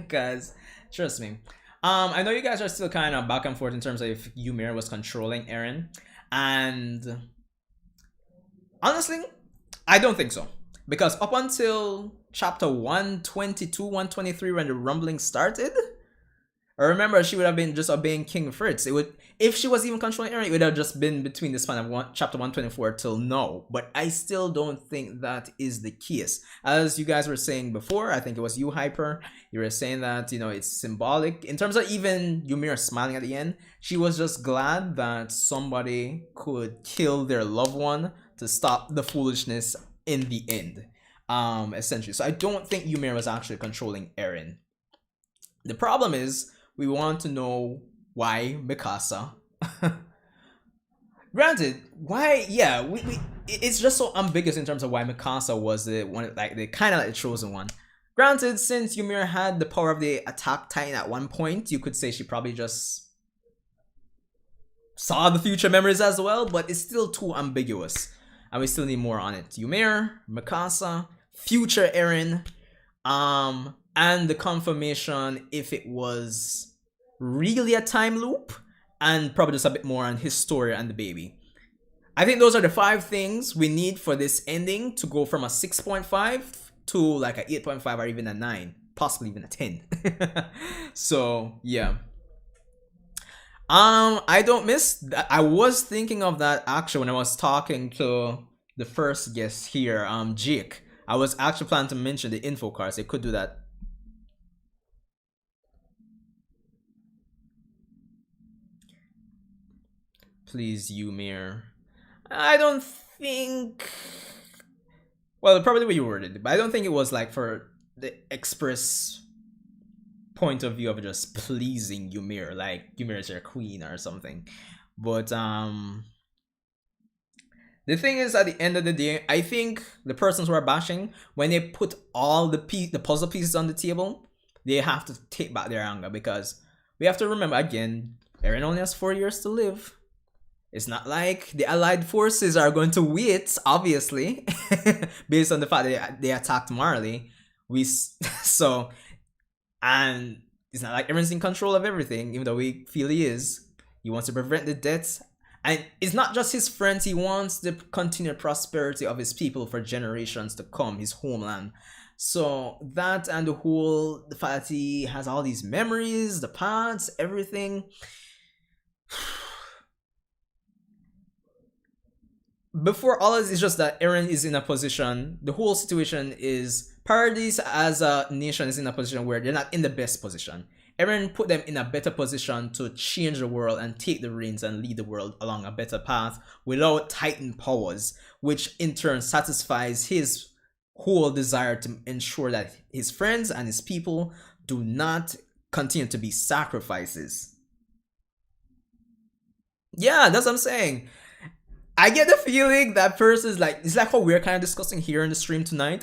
Guys, trust me. I know you guys are still kind of back and forth in terms of if Ymir was controlling Eren, and honestly, I don't think so. Because up until chapter 122, 123, when the rumbling started, I remember she would have been just obeying King Fritz. It would, if she was even controlling Eren, it would have just been between the span of chapter 124 till now. But I still don't think that is the case. As you guys were saying before, I think it was you, Hyper. You were saying that, you know, it's symbolic. In terms of even Ymir smiling at the end, she was just glad that somebody could kill their loved one to stop the foolishness in the end, essentially. So I don't think Ymir was actually controlling Eren. The problem is, we want to know why Mikasa. Granted, why? Yeah, it's just so ambiguous in terms of why Mikasa was the one, like the kind of like the chosen one. Granted, since Ymir had the power of the attack Titan at one point, you could say she probably just saw the future memories as well, but it's still too ambiguous. And we still need more on it. Ymir, Mikasa, future Eren, and the confirmation if it was really a time loop, and probably just a bit more on his story and the baby. I think those are the 5 things we need for this ending to go from a 6.5 to like a 8.5 or even a 9, possibly even a 10. So yeah. I don't miss that. I was thinking of that actually when I was talking to the first guest here, Jake. I was actually planning to mention the info cards. They could do that. Please, Ymir. I don't think. Well, probably the way you worded it, but I don't think it was like for the express point of view of just pleasing Ymir, like Ymir is your queen or something. But the thing is, at the end of the day, I think the persons who are bashing, when they put all the puzzle pieces on the table, they have to take back their anger, because we have to remember again, Eren only has 4 years to live. It's not like the Allied forces are going to wait, obviously, based on the fact that they attacked Marley. And it's not like Eren's in control of everything, even though we feel he is. He wants to prevent the deaths. And it's not just his friends, he wants the continued prosperity of his people for generations to come, his homeland. So that and the fact that he has all these memories, the past, everything. Before all of this, is just that Eren is in a position, the whole situation is, Paradise as a nation is in a position where they're not in the best position. Eren put them in a better position to change the world and take the reins and lead the world along a better path without Titan powers, which in turn satisfies his whole desire to ensure that his friends and his people do not continue to be sacrifices. Yeah, that's what I'm saying. I get the feeling that person's like, it's like how we're kind of discussing here in the stream tonight.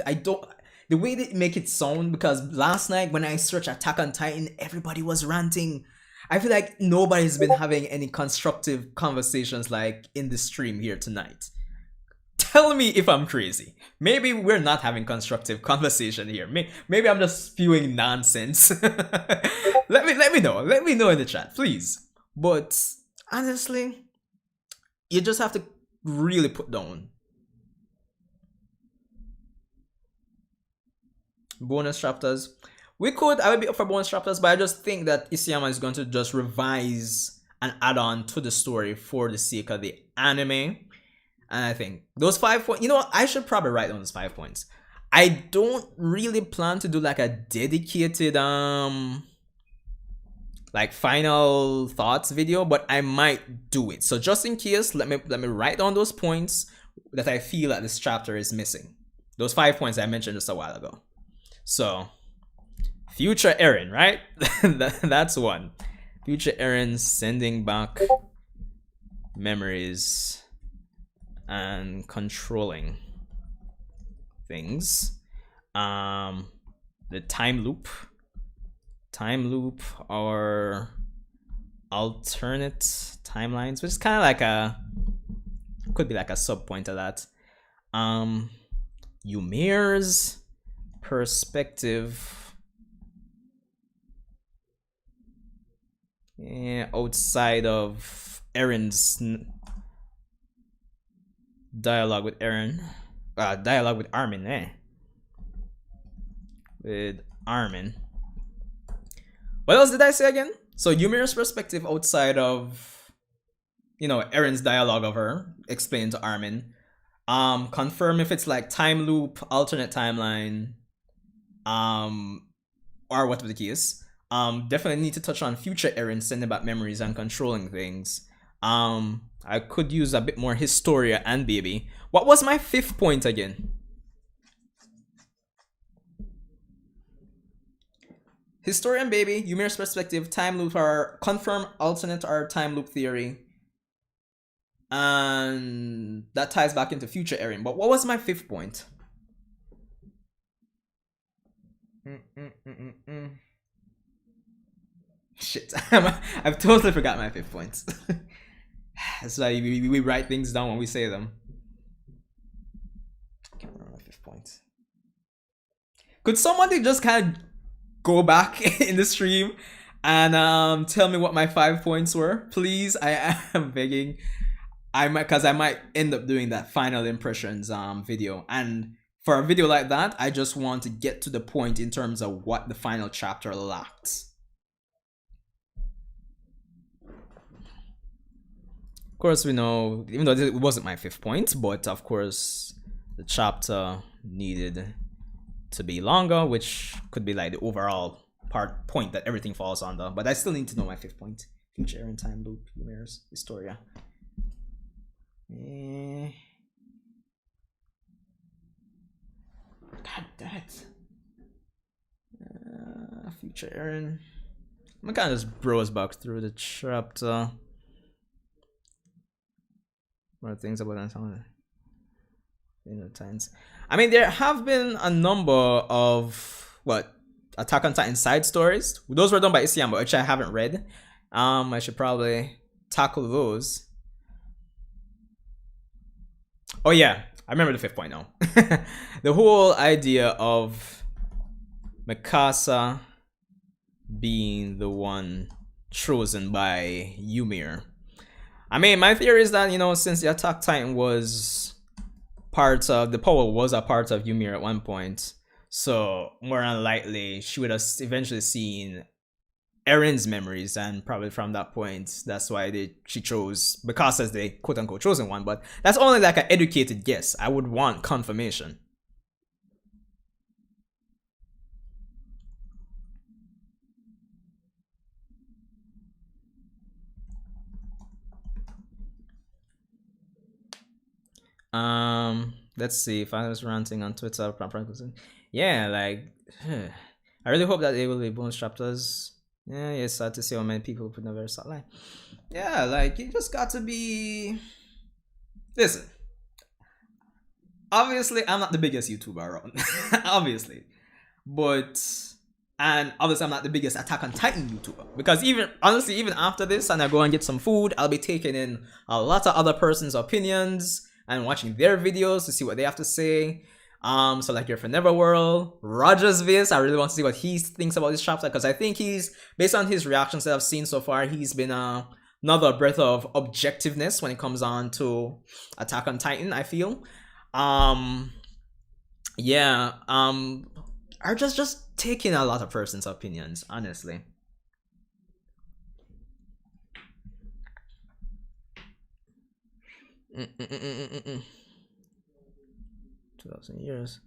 The way they make it sound, because last night when I searched Attack on Titan, everybody was ranting. I feel like nobody's been having any constructive conversations like in the stream here tonight. Tell me if I'm crazy. Maybe we're not having constructive conversation here. Maybe I'm just spewing nonsense. Let me know. Let me know in the chat, please. But honestly, you just have to really put down. Bonus chapters. I would be up for bonus chapters, but I just think that Isayama is going to just revise and add on to the story for the sake of the anime. And I think those 5 points, you know what, I should probably write down those 5 points. I don't really plan to do like a dedicated like final thoughts video, but I might do it. So just in case, let me write down those points that I feel that this chapter is missing. Those 5 points I mentioned just a while ago. So future Eren, right? That's one. Future Eren sending back memories and controlling things. The time loop or alternate timelines, which is kind of like could be like a sub point of that. Ymir's perspective, outside of Eren's dialogue with Armin, with Armin. What else did I say again? So Ymir's perspective outside of, Eren's dialogue of her explained to Armin. Confirm if it's like time loop, alternate timeline, or whatever the case. Definitely need to touch on future Eren sending back memories and controlling things. I could use a bit more Historia and Baby. What was my 5th point again? Historia and Baby, Ymir's perspective, time loop or confirm alternate or time loop theory. And that ties back into future Eren. But what was my 5th point? Shit, I've totally forgot my 5th points. That's why we write things down when we say them. I can't remember my 5th point. Could somebody just kind of go back in the stream and tell me what my 5 points were, please? I am begging. Because I might end up doing that final impressions video, and for a video like that, I just want to get to the point in terms of what the final chapter lacks. course, we know, even though it wasn't my fifth point, but of course, the chapter needed to be longer, which could be like the overall point that everything falls under. But I still need to know my fifth point. Future Eren time loop, Yumeru's Historia. God damn it. Future Eren. I'm gonna kind of just browse back through the chapter. More things about Titans. I mean, there have been a number of Attack on Titan side stories. Those were done by Isayama, which I haven't read. I should probably tackle those. Oh yeah, I remember the fifth point now. The whole idea of Mikasa being the one chosen by Ymir. I mean, my theory is that, since the Attack Titan was part of, the power was a part of Ymir at one point, so more than likely she would have eventually seen Eren's memories, and probably from that point, that's why she chose Mikasa as the quote-unquote chosen one. But that's only like an educated guess. I would want confirmation. Let's see. If I was ranting on Twitter, yeah, like I really hope that they will be bonus chapters. Yeah, it's sad to see how many people put in a very sad line. Yeah, like you just got to be. Listen, obviously I'm not the biggest YouTuber around, obviously, and obviously I'm not the biggest Attack on Titan YouTuber, because even after this and I go and get some food, I'll be taking in a lot of other person's opinions and watching their videos to see what they have to say. So like your Neverworld, Roger's Viz, I really want to see what he thinks about this chapter, because I think based on his reactions that I've seen so far, he's been another breath of objectiveness when it comes on to Attack on Titan, I feel. Yeah, are just taking a lot of person's opinions, honestly. Mm-mm-mm-mm-mm. 2,000 years.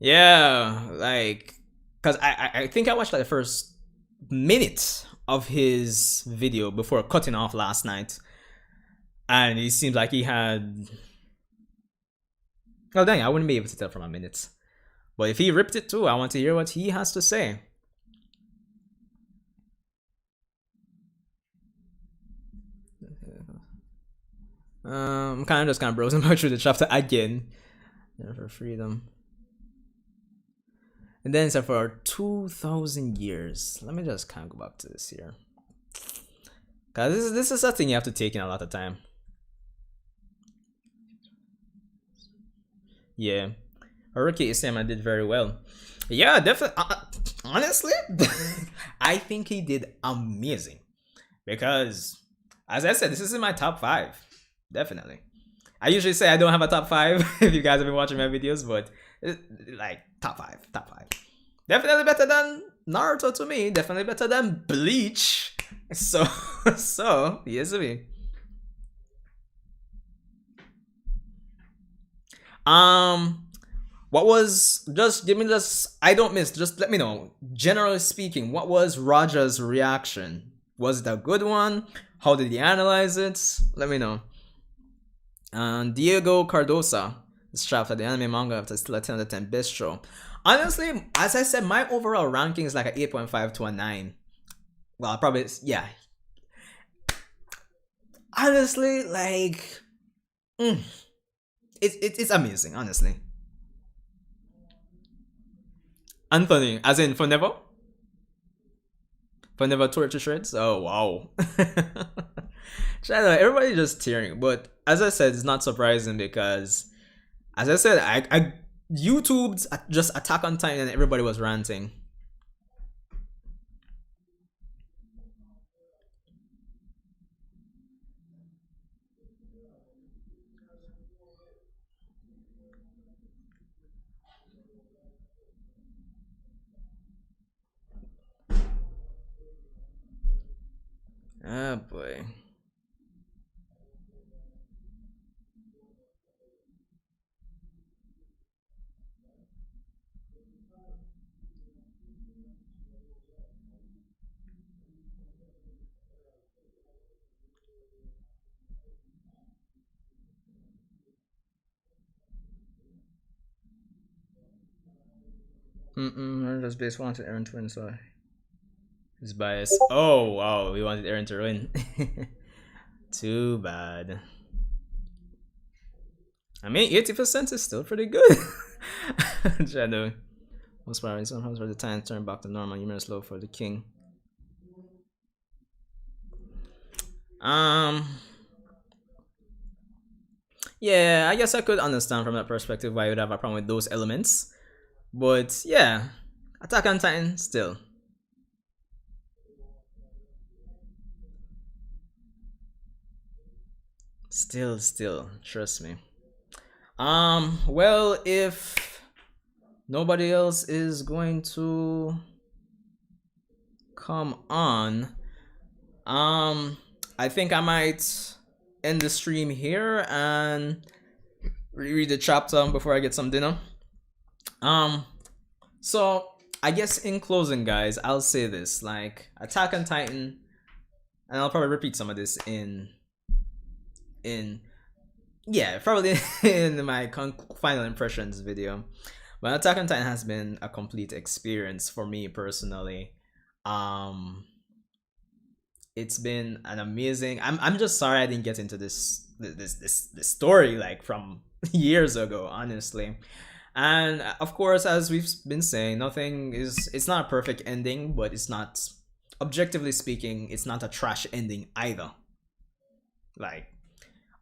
Yeah, like, because I think I watched like the first minute of his video before cutting off last night, and it seems like he had. Oh dang, I wouldn't be able to tell from a minute, but if he ripped it too, I want to hear what he has to say. I'm kind of just browsing through the chapter again. For freedom. And then so for 2,000 years. Let me just go back to this here. Cause this is a thing you have to take in a lot of time. Yeah. Haruki Isayama did very well. Yeah, definitely. Honestly, I think he did amazing. Because, as I said, this is in my top 5. Definitely. I usually say I don't have a top 5 if you guys have been watching my videos, but like top 5. Definitely better than Naruto to me. Definitely better than Bleach. So yes, me. What was I don't miss. Just let me know. Generally speaking, what was Roger's reaction? Was it a good one? How did he analyze it? Let me know. Diego Cardosa is trapped at the anime manga after still a 10 out of 10 best show. Honestly, as I said, my overall ranking is like an 8.5 to a 9. Well, probably, yeah. Honestly, like, it's amazing, honestly. Anthony, as in Forever? Forever tore to shreds? Oh, wow. Everybody just tearing. But as I said, it's not surprising because, as I said, I YouTubed just Attack on Titan and everybody was ranting. Oh boy. Just base wanted Eren to win, so his bias. Oh wow, we wanted Eren to win. Too bad. I mean, 80% is still pretty good. Shadow. Most probably somehow for the time turn back to normal. You must slow for the king. Yeah, I guess I could understand from that perspective why you would have a problem with those elements. But yeah, Attack on Titan still. Still, trust me. Well, if nobody else is going to come on, I think I might end the stream here and reread the chapter before I get some dinner. So I guess in closing, guys, I'll say this: like Attack on Titan, and I'll probably repeat some of this yeah, probably in my final impressions video. But Attack on Titan has been a complete experience for me personally. It's been an amazing. I'm just sorry I didn't get into this story like from years ago, honestly. And of course, as we've been saying, it's not a perfect ending, but it's not, objectively speaking, it's not a trash ending either. Like,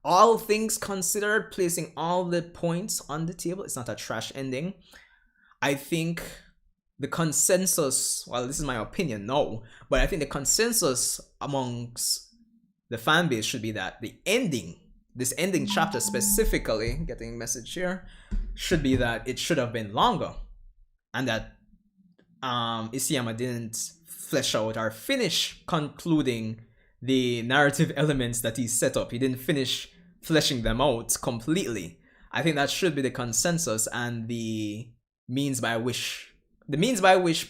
all things considered, placing all the points on the table, it's not a trash ending. I think the consensus, well, this is my opinion, no, but I think the consensus amongst the fan base should be that the ending, this ending chapter specifically, getting a message here, should be that it should have been longer, and that Isayama didn't flesh out or finish concluding the narrative elements that he set up. He didn't finish fleshing them out completely. I think that should be the consensus and the means by which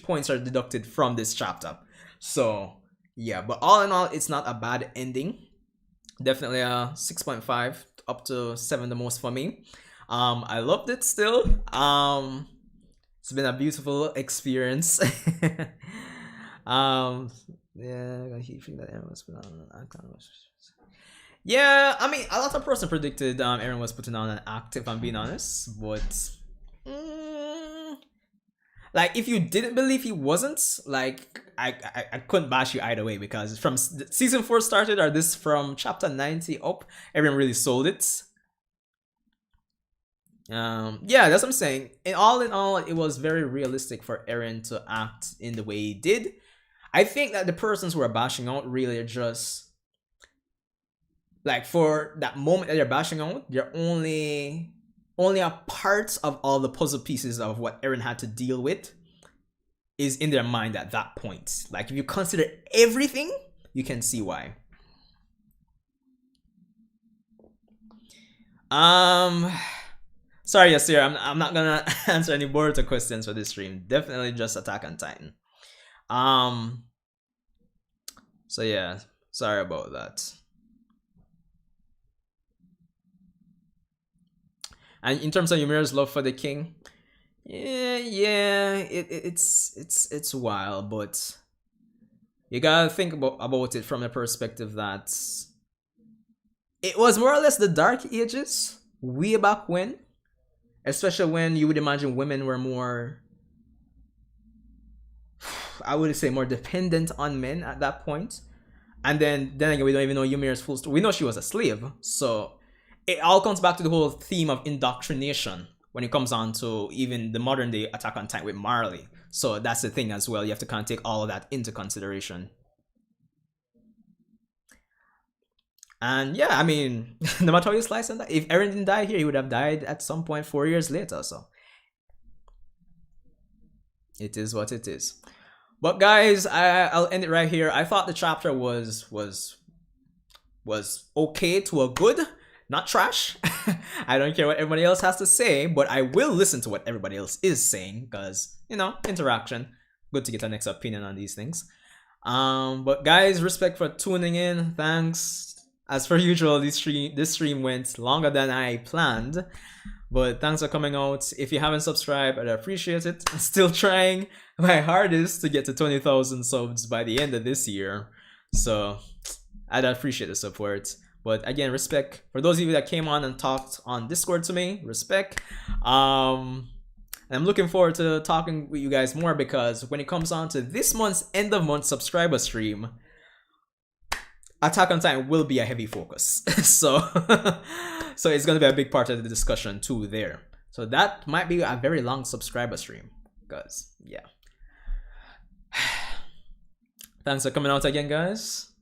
points are deducted from this chapter. So yeah, but all in all, it's not a bad ending. Definitely a 6.5 up to 7 the most for me. I loved it still. It's been a beautiful experience. Yeah, I keep feeling that Eren was put on an act. Yeah, I mean, a lot of person predicted Eren was putting on an act, if I'm being honest, but like, if you didn't believe he wasn't, like, I couldn't bash you either way, because from season 4 started, or this from chapter 90 up, Eren really sold it. Yeah, that's what I'm saying. In all, it was very realistic for Eren to act in the way he did. I think that the persons who are bashing out really are just, like, for that moment that they're bashing out, they're only a part of all the puzzle pieces of what Eren had to deal with is in their mind at that point. Like, if you consider everything, you can see why. Sorry, Yasir, I'm not gonna answer any Boruto questions for this stream. Definitely just Attack on Titan. So yeah, sorry about that. And in terms of Ymira's love for the king, it's wild, but you gotta think about it from the perspective that it was more or less the Dark Ages way back when, especially when you would imagine women were more, I would say, more dependent on men at that point. And then again, we don't even know Ymira's full story. We know she was a slave, so it all comes back to the whole theme of indoctrination when it comes on to even the modern day Attack on Titan with Marley. So that's the thing as well. You have to kind of take all of that into consideration. And yeah, I mean, no matter how you slice it, if Eren didn't die here, he would have died at some point 4 years later. So it is what it is. But guys, I'll end it right here. I thought the chapter was was okay to a good, not trash. I don't care what everybody else has to say, but I will listen to what everybody else is saying because, you know, interaction. Good to get a next opinion on these things. But guys, respect for tuning in. Thanks. As per usual, this stream went longer than I planned. But thanks for coming out. If you haven't subscribed, I'd appreciate it. I'm still trying my hardest to get to 20,000 subs by the end of this year. So I'd appreciate the support. But again, respect for those of you that came on and talked on Discord to me. Respect. I'm looking forward to talking with you guys more because when it comes on to this month's end of month subscriber stream, Attack on Titan will be a heavy focus. so it's going to be a big part of the discussion too there. So that might be a very long subscriber stream because, yeah. Thanks for coming out again, guys.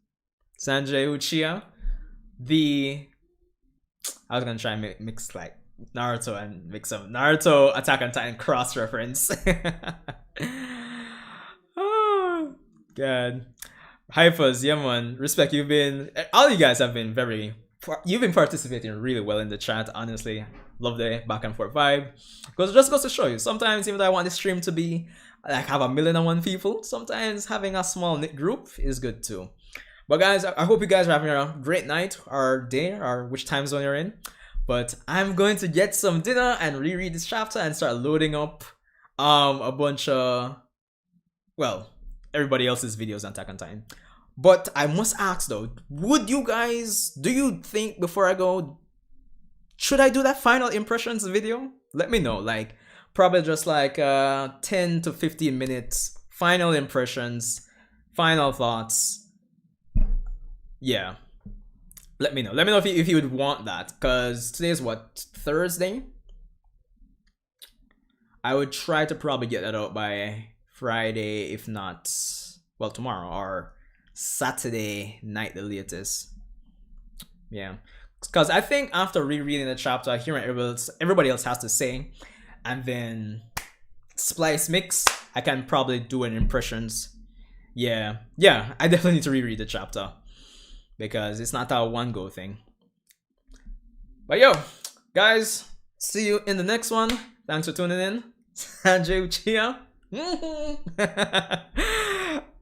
Sanjaeuchiha. I was going to try and mix like Naruto and make some Naruto Attack on Titan cross reference. Oh, God. Hyphas, yeah man, respect. All you guys have been you've been participating really well in the chat, honestly. Love the back and forth vibe. Because it just goes to show you, sometimes even though I want the stream to be like have 1,000,001 people, sometimes having a small knit group is good too. But guys, I hope you guys are having a great night or day or which time zone you're in. But I'm going to get some dinner and reread this chapter and start loading up a bunch of, well, everybody else's videos on Attack on Titan. But I must ask though, do you think before I go, should I do that final impressions video? Let me know, like probably just like 10 to 15 minutes, final impressions, final thoughts. Yeah. Let me know if you would want that, because today's what, Thursday? I would try to probably get that out by Friday, if not, well, tomorrow or Saturday night the latest. Yeah, because I think after rereading the chapter, hearing everybody else has to say, and then splice mix, I can probably do an impressions. Yeah, I definitely need to reread the chapter because it's not a one go thing. But yo, guys, see you in the next one. Thanks for tuning in. Sanjaeuchiha.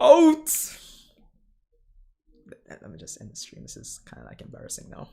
Out. Let me just end the stream. This is kind of like embarrassing now.